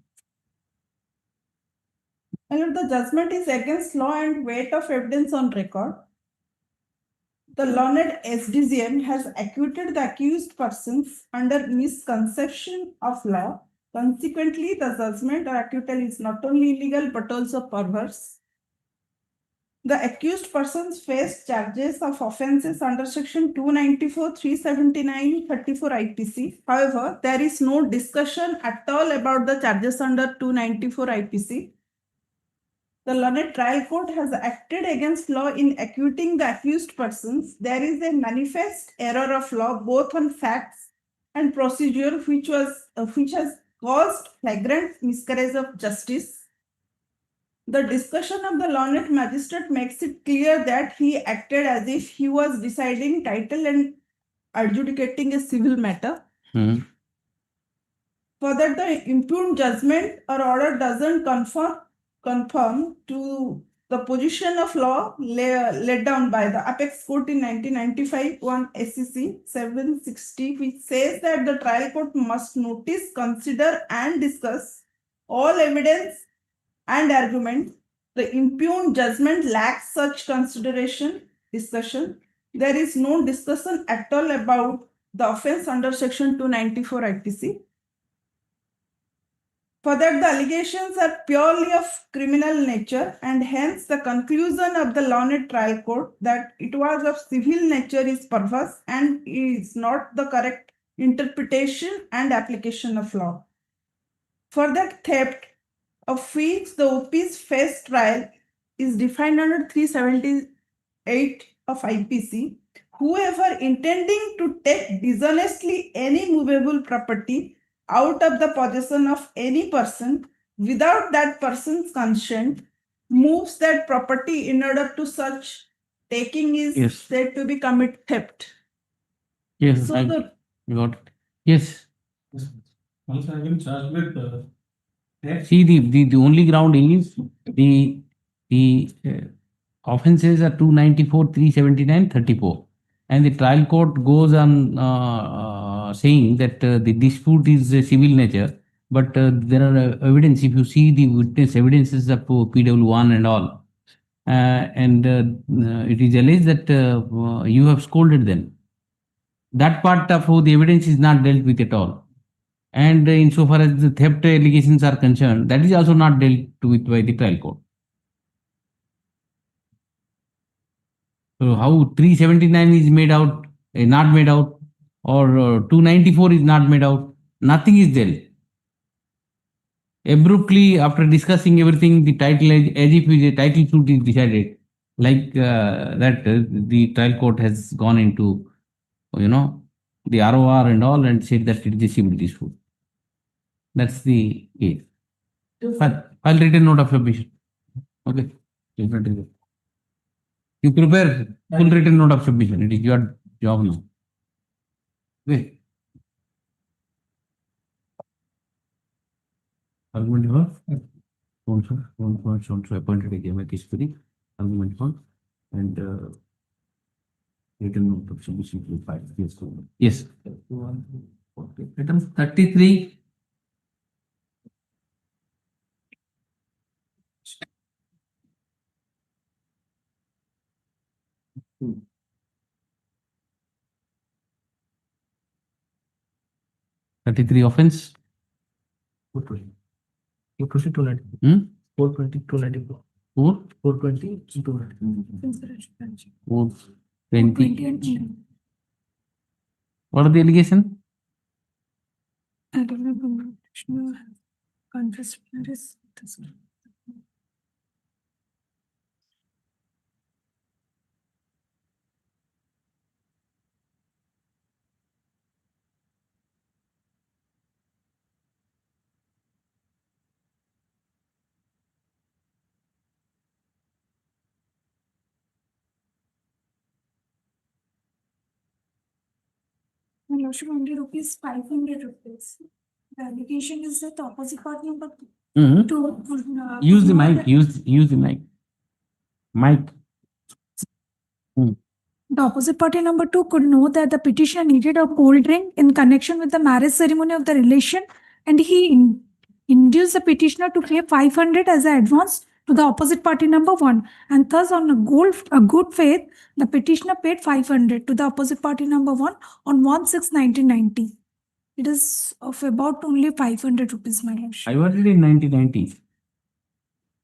My lord, the judgment is against law and weight of evidence on record. The learned SDGM has acquitted the accused persons under misconception of law. Consequently, the judgment or acquittal is not only illegal but also perverse. The accused persons face charges of offences under section 294, 379, 34 IPC. However, there is no discussion at all about the charges under 294 IPC. The learned trial court has acted against law in acquitting the accused persons. There is a manifest error of law both on facts and procedure which has caused flagrant miscarriage of justice. The discussion of the learned magistrate makes it clear that he acted as if he was deciding title and adjudicating a civil matter. Mm. Further, the impugned judgment or order doesn't conform to the position of law laid down by the Apex Court in 1995, 1 SCC 760, which says that the trial court must notice, consider, and discuss all evidence and argument. The impugned judgment lacks such discussion. There is no discussion at all about the offense under section 294 IPC. Further, the allegations are purely of criminal nature, and hence the conclusion of the learned trial court that it was of civil nature is perverse and is not the correct interpretation and application of law. Further, theft, of which the OP's face trial is defined under 378 of IPC. Whoever intending to take dishonestly any movable property out of the possession of any person without that person's consent moves that property in order to such taking is said to be commit theft. Yes, So I the got it. Yes. Also, I will charge with See, the only ground is the offences are 294, 379, 34. And the trial court goes on saying that the dispute is civil nature, but there are evidence, if you see the witness evidences of PW1 and all, and it is alleged that you have scolded them. that part of the evidence is not dealt with at all. And insofar as the theft allegations are concerned, that is also not dealt with by the trial court. So how 379 is made out, not made out, or 294 is not made out, nothing is there. Abruptly, after discussing everything, the title, as if the title suit is decided, like that the trial court has gone into, the ROR and all, and said that it is a civil dispute. That's the case. I'll write a note of submission. Okay. You prepare full written note of submission. It is your job now. Okay. Argument for so appointed a game case for the argument for and written note of submission to 5 years. Yes. Item 33. Offense. 420, 290. 420, 294. 420, 290. 420. What are the allegation? I don't know. Confess. My lordship, only rupees 500 rupees. The allegation is that the opposite party number two. Use the mic. Use the mic. The opposite party number 2 could know that the petitioner needed a cold drink in connection with the marriage ceremony of the relation, and he induced the petitioner to pay 500 as an advance to the opposite party number 1, and thus on a good faith, the petitioner paid 500 to the opposite party number 1 on 1/6/1990. It is of about only 500 rupees, my lordship. I was in 1990s.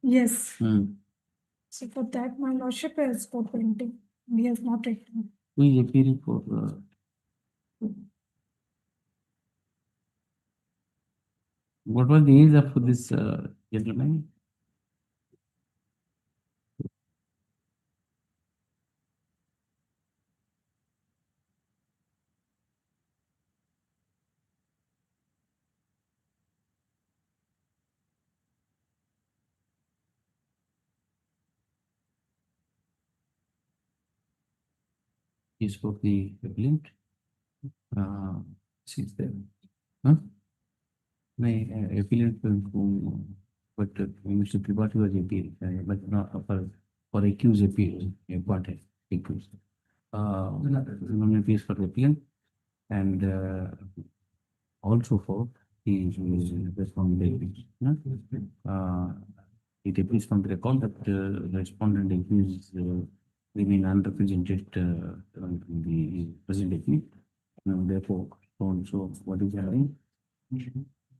Yes. So for that, my lordship is for printing. We have not written. Who is appearing for? What was the age of this gentleman? He spoke the appellant. She's there. My appellant, but Mr. Tripathi was appeal, but not for accused appeal. Important accused. Appeals for the appellant, and also for the respondent. It appears from the record that the respondent accused remain unrepresented the present appeal. Therefore, so what is happening?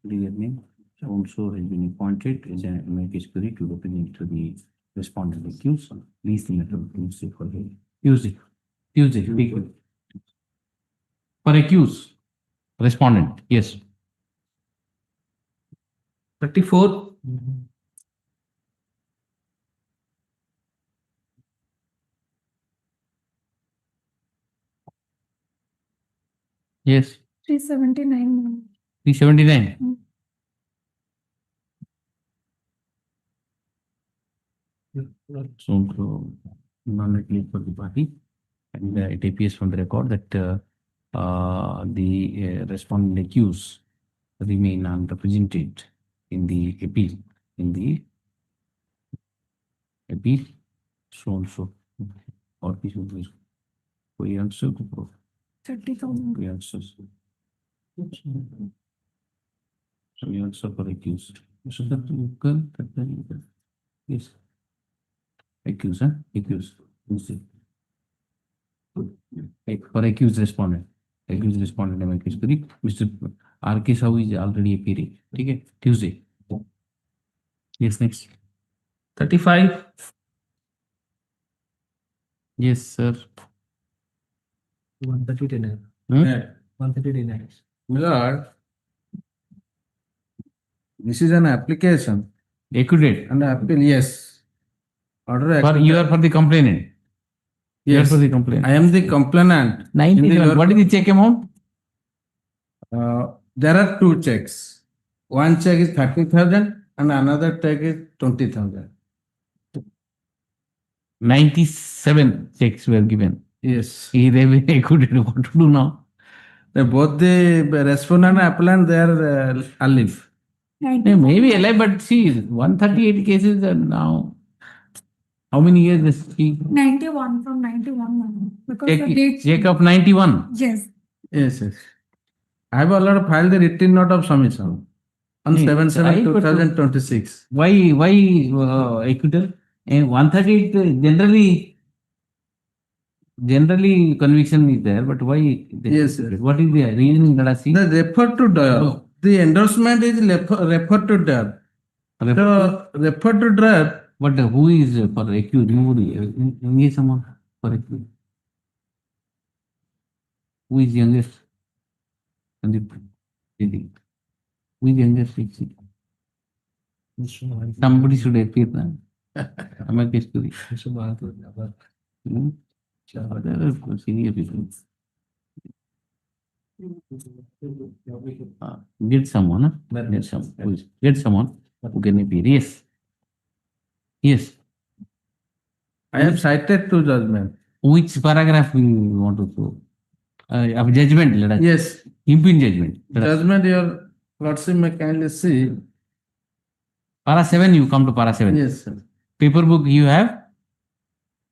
The name also has been appointed as an amicus curiae to represent to the respondent accused. Please the matter Tuesday for him. Tuesday, speak. For accused, respondent, yes. 34. Yes. 379. 379. So non-likely for the party, and it appears from the record that the respondent accused remain unrepresented in the appeal. So or we should be we answer to prove 30,000. we answer. So we answer for accused. So that you can yes. Accused, Accused. For accused respondent. accused respondent amicus curiae. Mr. R.K. Sahu is already appearing. Okay, Tuesday. Yes, next. 35. Yes, sir. 130 denied. Hmm? 130 denied. My lord, this is an application Accurate. and appeal, yes. Order For you are for the complainant. You are Yes, for the complainant. I am the complainant. 91. What is the check amount? There are two checks. One check is 30,000 and another check is 20,000. 97 checks were given. Yes. They were accurate. What to do now? Both the respondent and appellant, they are alive. Maybe alive, but see, 138 cases are now. How many years this he 91 from 91 because the date. check of 91? Yes. Yes, yes. I have already filed the written note of submission on Yes, 7/7/2026. Why acquittal? And 138 generally conviction is there, but why? Yes, sir. What is the reason? Let us see. The refer to DAR. The endorsement is refer to DAR. So refer to DAR. But who is for accused? Engage someone for accused. Who is youngest? And who is youngest? Somebody should appear now. Amicus curiae. Senior people. Get someone, huh? Get someone who can appear. Yes. Yes. I have cited two judgments. Which paragraph we want to show? Of judgment, let us. Yes. Impugn judgment. Judgment, your lordship may kindly see. Para 7, you come to para 7. Yes, sir. Paper book you have?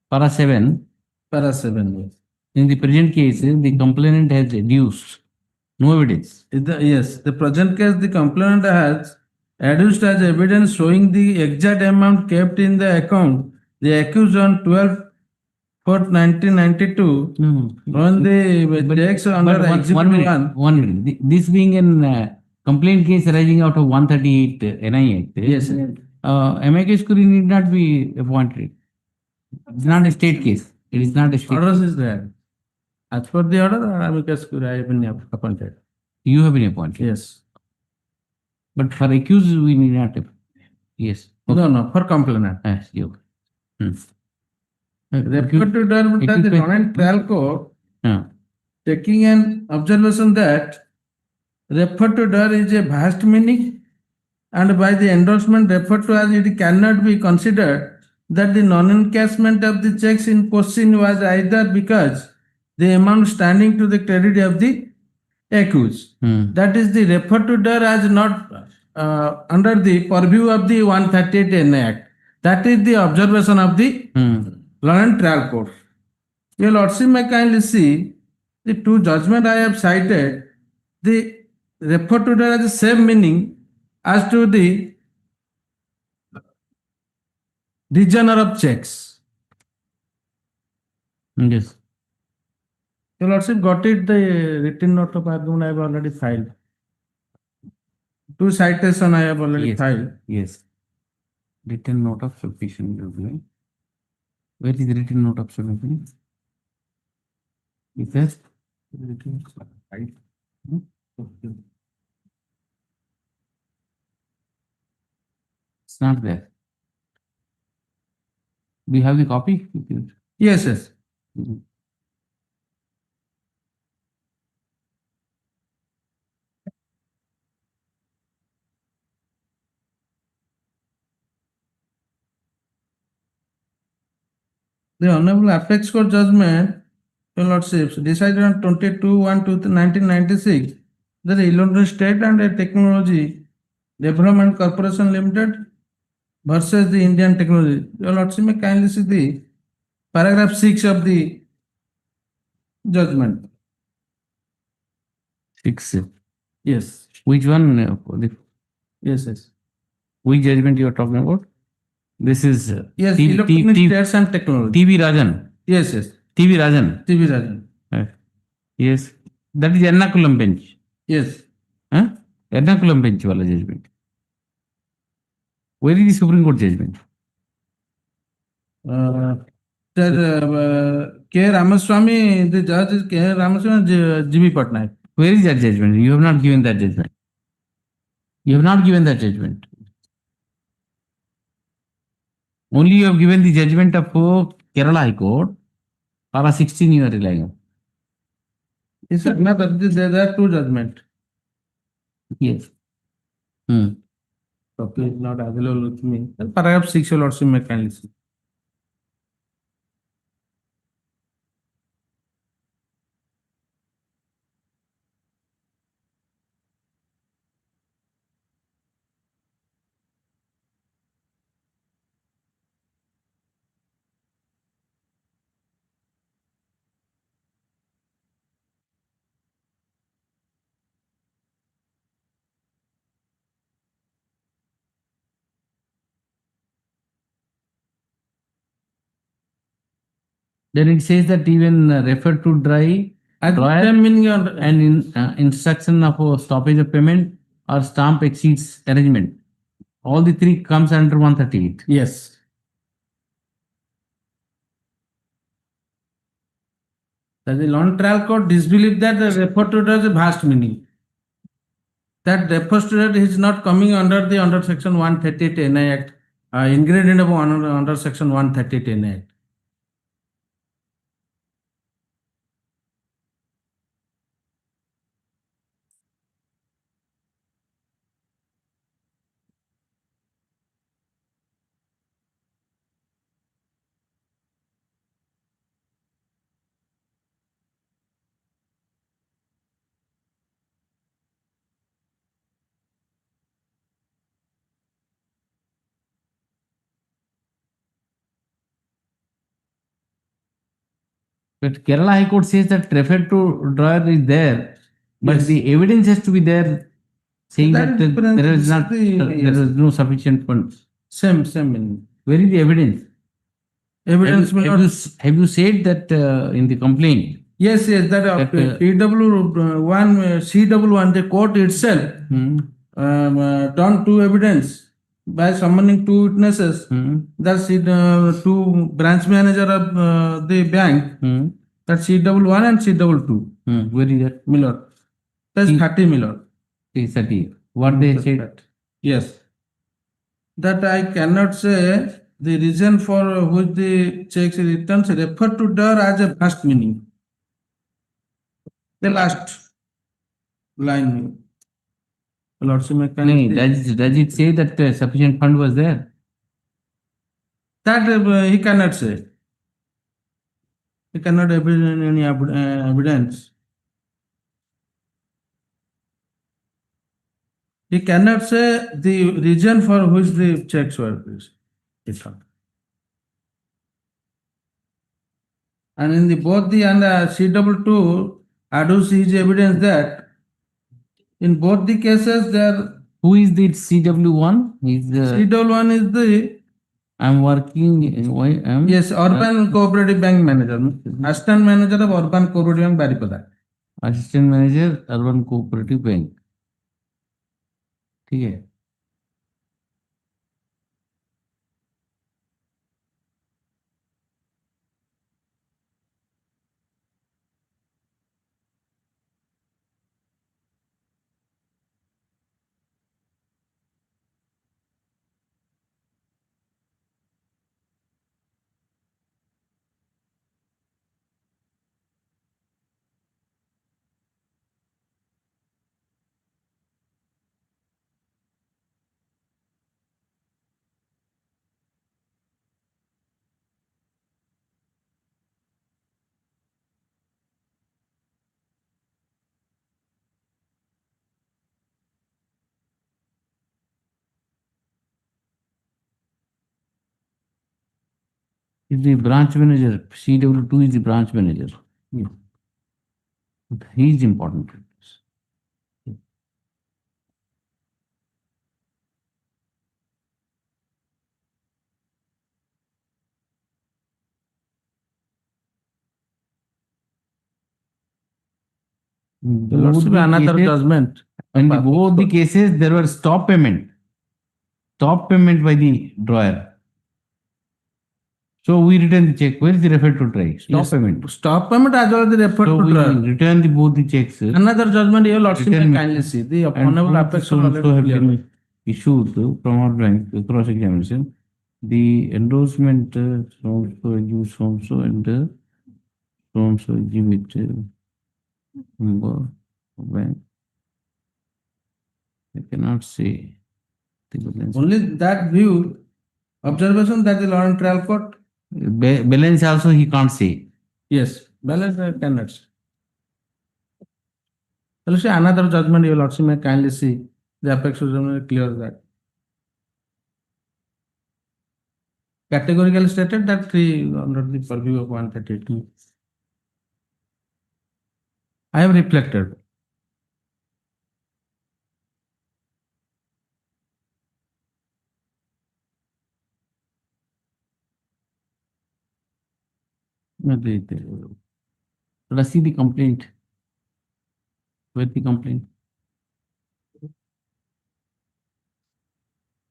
Para 7. Para 7, yes. In the present case, the complainant has adduced no evidence. Yes, the present case, the complainant has adduced as evidence showing the exact amount kept in the account the accused on 12/4/1992 on the checks under Exhibit 1. 1 minute. This being a complaint case arising out of 138 NI Act. Yes. Amicus curiae need not be appointed. It's not a state case. It is not a state. Orders is there. As per the order, amicus curiae have been appointed. You have been appointed. Yes. But for accused, we need not. Yes. Okay. No, for complainant. Yes, you. Refer to the non trial court, taking an observation that refer to DAR is a vast meaning, and by the endorsement referred to as it cannot be considered that the non-encashment of the checks in question was either because the amount standing to the credit of the accused. That is, the refer to DAR as not under the purview of the 138 NI Act. That is the observation of the Law and Trial Court. Your Lordship may kindly see the two judgments I have cited. The refer to DAR has the same meaning as to the degener of checks. Yes. Your Lordship got it, the written note of argument I have already filed. Two citations I have already filed. Yes. Written note of sufficient revenue. Where is the written note of sufficient? Is there? It's not there. Do you have the copy? Yes, yes. The Honorable Apex Court judgment, Your Lordships, decided on 22/1/1996 that the Illinois State and Technology Development Corporation Limited versus the Indian Technology. Your Lordship may kindly see the paragraph 6 of the judgment. 6. Yes. Which one? Yes, yes. Which judgment you are talking about? This is Yes, Electronic States and Technology. TV Rajan. Yes, yes. TV Rajan. TV Rajan. Yes. That is Ernakulam bench. Yes. Huh? Ernakulam bench wala judgment. Where is the Supreme Court judgment? K. Ramaswamy, the judge is K. Ramaswamy, G.B. Patnaik. Where is that judgment? You have not given that judgment. You have not given that judgment. Only you have given the judgment of Kerala High Court. Para 16 you are relying on. Yes, sir. No, there are two judgments. Yes. Copy is not available with me. Paragraph 6 will also make analysis. Then it says that even refer to dryer and instruction of stoppage of payment or stamp exceeds arrangement. All the three comes under 138. Yes. The Lone Trial Court disbelieved that the refer to dryer is a vast meaning. That refers to that is not coming under section 138 NI Act, ingredient of under section 138 NI Act. But Kerala High Court says that refer to dryer is there, but Yes. the evidence has to be there saying That that, is different. there is not Yes. there is no sufficient funds. Same meaning. Where is the evidence? Evidence may not. Have you said that in the complaint? Yes, that PW1, CW1, the court itself done two evidence by summoning two witnesses. That's two branch manager of the bank. That's CW1 and CW2. Where is that? Miller. That's 30 Miller. 30. What they said? Yes. That I cannot say the reason for which the checks returns refer to there as a vast meaning. The last line. Does it say that sufficient fund was there? That he cannot say. He cannot have any evidence. He cannot say the reason for which the checks were returned. And in the both the and CW2 adduce his evidence that in both the cases there. Who is the CW1? CW1 is the I'm working. Yes, Urban Cooperative Bank Manager. Assistant Manager of Urban Cooperative Bank, Baripada. Assistant Manager, Urban Cooperative Bank. ठीक है. Is the branch manager. CW2 is the branch manager. He is important. There must be another judgment. In both the cases, there were stop payment by the drawer. So we return the check. Where is the referred to try? Stop payment. Stop payment as well as the referred So to we drawer. return both the checks. Another judgment, your lordship Return can kindly see. The And Hon'Ble both apex so are have already clear. been issued from our bank cross examination. The endorsement so use so and so exhibit bank. I cannot say the balance. Only that view, observation that the law and trial court. Balance also he can't say. Yes, balance I cannot say. Well, see another judgment, your lordship may kindly see. The apex judgment clear that. Categorically stated that 3 under the purview of 132. I have reflected. Let us see the complaint. Where the complaint?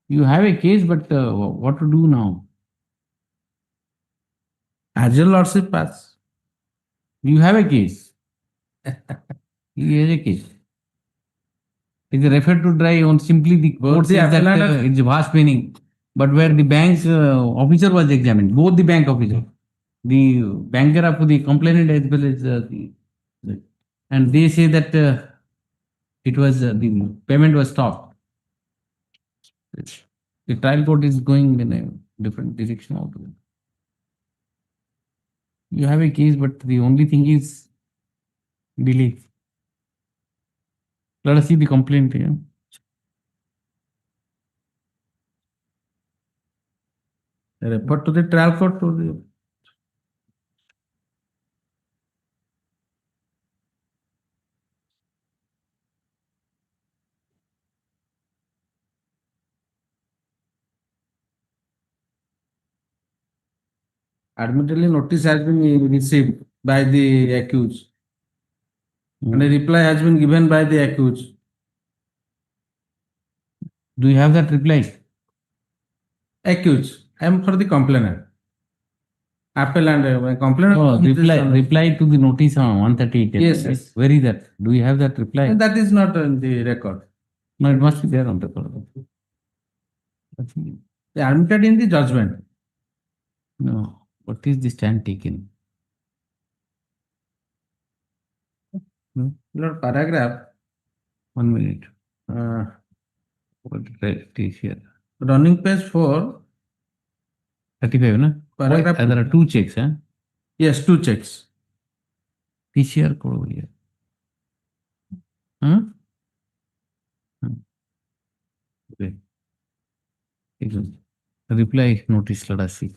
You have a case, but what to do now? As your lordship pass. You have a case. You have a case. It's referred to dry on simply the court says that it's vast meaning. But where the bank's officer was examined, both the bank officer, the banker of the complainant as well as and they say that it was the payment was stopped. The trial court is going in a different direction altogether. You have a case, but the only thing is delay. Let us see the complaint here. Report to the trial court to the admittedly notice has been received by the accused. And a reply has been given by the accused. Do you have that reply? Accused. I am for the complainant. Appel and complainant. Oh, reply to the notice on 138. Yes, yes. Where is that? Do you have that reply? And that is not in the record. No, it must be there on the record. They are admitted in the judgment. No. What is the stand taken? Lord, paragraph. 1 minute. What it is here? Running page 4. 35, no? Paragraph. There are 2 checks, huh? Yes, 2 checks. PCR code over here. Huh? Okay. Reply notice, let us see.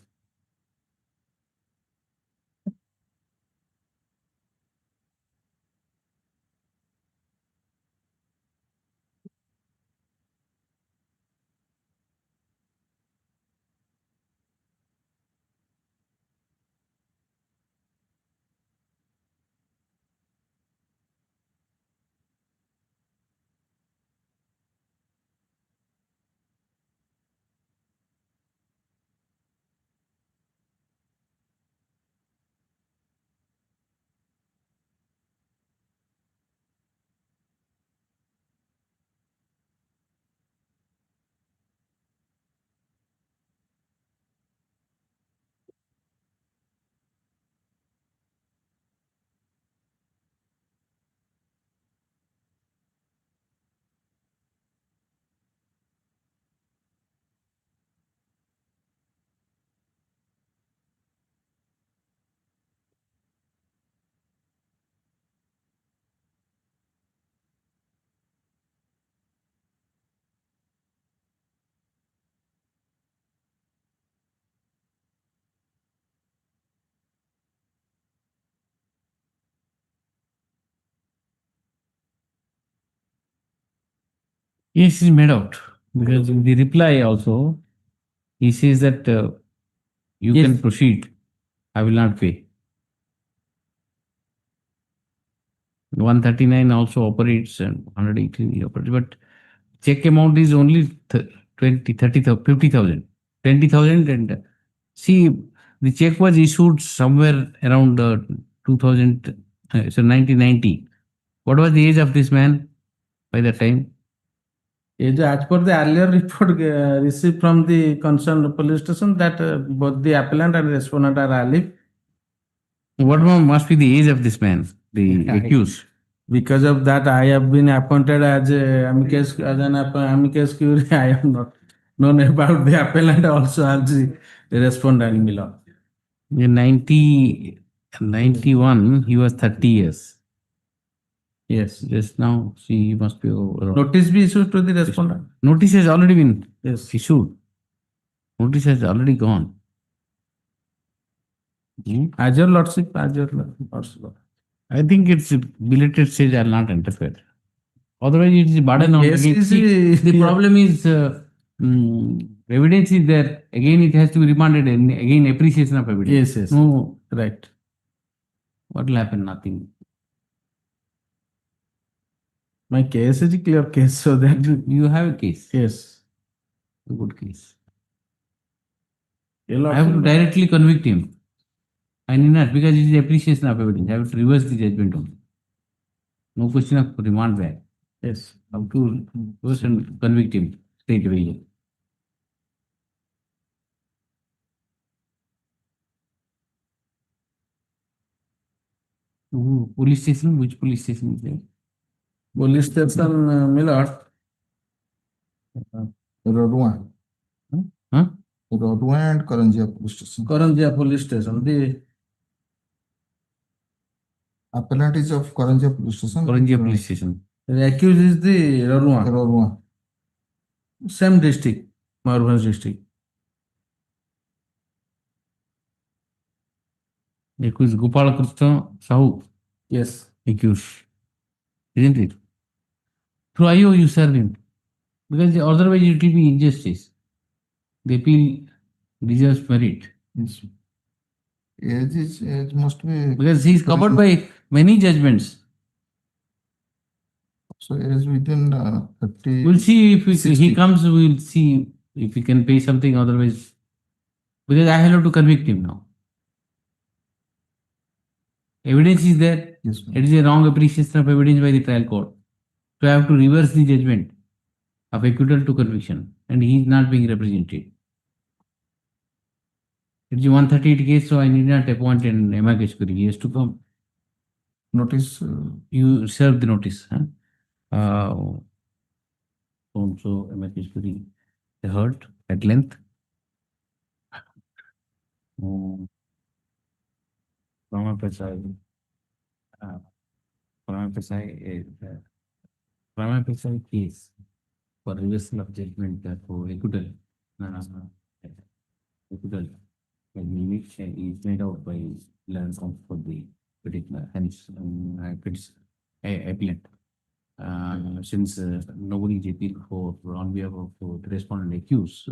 Yes, he's made out. Because in the reply also, he says that you can proceed. I will not pay. 139 also operates and 180 operates, but check amount is only 20, 30, 50,000, 20,000. And see, the check was issued somewhere around 2000, so 1990. What was the age of this man by that time? As per the earlier report received from the concerned police station, that both the appellant and respondent are alive. What must be the age of this man, the accused? Because of that, I have been appointed as an amicus curiae. I have not known about the appellant also as the respondent, my lord. In 91, he was 30 years. Yes. Just now, see, he must be over. Notice be issued to the respondent. Notice has already been issued. Notice has already gone. As your lordship, as your lordship. I think it's belated stage. I'll not interfere. Otherwise, it is a burden on Yes, against. The problem is evidence is there. Again, it has to be remanded and again appreciation of evidence. Yes, yes. No, Right. what will happen? Nothing. My case is a clear case, so that You have a case. yes. A good case. Your I have to lordship, directly convict him. I need not, because it is appreciation of evidence. I have to reverse the judgment only. No question of remand back. yes. I have to reverse and convict him straight away. Police station? Which police station is there? Police station, my lord. Rodua. Huh? Rodua and Karanjia police station. Karanjia police station. The Appellant is of Karanjia police station. Korangia police station. accused is the Rarua. Rodua. Same district, Mayurbhanj district. Accused Gopal Krishna Sahu. Yes. Accused. Isn't it? Through IO you serve him. Because otherwise it will be injustice. The appeal deserves merit. Yes. Age must be. Because he is covered by many judgments. So it is within 30. We'll see if he 60. comes, we'll see if he can pay something, otherwise. Because I have to convict him now. Evidence is there. Yes, ma'am. It is a wrong appreciation of evidence by the trial court. So I have to reverse the judgment of acquittal to conviction, and he is not being represented. It is a 138 case, so I need not appoint an amicus curiae. He has to come. Notice. You serve the notice. Also, amicus curiae heard at length. Prima facie case for reversal of judgment for acquittal. Acquittal is made out by learned counsel for the particular, hence appellant. Since nobody is appealed for on behalf of the respondent accused,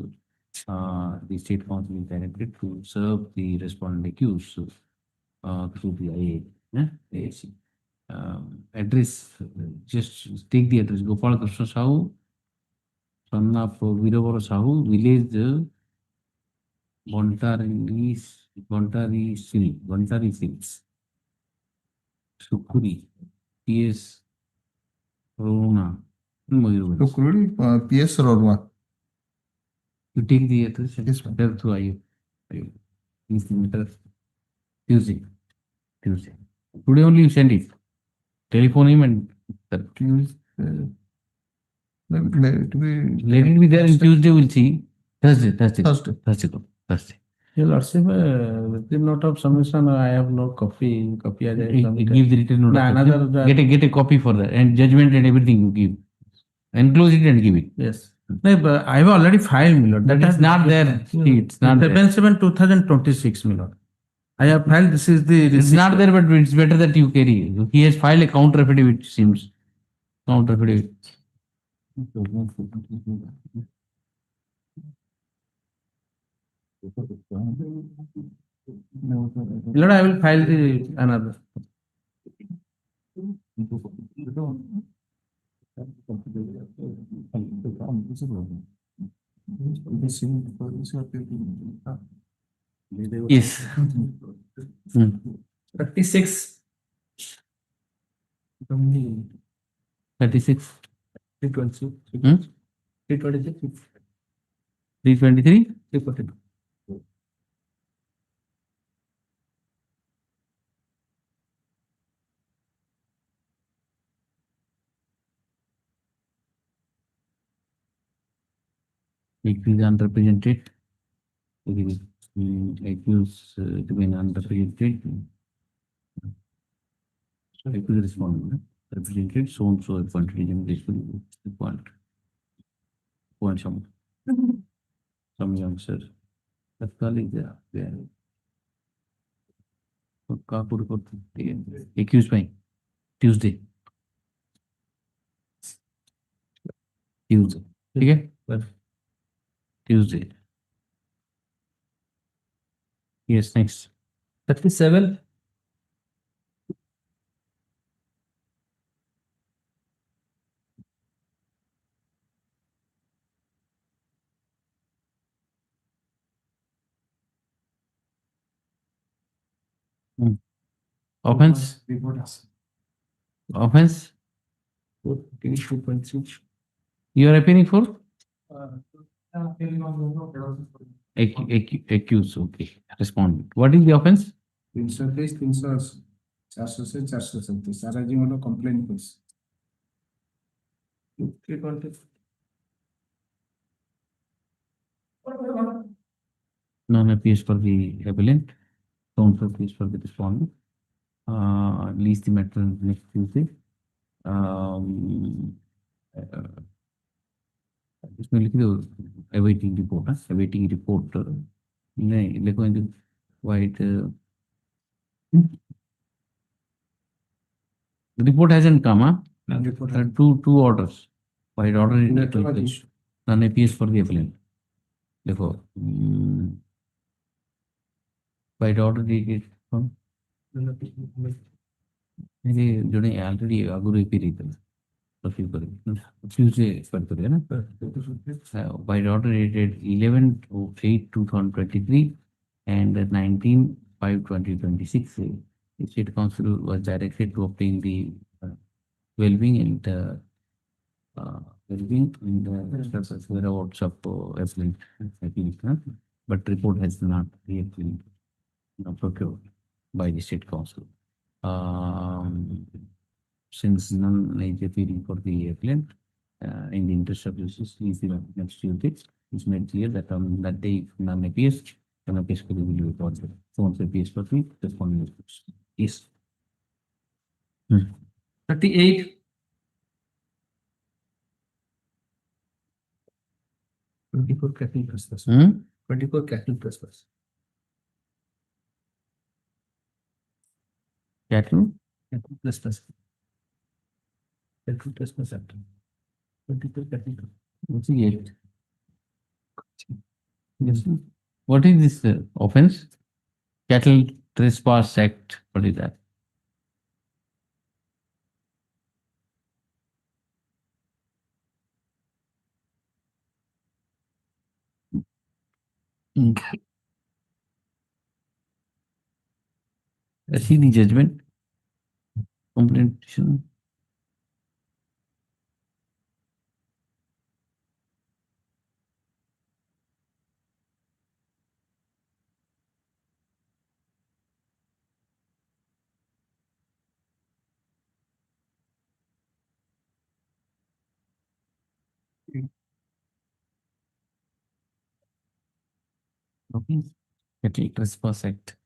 the state council is directed to serve the respondent accused through the AAC. Address, just take the address. Gopal Krishna Sahu, son of Veeravara Sahu, village Bontari Silks, Sukuri, PS Rona, Mayurbhanj. Sukuri, PS Rodua. You take the address and Yes, ma'am. serve through IU. Is the matter Tuesday. Today only you send it. Telephone him and Tuesday. Let it be. let it be there, and Tuesday we'll see. Thursday. Thursday. Your lordship, with the note of submission, I have no copy. Give the written note. Another. Get a copy for that, and judgment and everything you give. Enclose it and give it. Yes. No, but I have already filed, my lord. That is not there. See, it's not there. 7/7/2026, my lord. I have filed. This is the. It's not there, but it's better that you carry. He has filed a counter affidavit, seems. Counter affidavit. Lord, I will file the another. Yes. 36. 36. 326. 326. 323. 342. Accused unrepresented. Accused remain unrepresented. So accused respondent represented so and so appointed examination point some youngster. That's calling there. Accused by Tuesday. Okay? Tuesday. Yes, next. 37. Offense. Offense. You are appealing for? Accused. Okay. Respond. What is the offense? 323, 300, 400, 437. Arising on a complaint case. 320. None appears for the appellant. Don't appears for the respondent. Lease the matter next Tuesday. इसमें लिख दो awaiting report. Awaiting report. नहीं लिखो इनको white. The report hasn't come. Two orders. White order is none appears for the appellant. देखो white order dated from मेरे जो ने already आगुरी पीरी था Tuesday expect करें ना by order dated 11/8/2023 and 19/5/2026 the State Council was directed to obtain the well-being and whereabouts of appellant, but report has not yet been procured by the State Council. Since none is appearing for the appellant, in the interest of justice, next Tuesday, it's made clear that on that day, if none appears, then a case will be reported. So once appears for me, responding is yes. 38. 24 cattle trespass. 24 cattle trespass. Cattle? Cattle trespass. Cattle trespass act. 24 cattle. What's the 8? Yes. What is this offense? Cattle Trespass Act. What is that? I see the judgment. Complaint petition. Okay. Cattle Trespass Act.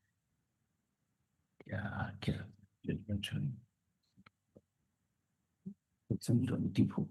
Yeah, okay. Section 24.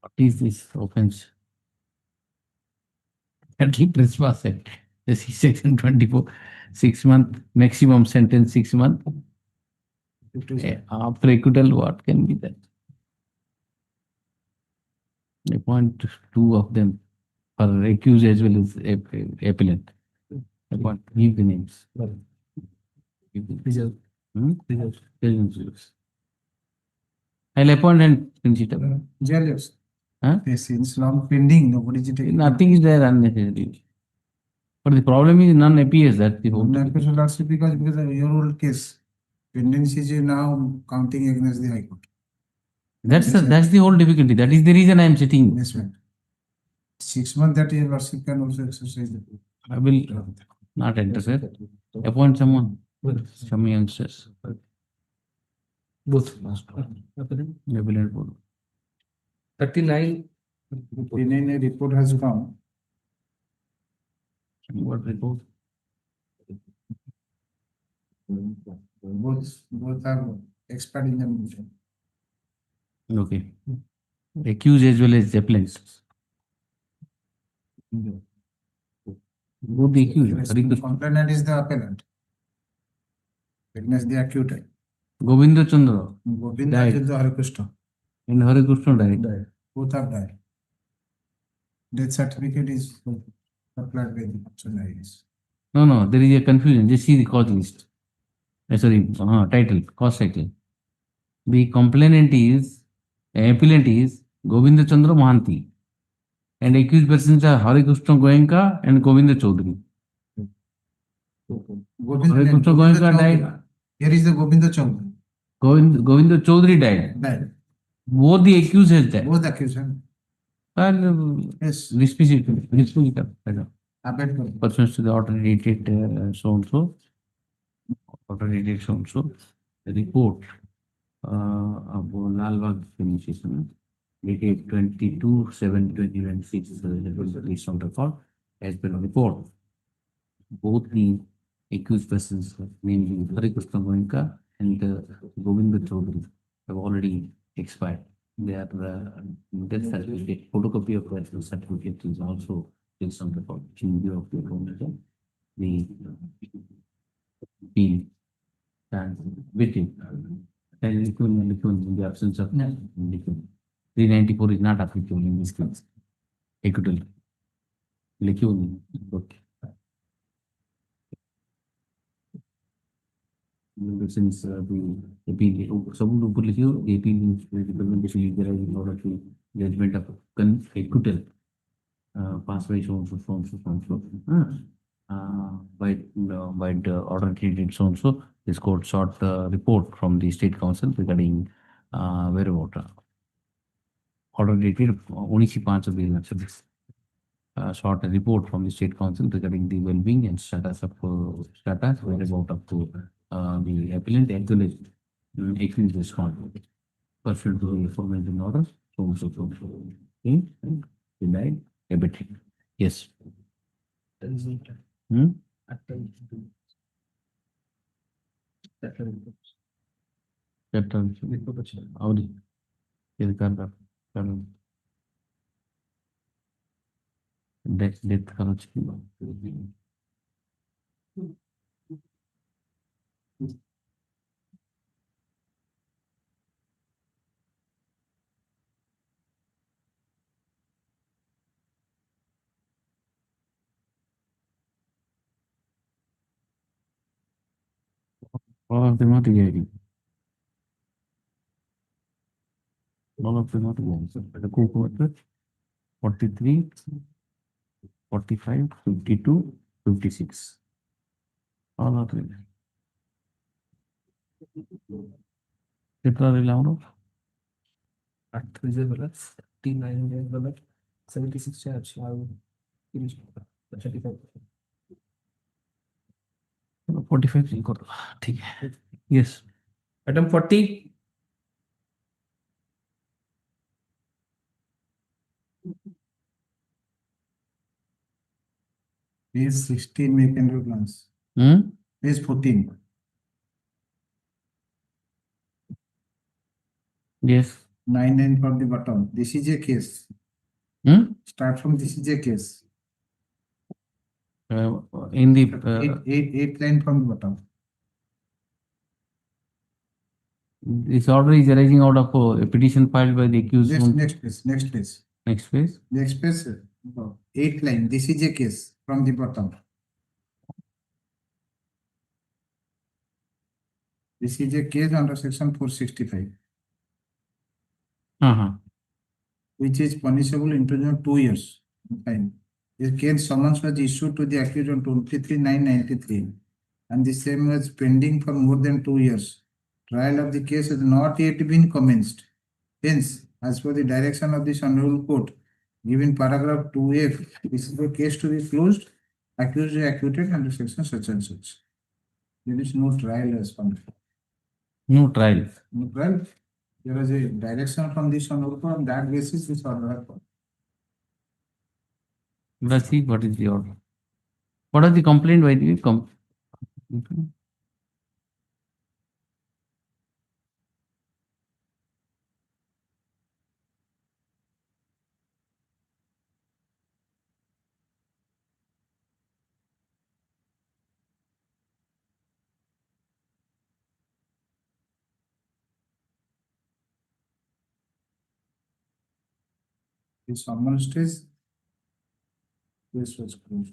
What is this offense? Petty trespass act. This is section 24, 6 month maximum sentence, 6 months. After acquittal, what can be that? Appoint 2 of them for accused as well as appellant. Appoint, give the names. I'll appoint and finish it up. Jealous. Huh? Yes, it's long pending. Nobody is taking. Nothing is there unnecessarily. But the problem is none appears. That's the whole. None appears also because of your old case. Pendency is now counting against the High Court. That's the whole difficulty. That is the reason I am sitting. Yes, ma'am. 6 months that your lordship can also exercise the. I will not interfere. Appoint someone. Some youngsters. Both. Appellant both. 39. A report has come. What report? Both are expert in the mission. Okay. Accused as well as appellants. Both the accused. The complainant is the appellant. Witness the accused. Govinda Chandra. Govinda died. Chandra Harikrishna. And Harikrishna died. Both have died. Death certificate is applied by the functionaries. No, there is a confusion. Just see the cause list. Title, cause title. The complainant is, appellant is Govinda Chandra Mohanty. And accused persons are Harikrishna Goenka and Govinda Chaudhary. Harikrishna Goenka died. Here is the Govinda Chaudhary. Govinda Chaudhary died. Died. Both the accused has died. Both accused. Yes. Pursuant to the order dated so and so. Order dated so and so. The report of Lalbagh initiation dated 22/7/2026 released on record as per the report. Both the accused persons, namely Harikrishna Goenka and Govinda Chaudhary, have already expired. Their death certificate, photocopy of their death certificate is also placed on record in view of the appointment. The appeal stands with him. And in the absence of 394 is not applicable in this case. Acquittal. Okay. Since the appeal, the appeal is implementation in order to judgment of acquittal passed by so and so. By the order dated so and so, this court sought the report from the State Council regarding whereabout. Order dated only 5 of the sought a report from the State Council regarding the well-being and status whereabout up to the appellant as well as accused respondent. Pursuant to the aforementioned order, so. Okay, denied, abetted. Yes. Death all of them are together. All of them are together. The co-worker 43, 45, 52, 56. All are together. કેટલા લાવવાનો 8 39 76 charge. 45 कर दो ठीक है. Yes. Item 40. Page 16 we can do glance. Page 14. Yes. 9 from the bottom. This is a case. Start from this is a case. In the Eight line from the bottom. this order is arising out of a petition filed by the accused. Next page. Next page. Next page. 8 line. This is a case from the bottom. This is a case under section 465. Which is punishable in prison of 2 years. Fine. The case summons was issued to the accused on 23/9/93, and the same was pending for more than 2 years. Trial of the case has not yet been commenced. Hence, as per the direction of this honorable court, given paragraph 2F, this is the case to be closed, accused is acquitted under section such and such. There is no trial as found. No trial. No trial. There is a direction from this honorable court. On that basis, this order. Let's see what is the order. What is the complaint by the The summons stage. This was closed.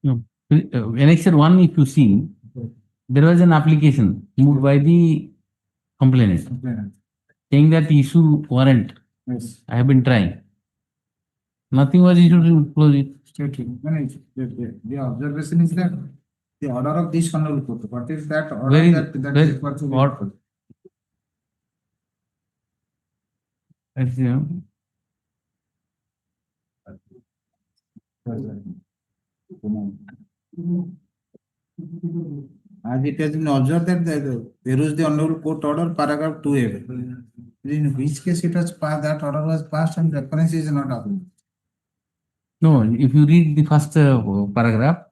No. Annexure 1, if you see, there was an application moved by the complainant saying that issue warrant. Yes. I have been trying. Nothing was issued to close it. The observation is that the order of this honorable court. What is that order? Very, that is required to be what? Let's see, As it has been observed that there is the honorable court order, paragraph 2A. In which case it was passed, that order was passed and reference is not available. No, if you read the first paragraph,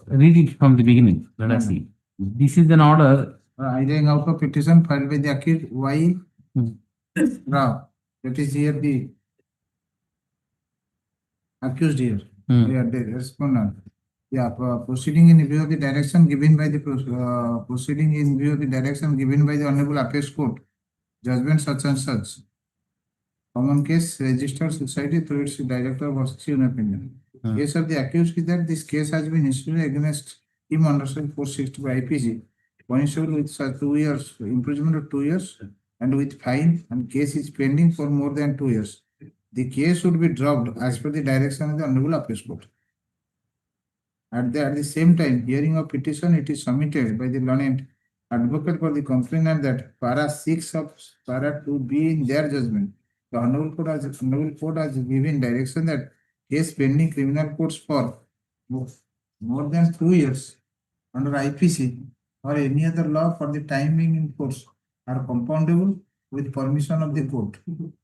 read it from the beginning. Let us see. This is an order. Arising out of petition filed by the accused Y. Rao. That is here the accused here. The respondent. Yeah, proceeding in view of the direction given by the proceeding in view of the direction given by the Honorable Appeals Court, judgment such and such. Common case registered society through its director versus in opinion. Case of the accused is that this case has been issued against him under section 465 IPC, punishable with 2 years imprisonment of 2 years and with fine, and case is pending for more than 2 years. The case would be dropped as per the direction of the Honorable Appeals Court. At the same time, hearing of petition, it is submitted by the learned advocate for the complainant that para 6 of para 2B in their judgment. The Honorable Court has given direction that case pending criminal courts for more than 2 years under IPC or any other law for the time being in course are compoundable with permission of the court.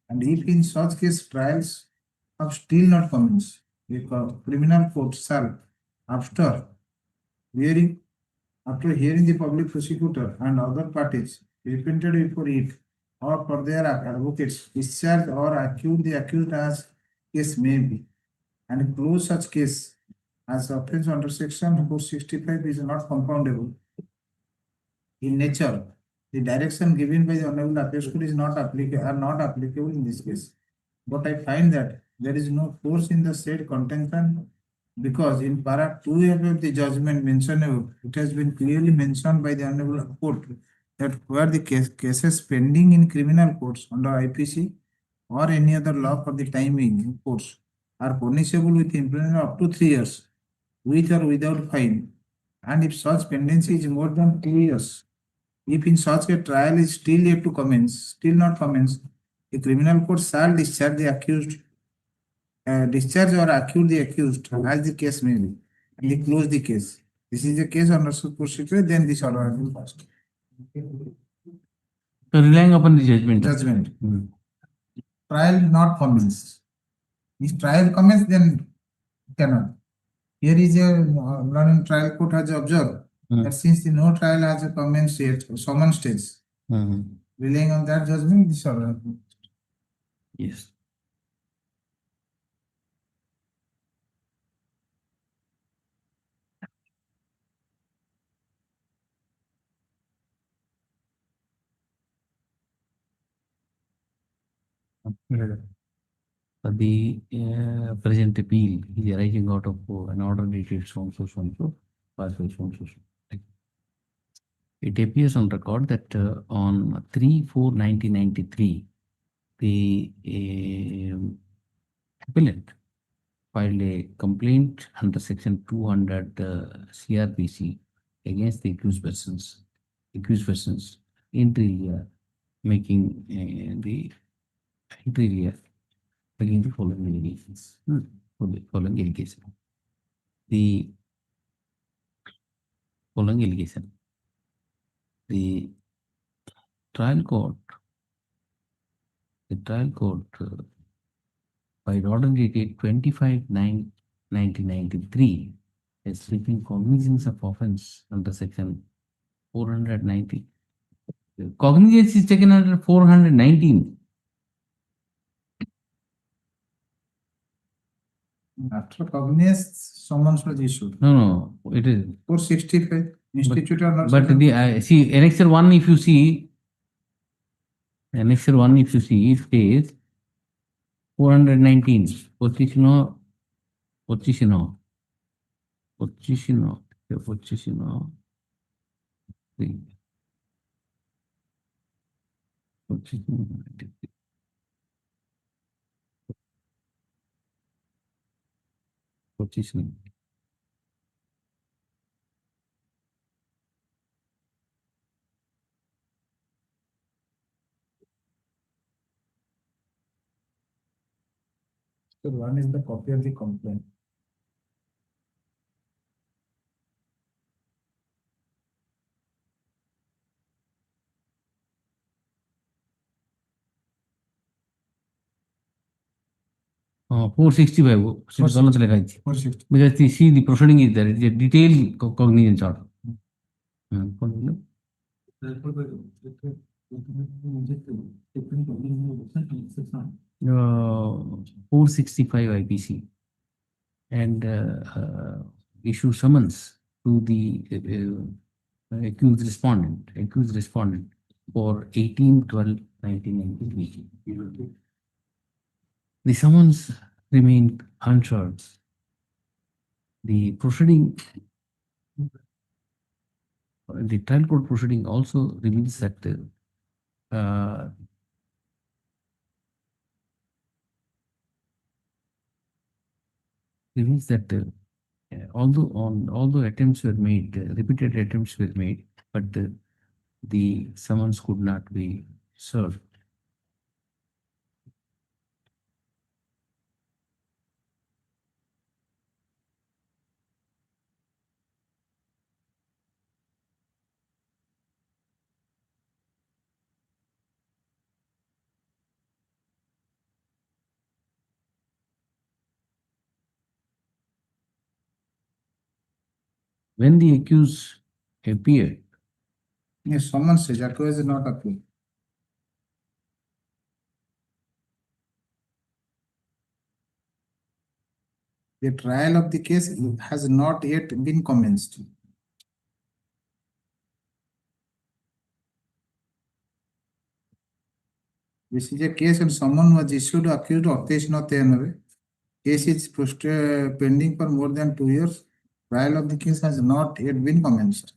And if in such case trials have still not commenced, the criminal court shall, after hearing the public prosecutor and other parties represented before it or for their advocates, discharge or accuse the accused as case may be, and close such case as offense under section 465 is not compoundable in nature. The direction given by the Honorable Appeals Court is not applicable in this case. But I find that there is no force in the said contention, because in para 2A of the judgment mentioned, it has been clearly mentioned by the Honorable Court that where the cases pending in criminal courts under IPC or any other law for the timing in courts are punishable with imprisonment up to 3 years, with or without fine. And if such pendency is more than 2 years, if in such a trial is still yet to commence, still not commenced, the criminal court shall discharge the accused, discharge or accuse the accused as the case may be, and they close the case. This is the case under such procedure, then this order has been passed. So relying upon the judgment. Judgment. Trial not commenced. If trial commenced, then cannot. Here is a learning trial court has observed that since the no trial has commenced yet, summon stage, relying on that judgment, this order has been passed. Yes. The present appeal is arising out of an order dated so and so, passed by so and so. It appears on record that on 3/4/1993, the appellant filed a complaint under section 200 CRPC against the accused persons, inter alia, making the inter alia again the following allegations. The following allegation. The following allegation. The trial court by order dated 25/9/1993 is taking cognizance of offense under section 490. Cognizance is taken under 419. After cognizance, summons was issued. No, it is 465 institute or not. But the see annexure 1, if you see, it says 419. Position. So one is the copy of the complaint. Oh, 465. Because you see the proceeding is there. It is a detailed cognizance order. 465 IPC and issue summons to the accused respondent for 18/12/1993. The summons remained uncharged. The proceeding, the trial court proceeding also reveals that although attempts were made, repeated attempts were made, but the summons could not be served. When the accused appeared, Yes, summons says accused is not appeal. The trial of the case has not yet been commenced. This is a case and someone was issued accused of this not there. Case is pending for more than 2 years. Trial of the case has not yet been commenced.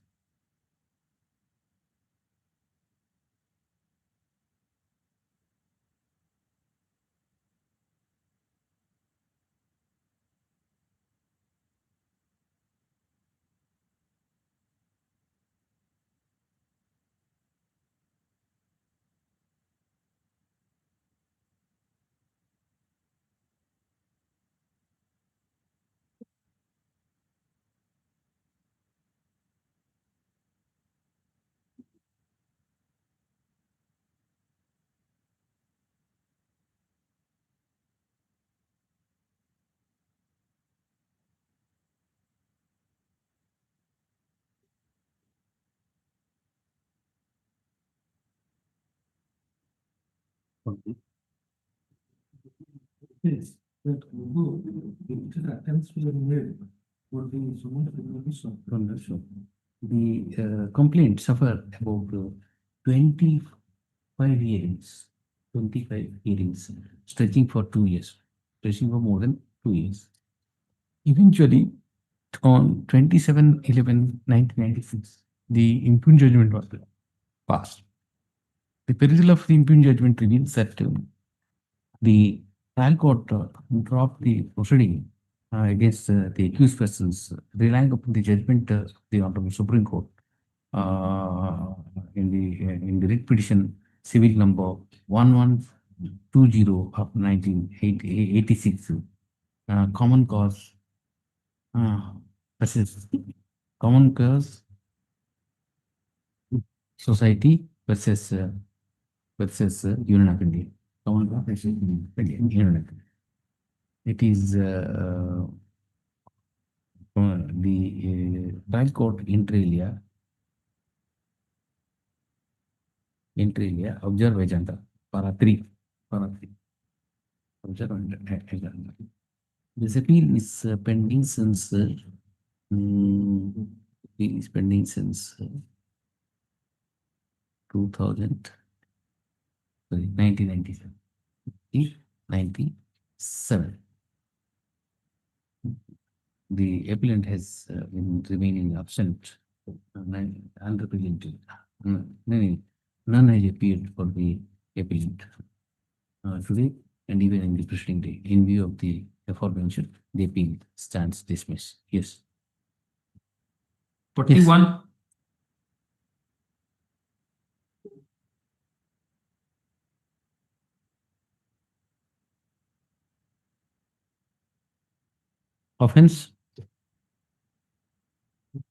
Yes, that attempts were made for the solution. The complaint suffered about 25 hearings, 25 hearings, stretching for 2 years, stretching for more than 2 years. Eventually, on 27/11/1996, the impugned judgment was passed. The perusal of the impugned judgment reveals that the trial court dropped the proceeding against the accused persons, relying upon the judgment of the Honorable Supreme Court in the writ petition civil number 1120 of 1986, common cause versus common cause society versus Union of India. Common cause versus Union of India. It is the trial court inter alia, observe agenda, para 3. Observe agenda. This appeal is pending since 1997. 1997. The appellant has been remaining absent, unrepresented. None has appeared for the appellant today and even in the preceding day. In view of the aforementioned, the appeal stands dismissed. Yes. 41. Offense?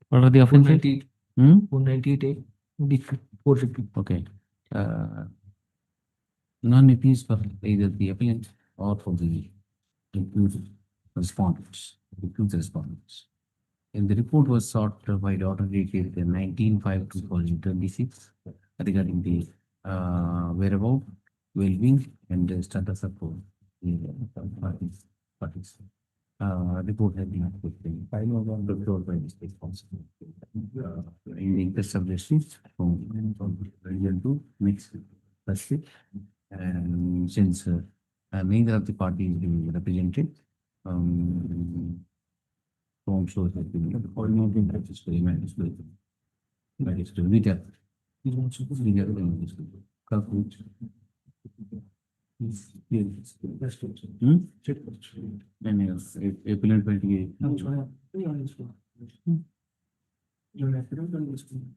What are the offenses? 498A. Okay. None appeals for either the appellant or for the accused respondents. And the report was sought by the order dated 19/5/2026 regarding the whereabout, well-being, and the status of the parties. Report has been filed on the floor by the state council. In the interest of justice, from region to next Thursday, and since neither of the parties is being represented, form shows that the coordinating practice for human disability. That is to read up. Calculate. Appellant 28.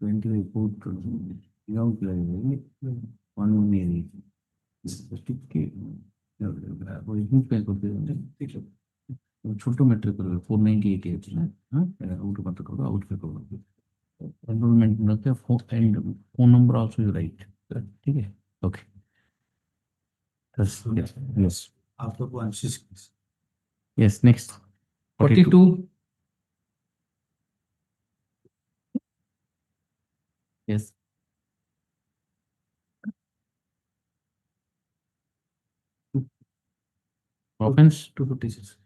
20 report young player, 1 year. छोटो matric 498 out enrolment and phone number also you write ठीक है okay yes after 166 yes next 42. Yes. Offense 256.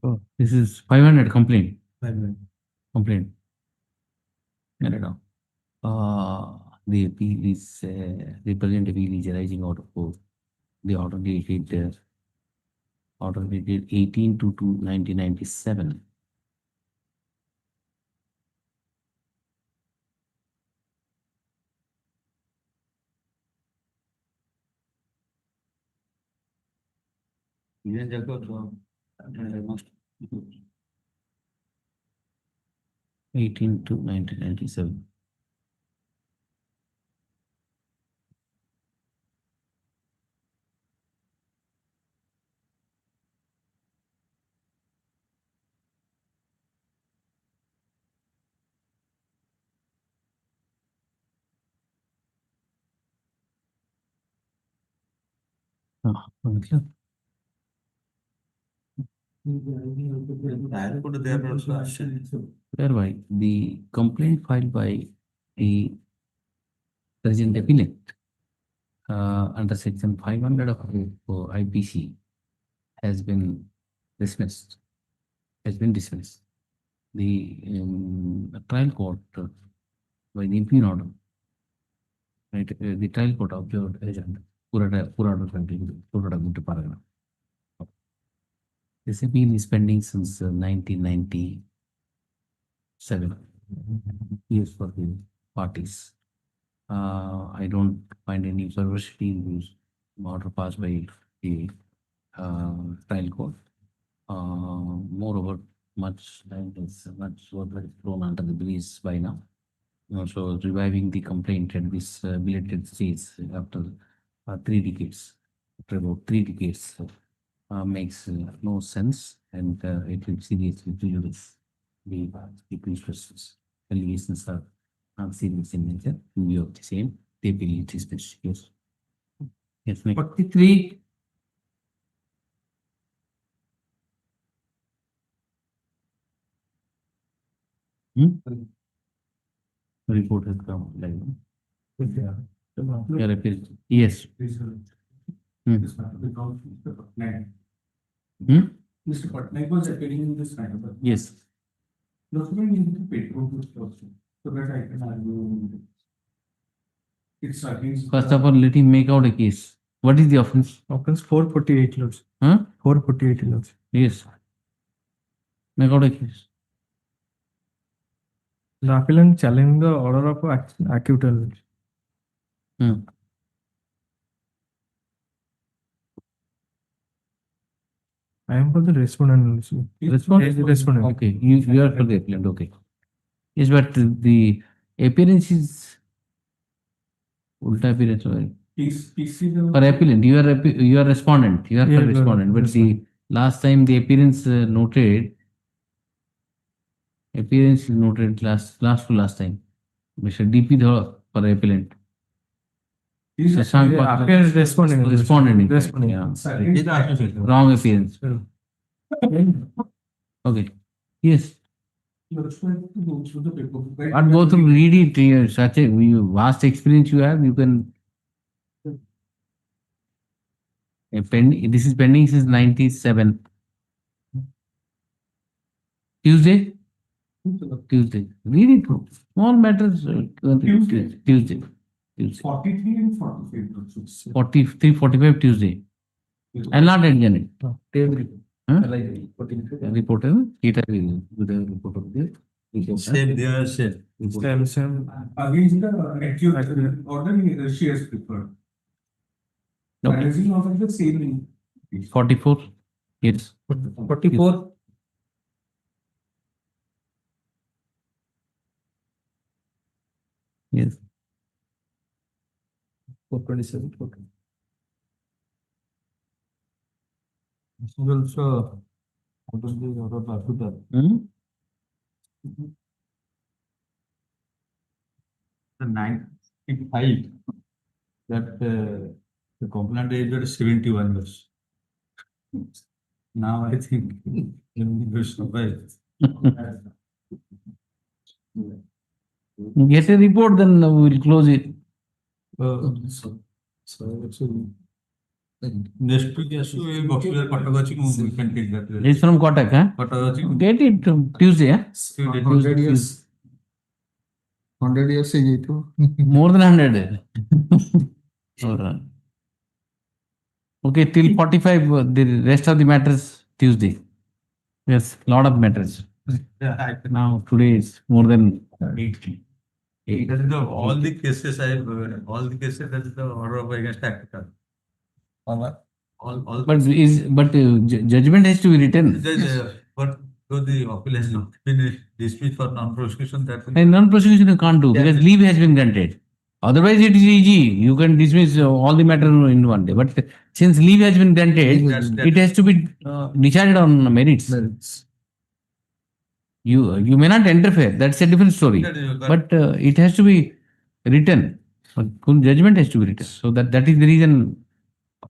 Oh, this is 500 complaint. 500. Complaint. No. The appeal is the present appeal is arising out of the order dated 18/2/1997. '18 to 1997. Okay. Whereby the complaint filed by the President Appellant under section 500 of IPC has been dismissed. The trial court by the impugn order, right? The trial court observed agent Purada paragraph. This appeal is pending since 1997. Years for the parties. I don't find any perversity in this order passed by the trial court. Moreover, much work is thrown under the breeze by now. So reviving the complaint at this belated stage after 3 decades, after about 3 decades, makes no sense, and it will seriously prejudice the questions. Allegations are not serious in nature. In view of the same, they believe it is best. Yes. Yes, next. 43. Report has come. Your appeal. Yes. Mr. Patnaik was appearing in this matter. Yes. Document need to be paid also, so that I can argue. It's against. First of all, let him make out a case. What is the offense? Offense 448 loads. 448 loads. Yes. Make out a case. The appellant challenging the order of acquittal. I am for the respondent. Respondent. Okay, you are for the appellant. Okay. Yes, but the appearance is ulta appearance. For appellant, you are respondent. You are for respondent. But the last time the appearance noted. Appearance is noted last to last time. Mr. DP Dhar for appellant. Appearance respondent. Yeah. Wrong appearance. Okay. Yes. But go through, read it. Such a vast experience you have, you can. This is pending since 97. Tuesday. Read it. Small matters. Tuesday. 43 and 45. 43, 45 Tuesday. I'll not adjourn it. Report. Report of the. Same. Against the accused order, she has preferred. Arising out of the same. 44. Yes. 44. Yes. 427. Okay. This is also out of the order of acquittal. The 95 that the complaint age was 71 years. Now I think there's no way. Get a report, then we will close it. Next week, yes, we can take that. It's from Kotak, huh? Get it Tuesday, huh? 100 years. 100 years More than 100. Alright. Okay, till 45, the rest of the matters Tuesday. Yes, lot of matters. Now today is more than 80. That is all the cases that is the order of against acquittal. Judgment has to be written. But though the appeal has not been dismissed for non-prosecution, that will. And non-prosecution you can't do because leave has been granted. Otherwise, it is easy. You can dismiss all the matter in one day. But since leave has been granted, it has to be decided on merits. You may not interfere. That's a different story. But it has to be written. Full judgment has to be written. So that is the reason.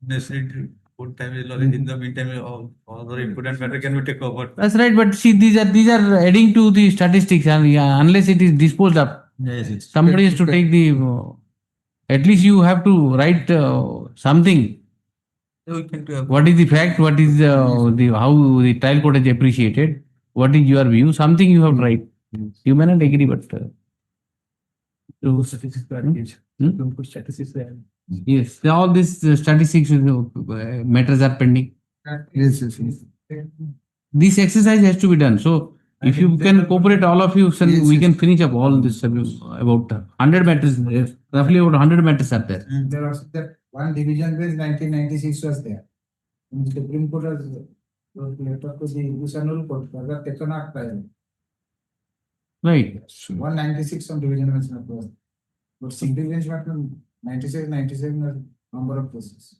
Necessary good time is in the meantime, all the important matter can be taken over. That's right. But see, these are adding to the statistics, and unless it is disposed of, Yes. somebody has to take the. At least you have to write something. We can do. What is the fact? What is how the trial court has appreciated? What is your view? Something you have to write. You may not agree, but. Yes, all these statistics matters are pending. Yes. This exercise has to be done. So if you can cooperate, all of you, then we can finish up all this about 100 matters. Roughly about 100 matters are there. There was that one division bench 1996 was there. And the Supreme Court has letter to the International Court for the taken up trial. Right. 196 on division bench was. But single bench matter 96, 97 are number of cases.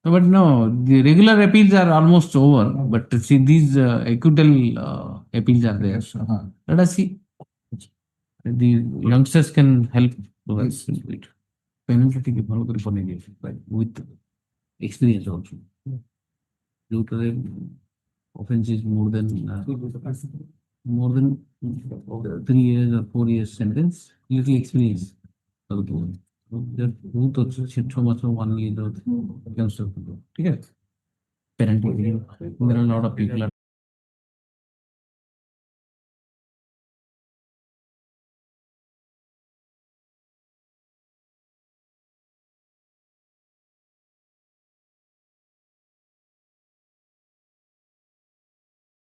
But no, the regular appeals are almost over. But see, these acquittal appeals are there. Let us see. The youngsters can help us with it. With experience also. Due to the offense is more than 3 years or 4 years sentence, little experience. There are a lot of people are